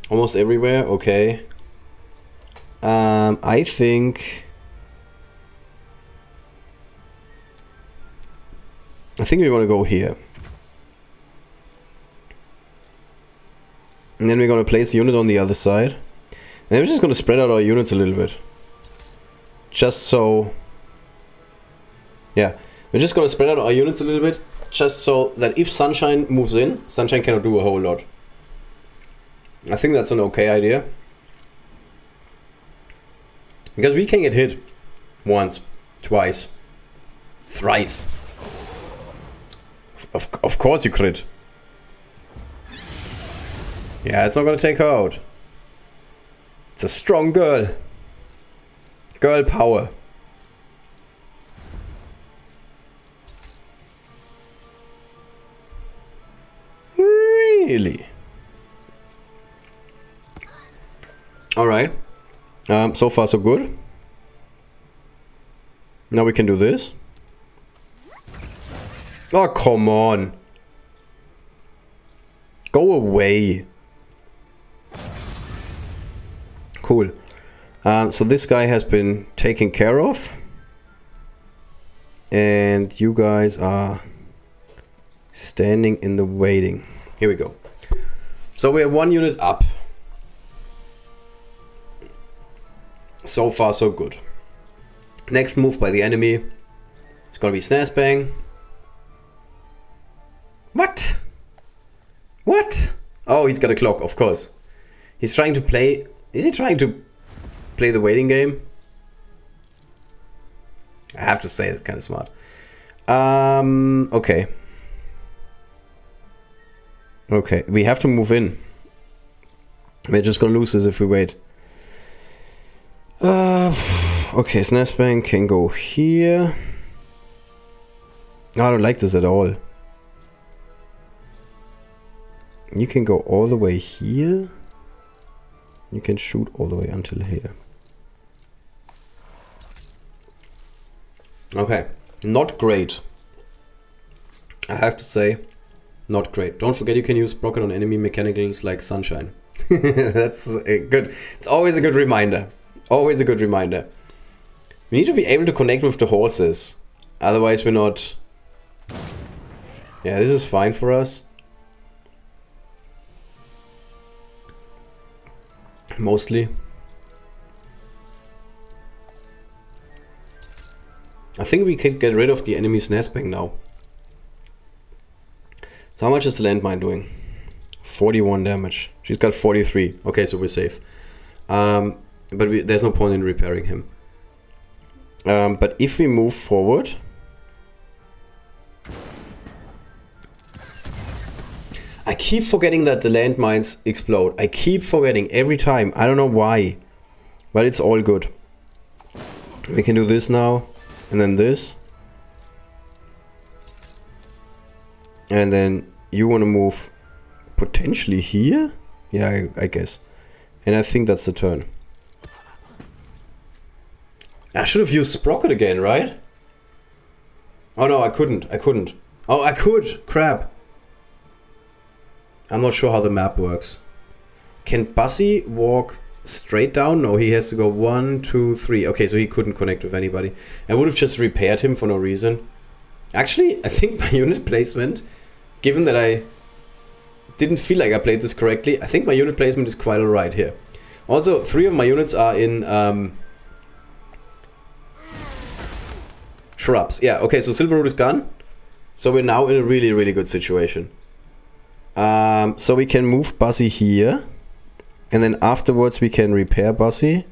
Almost everywhere. Okay. I think we want to go here. And then we're going to place a unit on the other side. And then we're just going to spread out our units a little bit. Just so... Yeah. We're just going to spread out our units a little bit. Just so that if Sunshine moves in, Sunshine cannot do a whole lot. I think that's an okay idea. Because we can get hit. Once. Twice. Thrice. Of course you crit. Yeah, it's not gonna take her out. It's a strong girl. Girl power. Really? Alright. So far so good. Now we can do this. Oh, come on. Go away. Cool. So this guy has been taken care of. And you guys are standing in the waiting. Here we go. So we are 1 unit up. So far so good. Next move by the enemy. It's gonna be Snazbang. What? What? Oh, he's got a clock, of course. He's trying to play... Is he trying to play the waiting game? I have to say, it's kind of smart. Okay. Okay, we have to move in. We're just gonna lose this if we wait. Okay, Snapbank can go here. I don't like this at all. You can go all the way here. You can shoot all the way until here. Okay, not great. I have to say, not great. Don't forget you can use Brocken on enemy mechanicals like Sunshine. That's a good. It's always a good reminder. Always a good reminder. We need to be able to connect with the horses. Otherwise we're not... Yeah, this is fine for us. Mostly. I think we can get rid of the enemy's Nesbank now. So how much is the landmine doing? 41 damage. She's got 43. Okay, so we're safe. But there's no point in repairing him. But if we move forward... I keep forgetting that the landmines explode. I keep forgetting every time. I don't know why. But it's all good. We can do this now. And then this. And then you want to move potentially here? Yeah, I guess. And I think that's the turn. I should have used Sprocket again, right? Oh no, I couldn't. I couldn't. Oh, I could! Crap. I'm not sure how the map works. Can Bussy walk straight down? No, he has to go 1, 2, 3. Okay, so he couldn't connect with anybody. I would have just repaired him for no reason. Actually, I think my unit placement, given that I didn't feel like I played this correctly, I think my unit placement is quite alright here. Also, 3 of my units are in shrubs. Yeah, okay, so Silverroot is gone. So we're now in a really, really good situation. So we can move Bussy here. And then afterwards we can repair Bussy.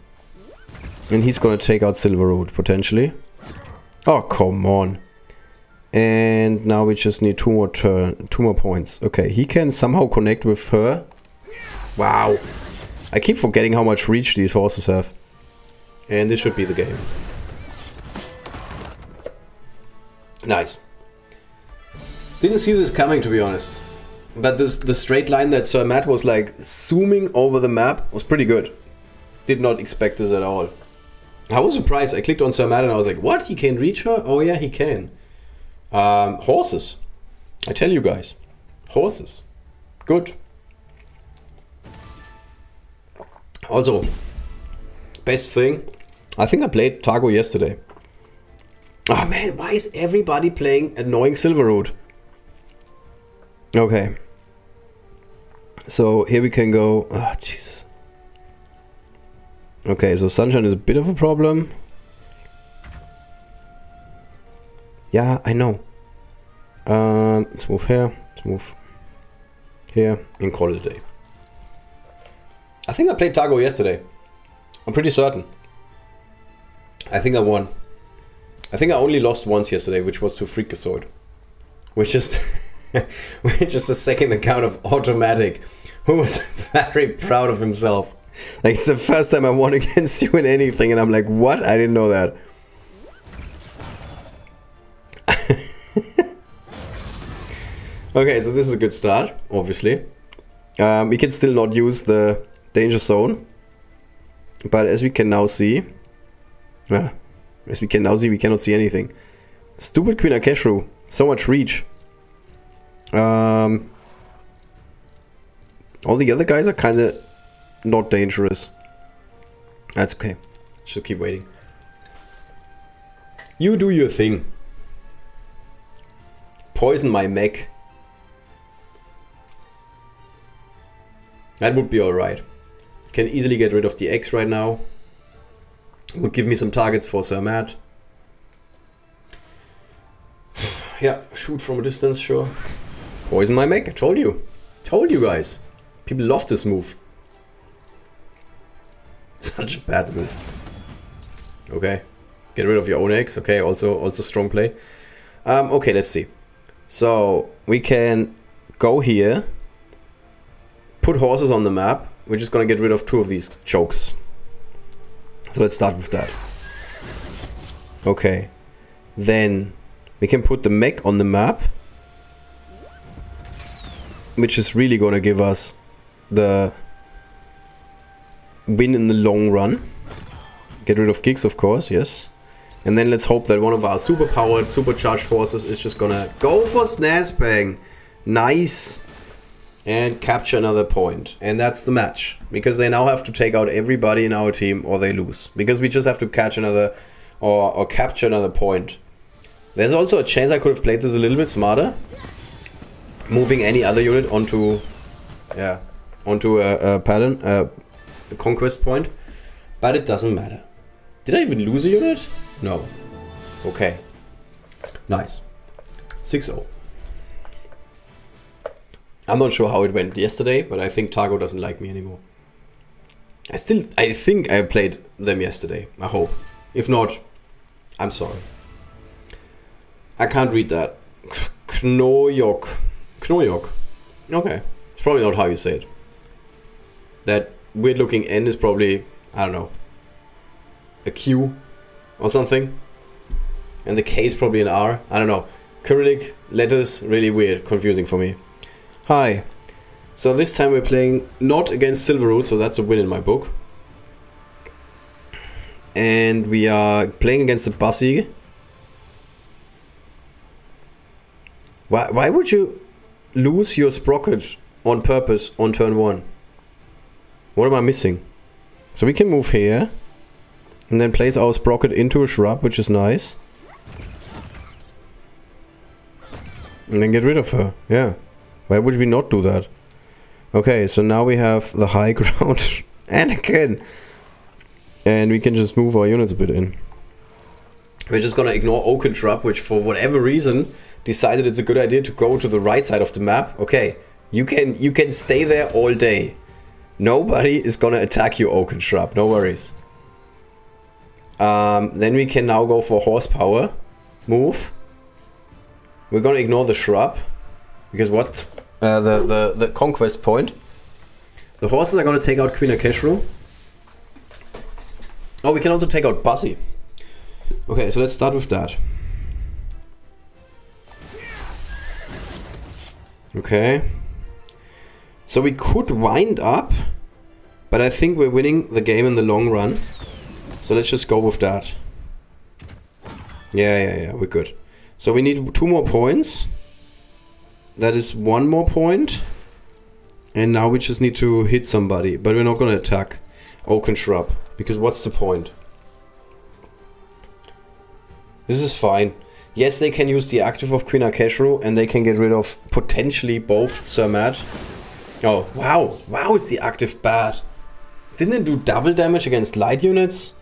And he's gonna take out Silverroot, potentially. Oh, come on. And now we just need 2 more points. Okay, he can somehow connect with her. Wow. I keep forgetting how much reach these horses have. And this should be the game. Nice. Didn't see this coming, to be honest. But the straight line that Sir Matt was like zooming over the map was pretty good. Did not expect this at all. I was surprised. I clicked on Sir Matt and I was like, what? He can reach her? Oh yeah, he can. Horses. I tell you guys. Horses. Good. Also, best thing. I think I played Targo yesterday. Oh man, why is everybody playing annoying Silverroot? Okay. So here we can go. Ah, Jesus. Okay, so Sunshine is a bit of a problem. Yeah, I know. Let's move here. Let's move here and call it a day. I think I played Targo yesterday. I'm pretty certain. I think I won. I think I only lost once yesterday, which was to Freakazoid. Which is which is the second account of Automatic, who was very proud of himself. Like, it's the first time I won against you in anything, and I'm like, what? I didn't know that. Okay, so this is a good start, obviously. We can still not use the danger zone. But as we can now see... we cannot see anything. Stupid Queen Akeshru. So much reach. All the other guys are kind of not dangerous. That's okay. Just keep waiting. You do your thing. Poison my mech. That would be alright. Can easily get rid of the X right now. Would give me some targets for Sir Matt. Yeah, shoot from a distance, sure. Poison my mech, I told you. Told you guys. People love this move. Such a bad move. Okay. Get rid of your own X. Okay, also strong play. Okay, let's see. So we can go here, put horses on the map. We're just gonna get rid of 2 of these chokes. So let's start with that. Okay. Then we can put the mech on the map, which is really gonna give us the win in the long run. Get rid of gigs, of course, yes. And then let's hope that one of our super-powered, supercharged horses is just gonna go for Snazbang. Nice. And capture another point. And that's the match. Because they now have to take out everybody in our team or they lose. Because we just have to catch another, or capture another point. There's also a chance I could have played this a little bit smarter. Moving any other unit onto, onto a pattern, a conquest point. But it doesn't matter. Did I even lose a unit? No. Okay. Nice. 6-0. I'm not sure how it went yesterday, but I think Targo doesn't like me anymore. I think I played them yesterday. I hope. If not, I'm sorry. I can't read that. Knoyok. Knoyok. Okay. It's probably not how you say it. That weird looking N is probably, I don't know, a Q or something. And the K is probably an R. I don't know. Cyrillic letters, really weird, confusing for me. Hi. So this time we're playing not against Silverroot, so that's a win in my book. And we are playing against the Bussy. Why would you lose your Sprocket on purpose on turn 1? What am I missing? So we can move here. And then place our Sprocket into a shrub, which is nice. And then get rid of her. Yeah. Why would we not do that? Okay, so now we have the high ground. Anakin! And we can just move our units a bit in. We're just gonna ignore Oaken Shrub, which for whatever reason decided it's a good idea to go to the right side of the map. Okay, you can stay there all day. Nobody is gonna attack you, Oaken Shrub, no worries. Then we can now go for horsepower. Move. We're gonna ignore the shrub. Because what? The conquest point. The horses are gonna take out Queen Akeshru. Oh, we can also take out Bussy. Okay, so let's start with that. Okay. So we could wind up, but I think we're winning the game in the long run. So let's just go with that. Yeah, we're good. So we need 2 more points. That is 1 more point. And now we just need to hit somebody. But we're not going to attack Oaken Shrub. Because what's the point? This is fine. Yes, they can use the active of Queen Akeshru. And they can get rid of potentially both Sir Matt. Oh, wow. Wow, is the active bad. Didn't it do double damage against light units?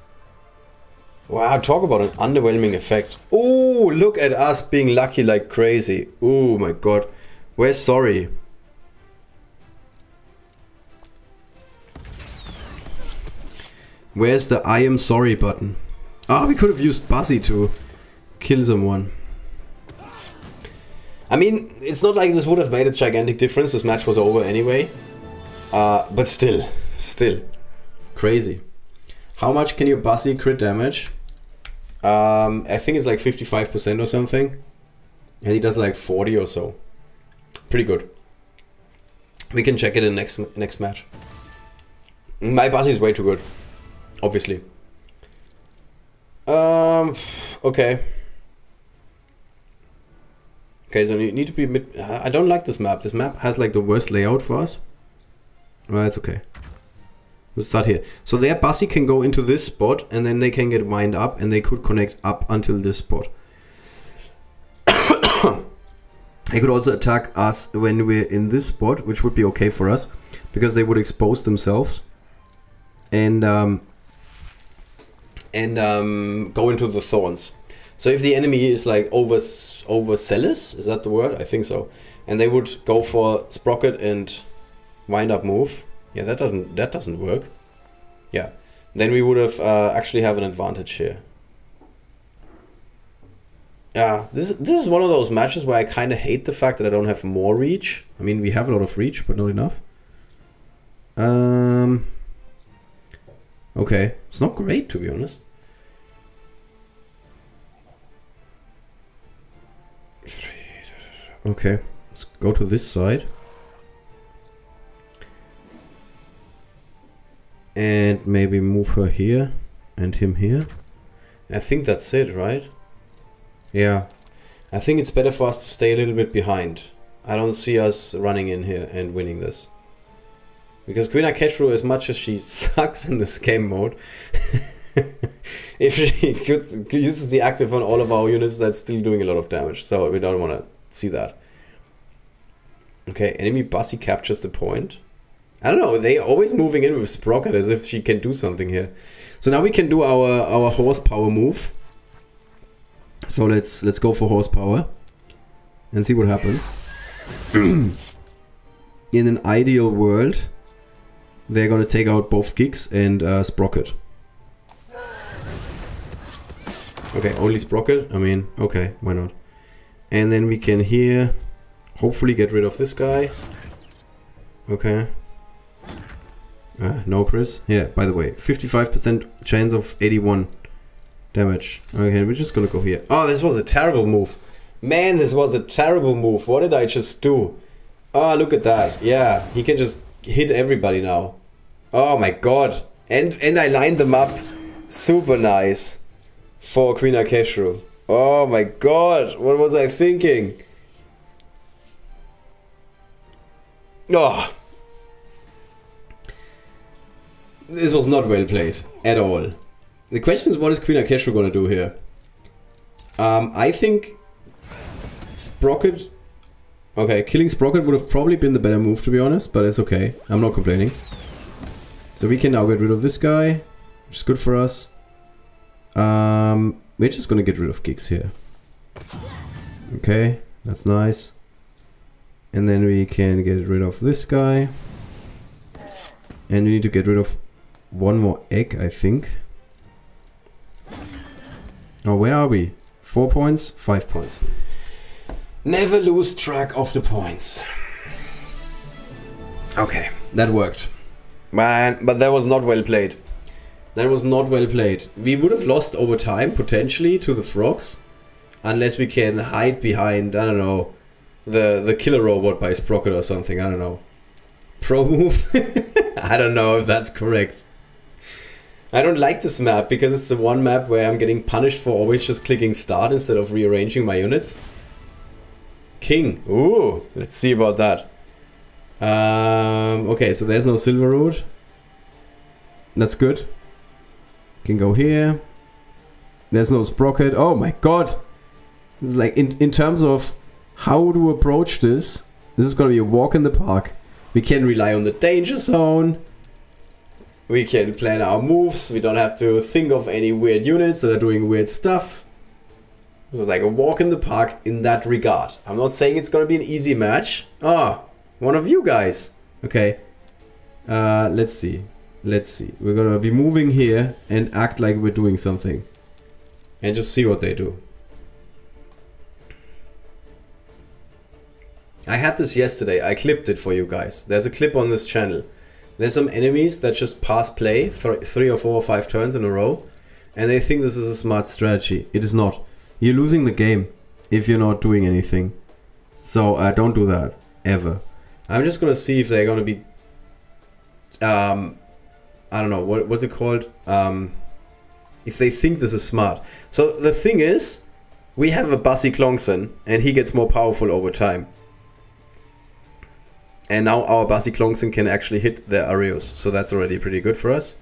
Wow, talk about an underwhelming effect. Oh, look at us being lucky like crazy. Oh my god. We're sorry. Where's the I am sorry button? Ah, we could have used Bussy to kill someone. I mean, it's not like this would have made a gigantic difference. This match was over anyway. But still. Crazy. How much can your Bussy crit damage? I think it's like 55% or something. And he does like 40 or so. Pretty good. We can check it in next match. My Bussy is way too good. Obviously. Okay. Okay, so you need to be mid... I don't like this map. This map has like the worst layout for us. Well, it's okay. We'll start here. So their Bussy can go into this spot and then they can get wind up and they could connect up until this spot. They could also attack us when we're in this spot, which would be okay for us because they would expose themselves and go into the thorns. So if the enemy is like overzealous, is that the word? I think so. And they would go for Sprocket and wind up move. Yeah, that doesn't work. Yeah, then we would have actually have an advantage here. Yeah, this is one of those matches where I kind of hate the fact that I don't have more reach. I mean, we have a lot of reach, but not enough. Okay, it's not great, to be honest. Okay, let's go to this side. And maybe move her here and him here. I think that's it, right? Yeah. I think it's better for us to stay a little bit behind. I don't see us running in here and winning this. Because Queen Akeshru, as much as she sucks in this game mode, if she uses the active on all of our units, that's still doing a lot of damage. So we don't want to see that. Okay, enemy Bussy captures the point. I don't know, they always moving in with Sprocket as if she can do something here. So now we can do our horsepower move. So let's go for horsepower and see what happens. In an ideal world, they're gonna take out both Gix and Sprocket. Okay, only Sprocket? I mean, okay, why not? And then we can here hopefully get rid of this guy. Okay. No crits. Yeah, by the way, 55% chance of 81 damage. Okay, we're just gonna go here. Oh, this was a terrible move. Man, this was a terrible move. What did I just do? Oh, look at that. Yeah, he can just hit everybody now. Oh my god. And I lined them up super nice for Queen Akeshru. Oh my god, what was I thinking? Oh. This was not well played at all. The question is, what is Queen Akeshru gonna do here? I think Sprocket... Okay, killing Sprocket would have probably been the better move, to be honest, but it's okay. I'm not complaining. So we can now get rid of this guy, which is good for us. We're just gonna get rid of Gix here. Okay, that's nice. And then we can get rid of this guy. And we need to get rid of one more egg, I think. Oh, where are we? 4 points? 5 points. Never lose track of the points. Okay, that worked. Man, but that was not well played. That was not well played. We would have lost over time, potentially, to the frogs. Unless we can hide behind, I don't know, the killer robot by Sprocket or something, I don't know. Pro move? I don't know if that's correct. I don't like this map because it's the one map where I'm getting punished for always just clicking start instead of rearranging my units. King. Ooh, let's see about that. Okay, so there's no Silver Root. That's good. Can go here. There's no Sprocket. Oh my god. It's like in terms of how to approach this is gonna be a walk in the park. We can rely on the danger zone. We can plan our moves. We don't have to think of any weird units that are doing weird stuff. This is like a walk in the park in that regard. I'm not saying it's gonna be an easy match. Ah, one of you guys. Okay. Let's see. Let's see. We're gonna be moving here and act like we're doing something. And just see what they do. I had this yesterday. I clipped it for you guys. There's a clip on this channel. There's some enemies that just pass play 3 or 4 or 5 turns in a row. And they think this is a smart strategy. It is not. You're losing the game if you're not doing anything. So don't do that. Ever. I'm just gonna see if they're gonna be... I don't know. What's it called? If they think this is smart. So the thing is, we have a Bussy Clongson. And he gets more powerful over time. And now our Bussy Clongson can actually hit the Arios. So that's already pretty good for us.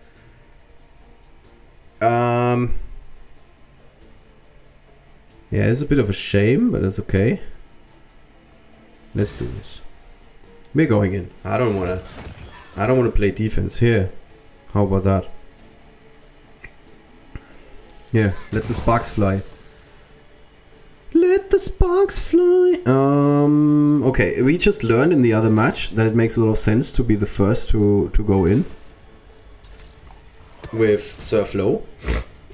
Yeah, it's a bit of a shame, but that's okay. Let's do this. We're going in. I don't wanna play defense here. How about that? Yeah, let the sparks fly. Let the sparks fly. Okay, we just learned in the other match that it makes a lot of sense to be the first to go in. With Surf Low.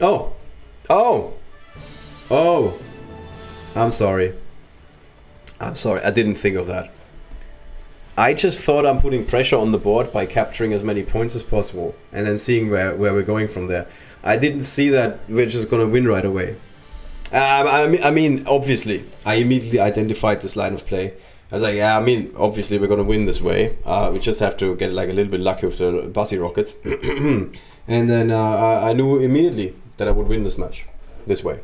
Oh! Oh! Oh! I'm sorry. I'm sorry, I didn't think of that. I just thought I'm putting pressure on the board by capturing as many points as possible and then seeing where we're going from there. I didn't see that we're just gonna win right away. I mean, obviously, I immediately identified this line of play. I was like, yeah, I mean, obviously we're gonna win this way. We just have to get like a little bit lucky with the Buzzy Rockets. And then I knew immediately that I would win this match this way.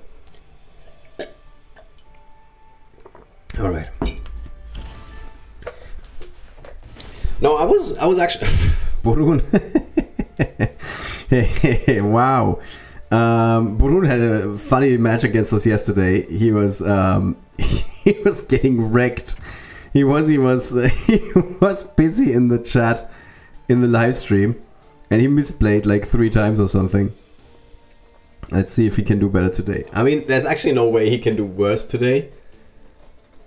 Alright. No, I was actually Borun. Wow. Borun had a funny match against us yesterday. He was he was getting wrecked. He was busy in the chat in the live stream, and he misplayed like 3 times or something. Let's see if he can do better today. I mean, there's actually no way he can do worse today.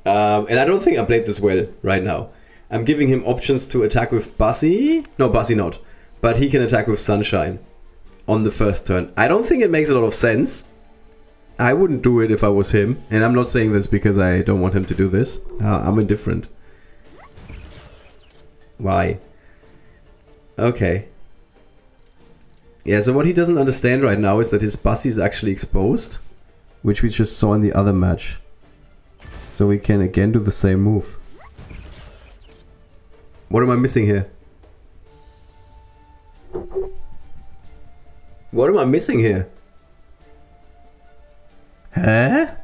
And I don't think I played this well right now. I'm giving him options to attack with Buzzy. No, Buzzy not. But he can attack with Sunshine on the first turn. I don't think it makes a lot of sense. I wouldn't do it if I was him. And I'm not saying this because I don't want him to do this. I'm indifferent. Why? Okay. Yeah, so what he doesn't understand right now is that his Buzzy is actually exposed. Which we just saw in the other match. So we can again do the same move. What am I missing here? What am I missing here? Huh?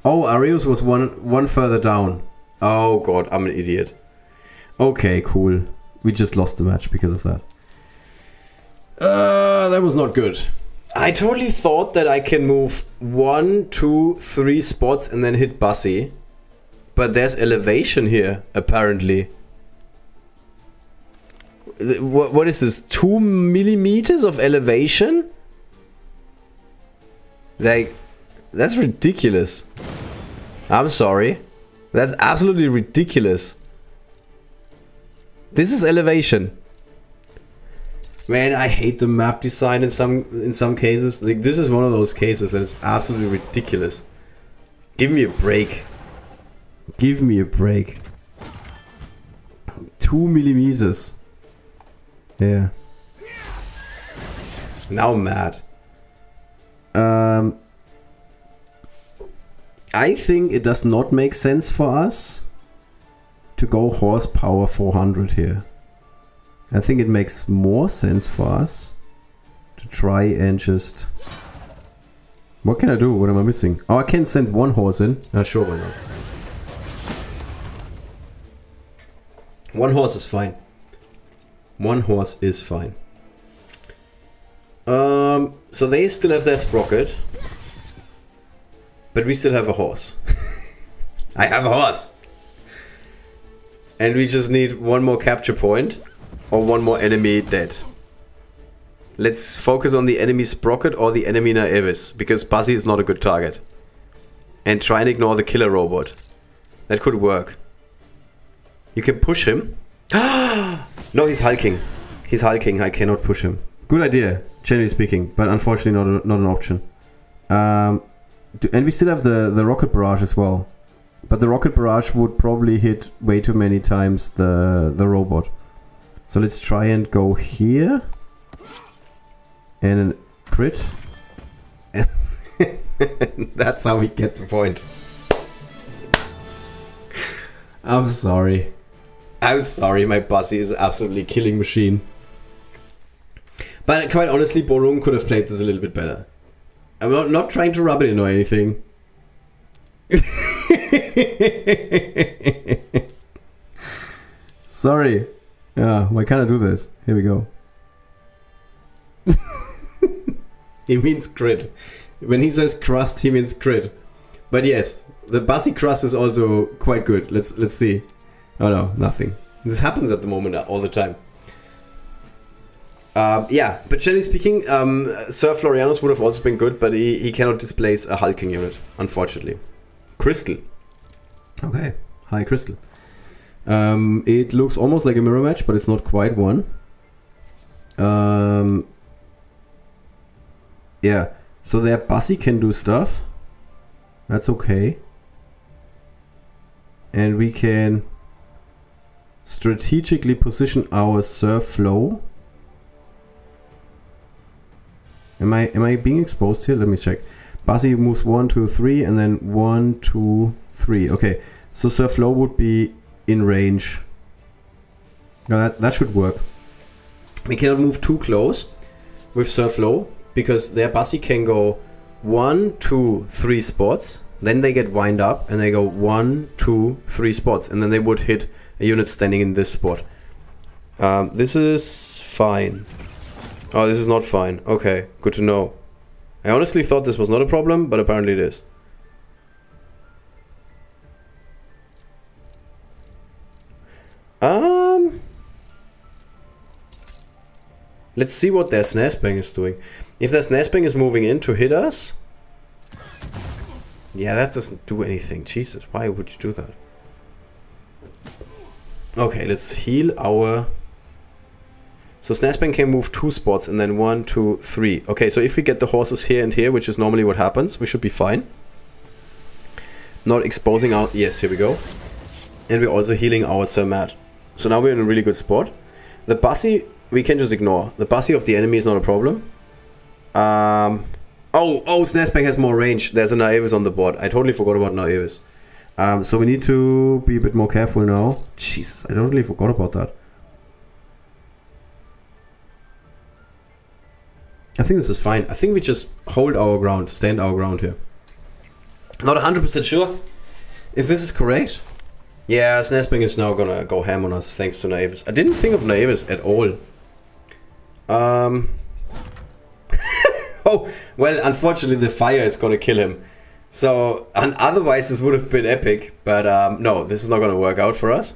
Oh, Arius was one further down. Oh god, I'm an idiot. Okay, cool. We just lost the match because of that. That was not good. I totally thought that I can move 1, 2, 3 spots and then hit Buzzy. But there's elevation here, apparently. What is this? 2 millimeters of elevation? Like, that's ridiculous. I'm sorry. That's absolutely ridiculous. This is elevation. Man, I hate the map design in some cases. Like, this is one of those cases that is absolutely ridiculous. Give me a break. Give me a break. 2 millimeters. Yeah. Now I'm mad. I think it does not make sense for us to go horsepower 400 here. I think it makes more sense for us to try and just... What can I do? What am I missing? Oh, I can send 1 horse in. Sure, why not? 1 horse is fine. 1 horse is fine. So they still have their sprocket. But we still have a horse. I have a horse! And we just need 1 more capture point. Or 1 more enemy dead. Let's focus on the enemy sprocket or the enemy Naevis. Because Buzzy is not a good target. And try and ignore the killer robot. That could work. You can push him. No, he's hulking. He's hulking. I cannot push him. Good idea, generally speaking, but unfortunately not an option. And we still have the rocket barrage as well. But the rocket barrage would probably hit way too many times the robot. So let's try and go here. And a crit. That's how we get the point. I'm sorry. I'm sorry, my Buzzy is absolutely killing machine. But quite honestly, Borung could have played this a little bit better. I'm not trying to rub it in or anything. Sorry. Yeah, why can't I do this? Here we go. He means crit. When he says crust, he means crit. But yes, the Buzzy crust is also quite good. Let's see. Oh no, nothing. This happens at the moment all the time. Yeah, but generally speaking, Sir Florianus would have also been good, but he cannot displace a hulking unit, unfortunately. Crystal. Okay, hi Crystal. It looks almost like a mirror match, but it's not quite one. Yeah, so their Buzzy can do stuff. That's okay. And we can strategically position our surf flow. Am I being exposed here? Let me check. Buzzy moves 1, 2, 3, and then 1, 2, 3. Okay, so surf flow would be in range. That should work. We cannot move too close with surf flow because their Buzzy can go 1, 2, 3 spots. Then they get wind up and they go 1, 2, 3 spots, and then they would hit a unit standing in this spot. This is fine. Oh, this is not fine. Okay, good to know. I honestly thought this was not a problem, but apparently it is. Let's see what their Snazbang is doing. If their Snazbang is moving in to hit us... Yeah, that doesn't do anything. Jesus, why would you do that? Okay, let's heal our... So Snazbang can move 2 spots and then 1, 2, 3. Okay, so if we get the horses here and here, which is normally what happens, we should be fine. Not exposing our... Yes, here we go. And we're also healing our Sir Matt. So now we're in a really good spot. The Buzzy, we can just ignore. The Buzzy of the enemy is not a problem. Oh, Snazbang has more range. There's a Naevis on the board. I totally forgot about Naevis. So we need to be a bit more careful now. Jesus, I totally forgot about that. I think this is fine. I think we just hold our ground, stand our ground here. Not 100% sure if this is correct. Yeah, Snazbang is now gonna go ham on us thanks to Naevis. I didn't think of Naevis at all. Oh, well, unfortunately the fire is gonna kill him. So, and otherwise this would have been epic. But no, this is not gonna work out for us.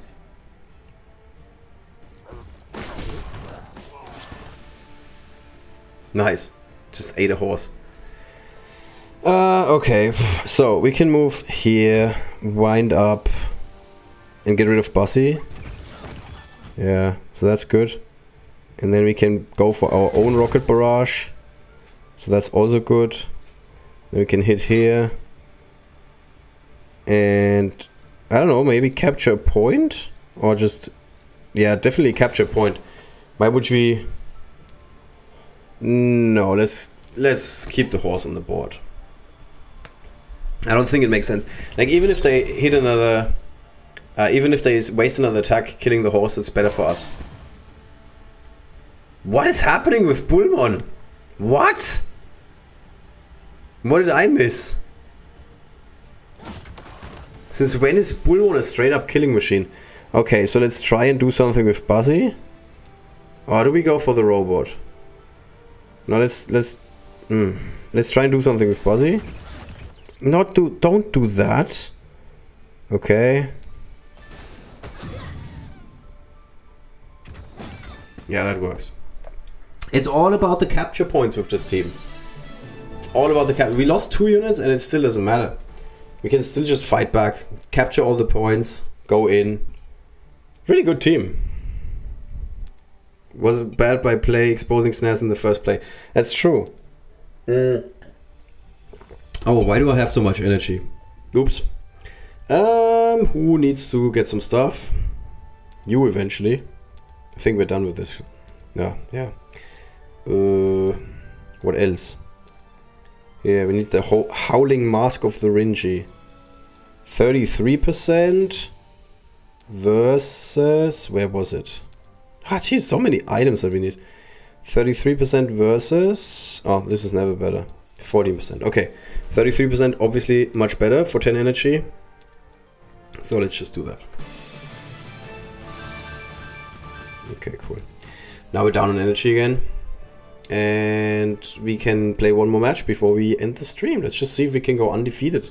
Nice. Just ate a horse. Okay. So, we can move here, wind up, and get rid of Buzzy. Yeah, so that's good. And then we can go for our own rocket barrage. So that's also good. Then we can hit here. And, I don't know, maybe capture a point? Or just, yeah, definitely capture a point. Why would we... No, let's keep the horse on the board. I don't think it makes sense. Like, even if they hit another... even if they waste another attack killing the horse, it's better for us. What is happening with Bullmon? What? What did I miss? Since when is Bullmon a straight up killing machine? Okay, so let's try and do something with Buzzy. Or do we go for the robot? No, let's try and do something with Buzzy. Don't do that. Okay. Yeah, that works. It's all about the capture points with this team. It's all about the capture. We lost 2 units and it still doesn't matter. We can still just fight back, capture all the points, go in. Really good team. Wasn't bad by play exposing Snaz in the first play. That's true. Oh, why do I have so much energy? Oops. Who needs to get some stuff? You eventually. I think we're done with this. Yeah. What else? Yeah, we need the Howling Mask of the Rinji. 33% versus... Where was it? Ah, geez, so many items that we need. 33% versus... Oh, this is never better. 14%. Okay. 33% obviously much better for 10 energy. So let's just do that. Okay, cool. Now we're down on energy again. And we can play one more match before we end the stream. Let's just see if we can go undefeated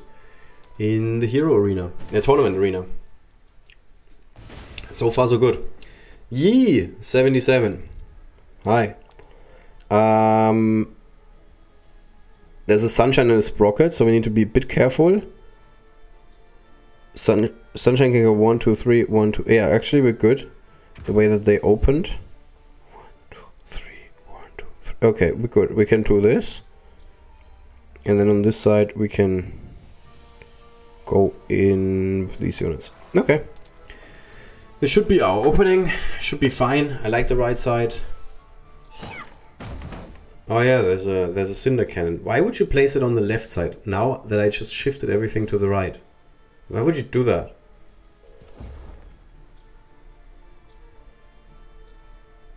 in the hero arena. The tournament arena. So far so good. Yee! 77. Hi. There's a sunshine in a sprocket, so we need to be a bit careful. Sunshine can go 1, 2, 3, 1, 2. Yeah, actually we're good. The way that they opened. 1, 2, 3, 1, 2, 3. Okay, we're good. We can do this. And then on this side we can go in these units. Okay. This should be our opening. Should be fine. I like the right side. Oh yeah, there's a cinder cannon. Why would you place it on the left side now that I just shifted everything to the right? Why would you do that?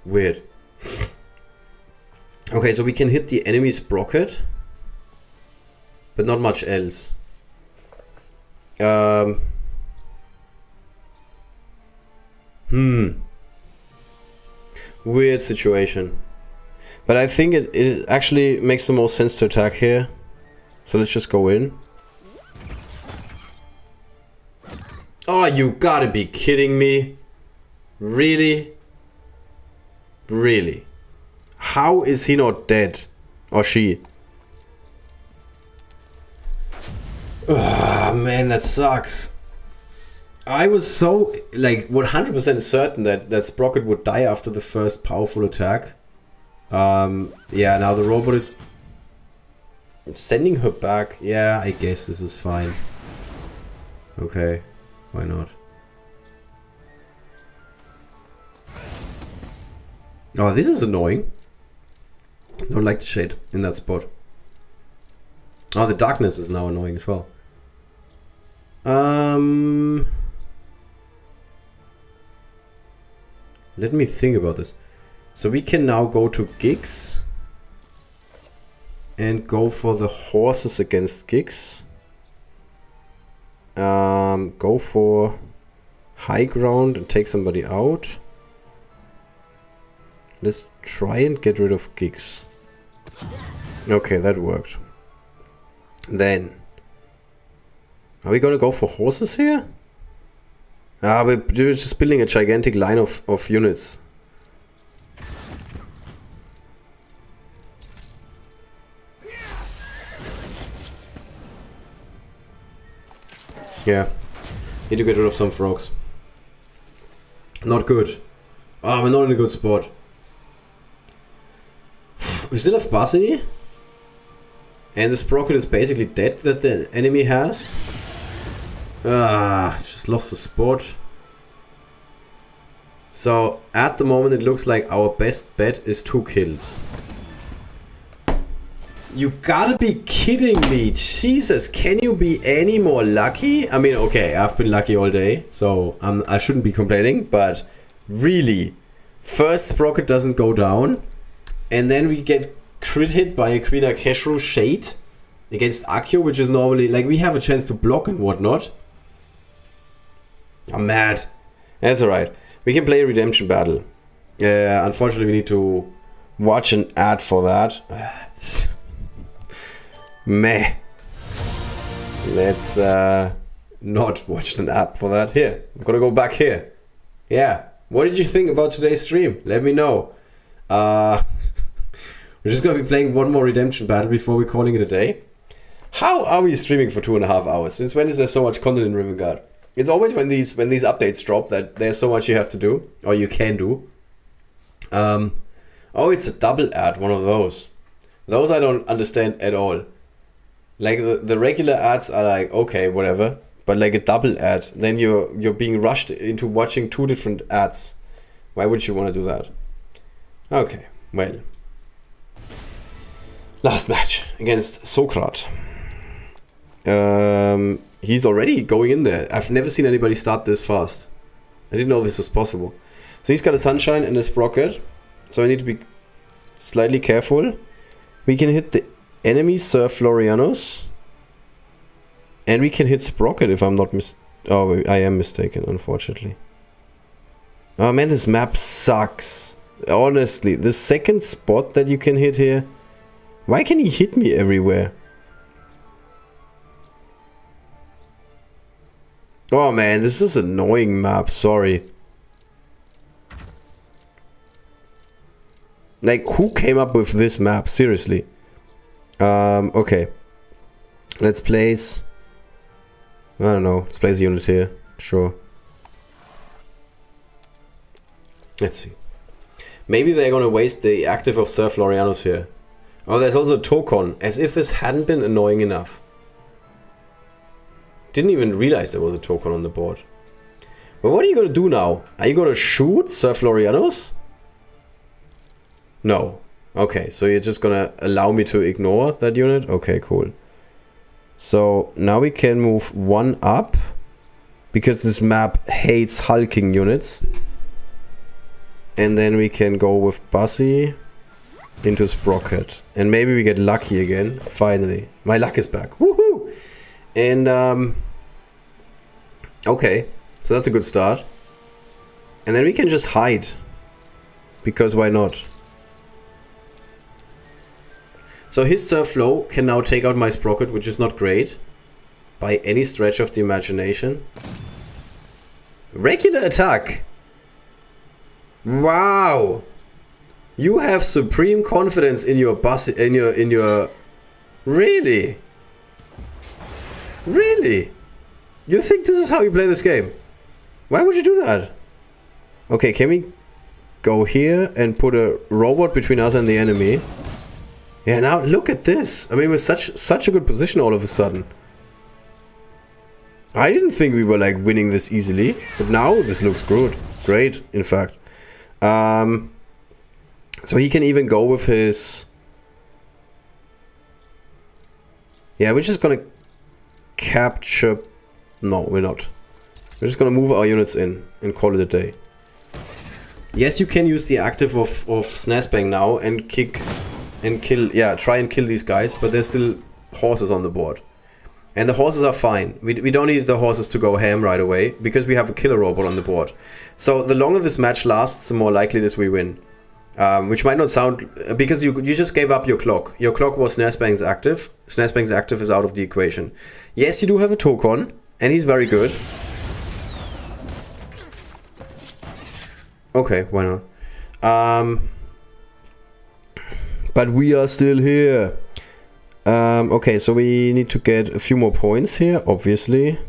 Weird. Okay, so we can hit the enemy sprocket, but not much else. Weird situation. But I think it actually makes the most sense to attack here. So let's just go in. Oh, you gotta be kidding me. Really? Really? How is he not dead? Or she? Ah, man, that sucks. I was so, like, 100% certain that Sprocket would die after the first powerful attack. Yeah, now the robot is sending her back. Yeah, I guess this is fine. Okay, why not? Oh, this is annoying. Don't like the shade in that spot. Oh, the darkness is now annoying as well. Let me think about this. So we can now go to Gigs and go for the horses against Gigs. Go for high ground and take somebody out. Let's try and get rid of Gigs. Okay, that worked. Then, are we gonna go for horses here? Ah, we're just building a gigantic line of units. Yeah, need to get rid of some frogs. Not good. Ah, we're not in a good spot. We still have Bassi. And the Sprocket is basically dead that the enemy has. Ah, just lost the spot. So, at the moment it looks like our best bet is 2 kills. You gotta be kidding me. Jesus, can you be any more lucky? I mean, okay, I've been lucky all day, so I shouldn't be complaining, but really, first Sprocket doesn't go down, and then we get crit hit by a Queen Akeshru Shade against Akio, which is normally, like, we have a chance to block and whatnot. I'm mad. That's alright. We can play a redemption battle. Unfortunately, we need to watch an ad for that. Meh. Let's not watch an ad for that. Here, I'm gonna go back here. Yeah. What did you think about today's stream? Let me know. We're just gonna be playing one more redemption battle before we're calling it a day. How are we streaming for 2.5 hours? Since when is there so much content in Rivengard? It's always when these updates drop that there's so much you have to do, or you can do. Oh, it's a double ad, one of those. Those I don't understand at all. Like the regular ads are like, okay, whatever, but like a double ad, then you're being rushed into watching 2 different ads. Why would you want to do that? Okay, well. Last match against Sokrat. He's already going in there. I've never seen anybody start this fast. I didn't know this was possible. So he's got a Sunshine and a Sprocket. So I need to be slightly careful. We can hit the enemy Sir Florianus. And we can hit Sprocket if I'm not oh, I am mistaken, unfortunately. Oh man, this map sucks. Honestly, the second spot that you can hit here. Why can he hit me everywhere? Oh man, this is an annoying map, sorry. Like, who came up with this map? Seriously. Okay. Let's place... I don't know, let's place a unit here. Sure. Let's see. Maybe they're gonna waste the active of Sir Florianus here. Oh, there's also a Tokon, as if this hadn't been annoying enough. didn't even realize there was a token on the board. But what are you gonna do now? Are you gonna shoot Sir Florianus? No. Okay, so you're just gonna allow me to ignore that unit? Okay, cool. So now we can move one up, because this map hates hulking units. And then we can go with Bussy into Sprocket. And maybe we get lucky again, finally. My luck is back, woohoo! And okay, so that's a good start. And then we can just hide, because why not? So his Sir Flo can now take out my Sprocket, which is not great by any stretch of the imagination. Regular attack! Wow! You have supreme confidence in your Really? Really? You think this is how you play this game? Why would you do that? Okay, can we go here and put a robot between us and the enemy? Yeah, now look at this. I mean, with such a good position all of a sudden. I didn't think we were like winning this easily, but now this looks good. Great, in fact. So he can even go with his... Yeah, we're just gonna capture... No, we're not. We're just gonna move our units in and call it a day. Yes, you can use the active of Snazbang now and kick... and kill, yeah, try and kill these guys, but there's still horses on the board. And the horses are fine. We don't need the horses to go ham right away, because we have a killer robot on the board. So the longer this match lasts, the more likely it is we win. Which might not sound... because you just gave up your clock. Your clock was Snazbang's active. Snazbang's active is out of the equation. Yes, you do have a Tokon, and he's very good. Okay, why not? But we are still here. Okay, so we need to get a few more points here, obviously.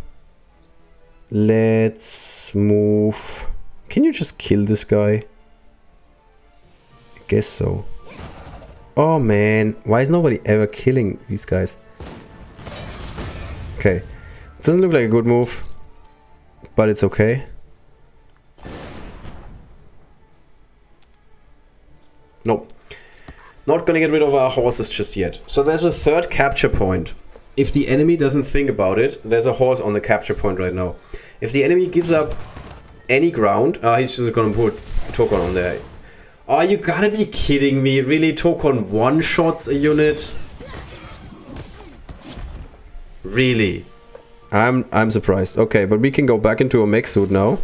Let's move... Can you just kill this guy? I guess so. Oh man, why is nobody ever killing these guys? Okay, doesn't look like a good move, but it's okay. Nope. Not gonna get rid of our horses just yet. So there's a third capture point. If the enemy doesn't think about it, there's a horse on the capture point right now. If the enemy gives up any ground, he's just gonna put Tokon on there. Oh, you gotta be kidding me. Really, Tokon one-shots a unit? Really? I'm surprised. Okay, but we can go back into a mech suit now.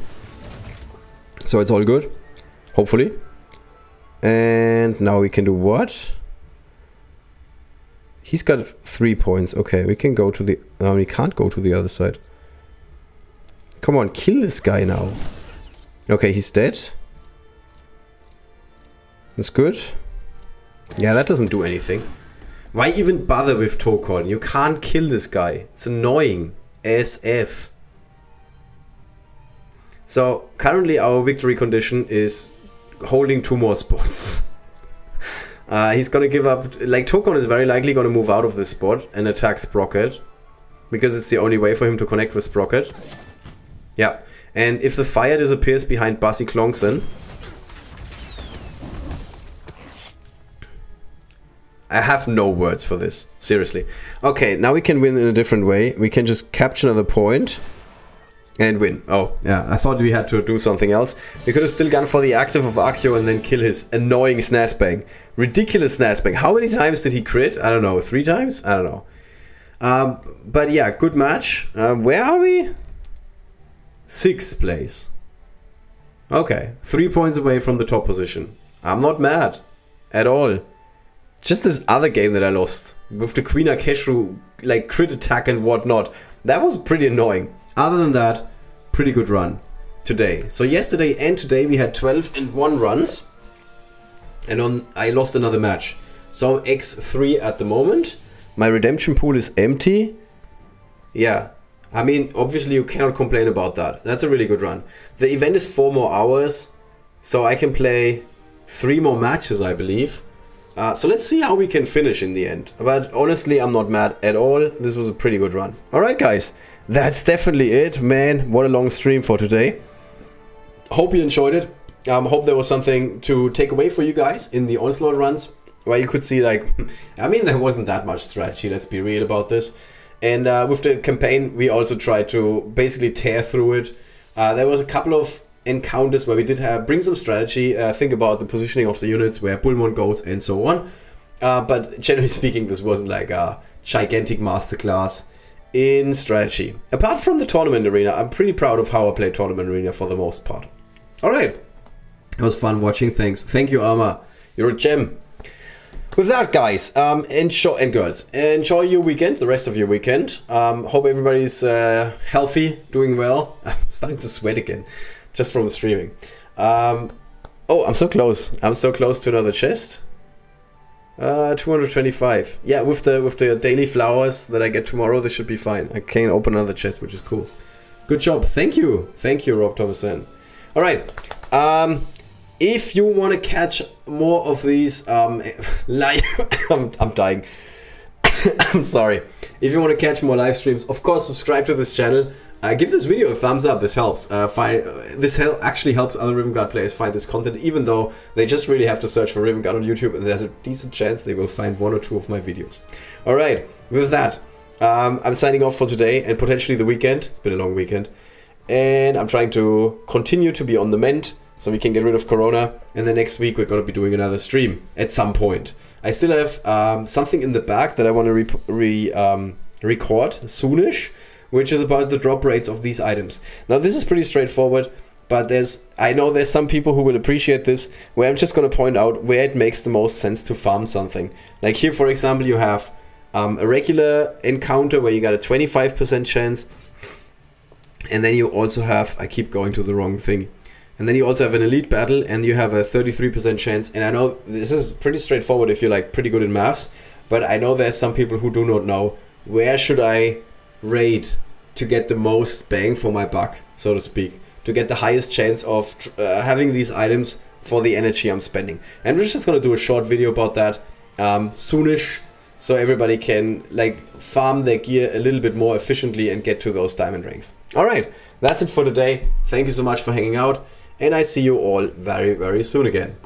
So it's all good. Hopefully. And now we can do what? He's got 3 points. Okay, we can go to the... No, we can't go to the other side. Come on, kill this guy now. Okay, he's dead. That's good. Yeah, that doesn't do anything. Why even bother with Tokon? You can't kill this guy. It's annoying. SF. So, currently our victory condition is holding 2 more spots. He's gonna give up... Like, Tokon is very likely gonna move out of this spot and attack Sprocket. Because it's the only way for him to connect with Sprocket. Yeah. And if the fire disappears behind Bussy Klonkson... I have no words for this. Seriously. Okay, now we can win in a different way. We can just capture another point. And win. Oh, yeah. I thought we had to do something else. We could have still gone for the active of Akio and then kill his annoying Snazbang. Ridiculous Snazbang. How many times did he crit? I don't know. 3 times? I don't know. But yeah, good match. Where are we? 6th place. Okay. 3 points away from the top position. I'm not mad. At all. Just this other game that I lost. With the Queen Akeshru, like, crit attack and whatnot. That was pretty annoying. Other than that, pretty good run today. So yesterday and today we had 12 and 1 runs. And I lost another match. So I'm X3 at the moment. My redemption pool is empty. Yeah. I mean, obviously you cannot complain about that. That's a really good run. The event is 4 more hours. So I can play 3 more matches, I believe. So let's see how we can finish in the end. But honestly, I'm not mad at all. This was a pretty good run. Alright guys, that's definitely it, man. What a long stream for today. Hope you enjoyed it. Hope there was something to take away for you guys in the Onslaught runs, where you could see, like, I mean, there wasn't that much strategy, let's be real about this. And with the campaign, we also tried to basically tear through it. There was a couple of encounters where we did bring some strategy, think about the positioning of the units, where Bullmon goes, and so on. But generally speaking, this wasn't like a gigantic masterclass in strategy. Apart from the tournament arena, I'm pretty proud of how I played tournament arena for the most part. Alright, it was fun watching, thanks. Thank you, Arma, you're a gem. With that, guys, enjoy, and girls, enjoy your weekend, the rest of your weekend. Hope everybody's healthy, doing well. I'm starting to sweat again, just from streaming. Oh, I'm so close. I'm so close to another chest. 225. Yeah, with the daily flowers that I get tomorrow, this should be fine. I can open another chest, which is cool. Good job. Thank you, Rob Thomason. All right. If you want to catch more of these, I'm dying. I'm sorry. If you want to catch more live streams, of course, subscribe to this channel. Give this video a thumbs up. This helps. Actually helps other Rivengard players find this content, even though they just really have to search for Rivengard on YouTube, and there's a decent chance they will find 1 or 2 of my videos. All right. With that, I'm signing off for today and potentially the weekend. It's been a long weekend, and I'm trying to continue to be on the mend, so we can get rid of Corona. And then next week we're going to be doing another stream at some point. I still have something in the bag that I want to record soonish, which is about the drop rates of these items. Now this is pretty straightforward, but I know there's some people who will appreciate this, where I'm just going to point out where it makes the most sense to farm something. Like here, for example, you have a regular encounter where you got a 25% chance, and then you also have, I keep going to the wrong thing, and then you also have an elite battle, and you have a 33% chance. And I know this is pretty straightforward if you're like pretty good in maths, but I know there's some people who do not know where should I raid to get the most bang for my buck, so to speak, to get the highest chance of having these items for the energy I'm spending. And we're just gonna do a short video about that soonish, so everybody can like farm their gear a little bit more efficiently and get to those diamond ranks. All right, that's it for today. Thank you so much for hanging out, and I see you all very, very soon again.